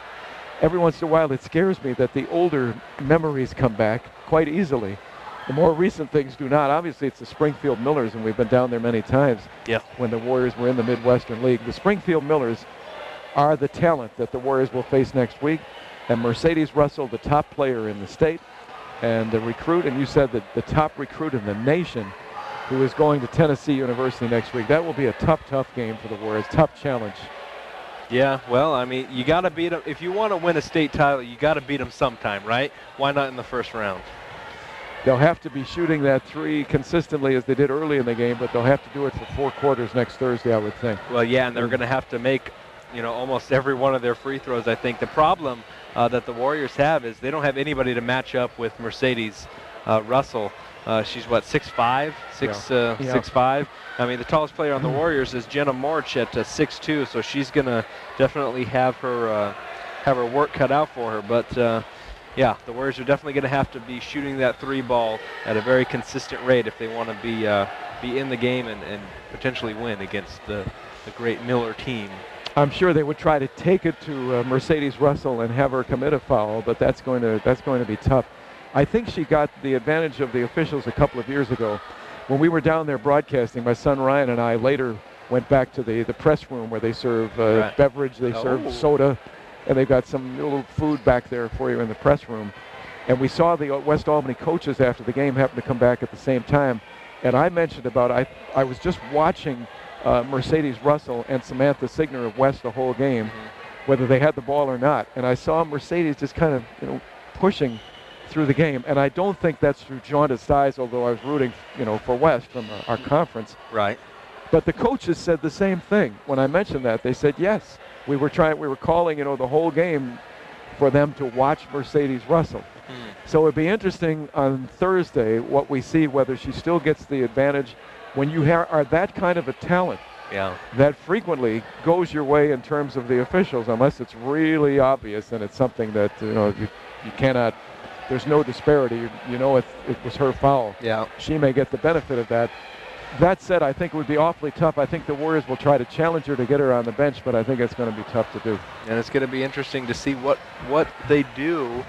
Every once in a while, it scares me that the older memories come back quite easily. The more recent things do not. Obviously, it's the Springfield Millers, and we've been down there many times when the Warriors were in the Midwestern League. The Springfield Millers are the talent that the Warriors will face next week. And Mercedes Russell, the top player in the state, and the recruit, and you said that the top recruit in the nation, who is going to Tennessee University next week. That will be a tough game for the Warriors, tough challenge. Yeah, well, I mean, you got to beat them. If you want to win a state title, you got to beat them sometime, right? Why not in the first round? They'll have to be shooting that three consistently as they did early in the game, but they'll have to do it for 4 quarters next Thursday, I would think. Well, yeah, and they're going to have to make, almost every one of their free throws, I think. The problem that the Warriors have is they don't have anybody to match up with Mercedes Russell. She's, 6'5", 6'5". I mean, the tallest player on the Warriors is Jenna Morch at 6'2", so she's going to definitely have her work cut out for her. But, yeah, the Warriors are definitely going to have to be shooting that 3 ball at a very consistent rate if they want to be in the game and potentially win against the great Miller team. I'm sure they would try to take it to Mercedes Russell and have her commit a foul, but that's going to be tough. I think she got the advantage of the officials a couple of years ago. When we were down there broadcasting, my son Ryan and I later went back to the press room where they serve beverage, they serve soda, and they've got some little food back there for you in the press room. And we saw the West Albany coaches after the game happen to come back at the same time. And I mentioned about I was just watching Mercedes Russell and Samantha Signer of West the whole game, whether they had the ball or not. And I saw Mercedes just kind of pushing through the game. And I don't think that's through jaundiced eyes, although I was rooting for West from our conference. Right. But the coaches said the same thing when I mentioned that. They said, yes, we were calling the whole game for them to watch Mercedes Russell. So it'd be interesting on Thursday what we see, whether she still gets the advantage when you are that kind of a talent. Yeah. That frequently goes your way in terms of the officials, unless it's really obvious and it's something that you cannot. There's no disparity. You know it was her foul. Yeah. She may get the benefit of that. That said, I think it would be awfully tough. I think the Warriors will try to challenge her to get her on the bench, but I think it's going to be tough to do. And it's going to be interesting to see what they do.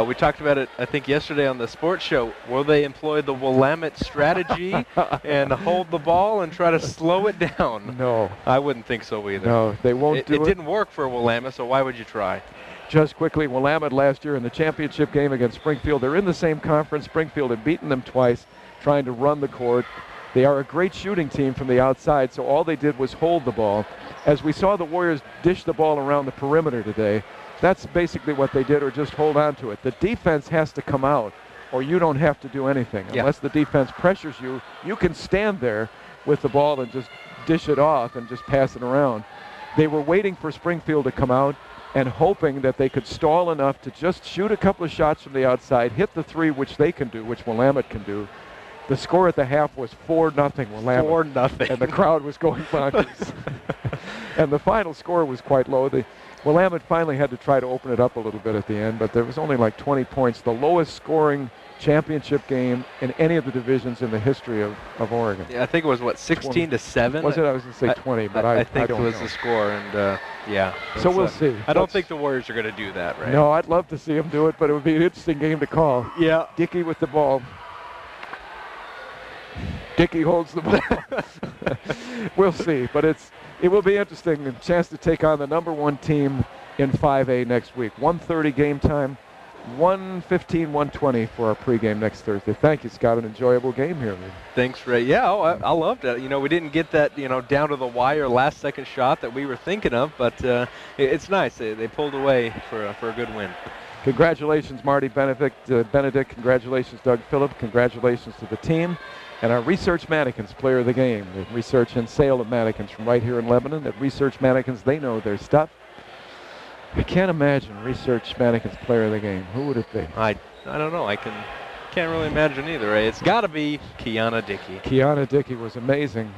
We talked about it, I think, yesterday on the sports show. Will they employ the Willamette strategy and hold the ball and try to slow it down? No. I wouldn't think so either. No, they won't do it. It didn't work for Willamette, so why would you try? Just quickly, Willamette last year in the championship game against Springfield. They're in the same conference. Springfield had beaten them twice, trying to run the court. They are a great shooting team from the outside, so all they did was hold the ball. As we saw the Warriors dish the ball around the perimeter today, that's basically what they did, or just hold on to it. The defense has to come out, or you don't have to do anything. Yeah. Unless the defense pressures you, you can stand there with the ball and just dish it off and just pass it around. They were waiting for Springfield to come out and hoping that they could stall enough to just shoot a couple of shots from the outside, hit the three, which they can do, which Willamette can do. The score at the half was 4-0 Willamette. 4-0. And the crowd was going bonkers. And the final score was quite low. Willamette finally had to try to open it up a little bit at the end, but there was only like 20 points, the lowest scoring championship game in any of the divisions in the history of Oregon. Yeah, I think it was, 16-7? Was it? I was going to say 20, but I think don't it was know. The score, and yeah. So we'll see. I don't think the Warriors are going to do that, right? No, I'd love to see them do it, but it would be an interesting game to call. Yeah. Dickey with the ball. Dickey holds the ball. We'll see, but it will be interesting. A chance to take on the #1 team in 5A next week. 1:30 game time, 1:15, 1:20 for our pregame next Thursday. Thank you, Scott. An enjoyable game here. Thanks, Ray. Yeah, I loved it. We didn't get that, down to the wire last-second shot that we were thinking of, but it's nice. They pulled away for a good win. Congratulations, Marty Benedict. Congratulations, Doug Phillip. Congratulations to the team. And our Research Mannequins player of the game. The research and sale of mannequins from right here in Lebanon. At Research Mannequins, they know their stuff. I can't imagine Research Mannequins player of the game. Who would it be? I don't know. I can't really imagine either, Ray. It's got to be Kiana Dickey. Kiana Dickey was amazing.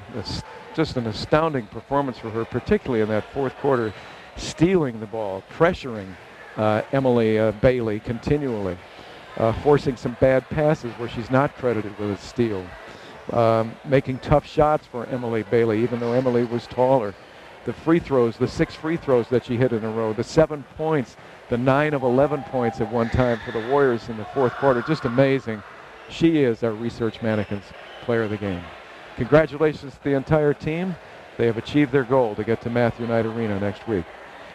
Just an astounding performance for her, particularly in that fourth quarter, stealing the ball, pressuring Emily Bailey continually, forcing some bad passes where she's not credited with a steal. Making tough shots for Emily Bailey, even though Emily was taller. The free throws, the 6 free throws that she hit in a row, the 7 points, the 9 of 11 points at one time for the Warriors in the fourth quarter, just amazing. She is our Research Mannequins player of the game. Congratulations to the entire team. They have achieved their goal to get to Matthew Knight Arena next week.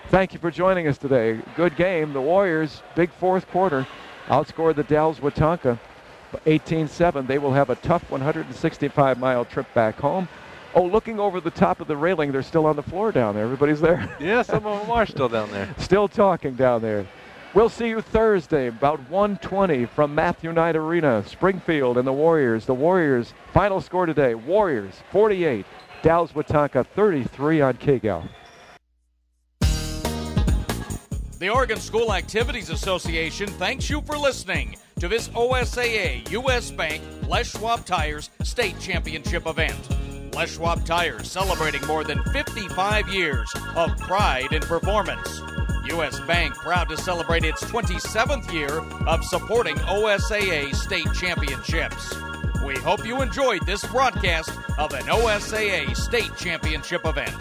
Thank you for joining us today. Good game. The Warriors, big fourth quarter, outscored the Dalles Watonka 18-7. They will have a tough 165-mile trip back home. Oh, looking over the top of the railing, they're still on the floor down there. Everybody's there. Yeah, some of them are still down there. Still talking down there. We'll see you Thursday about 1:20 from Matthew Knight Arena, Springfield and the Warriors. The Warriors, final score today, Warriors 48, Dalles Watonka 33 on KGAL. The Oregon School Activities Association thanks you for listening to this OSAA U.S. Bank Les Schwab Tires State Championship event. Les Schwab Tires celebrating more than 55 years of pride in performance. U.S. Bank proud to celebrate its 27th year of supporting OSAA state championships. We hope you enjoyed this broadcast of an OSAA state championship event.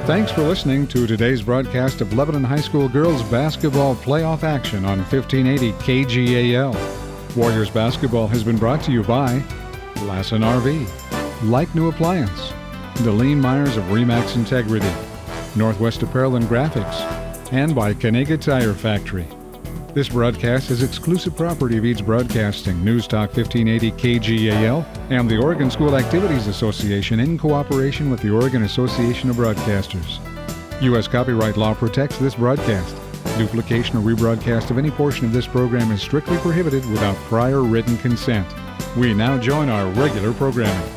Thanks for listening to today's broadcast of Lebanon High School girls basketball playoff action on 1580 KGAL. Warriors basketball has been brought to you by Lassen RV, Like New Appliance, Dalles Myers of RE/MAX Integrity, Northwest Apparel and Graphics, and by Kanega Tire Factory. This broadcast is exclusive property of Eads Broadcasting, News Talk 1580 KGAL, and the Oregon School Activities Association in cooperation with the Oregon Association of Broadcasters. U.S. copyright law protects this broadcast. Duplication or rebroadcast of any portion of this program is strictly prohibited without prior written consent. We now join our regular programming.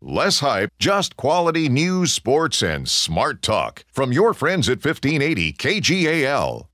Less hype, just quality news, sports, and smart talk from your friends at 1580 KGAL.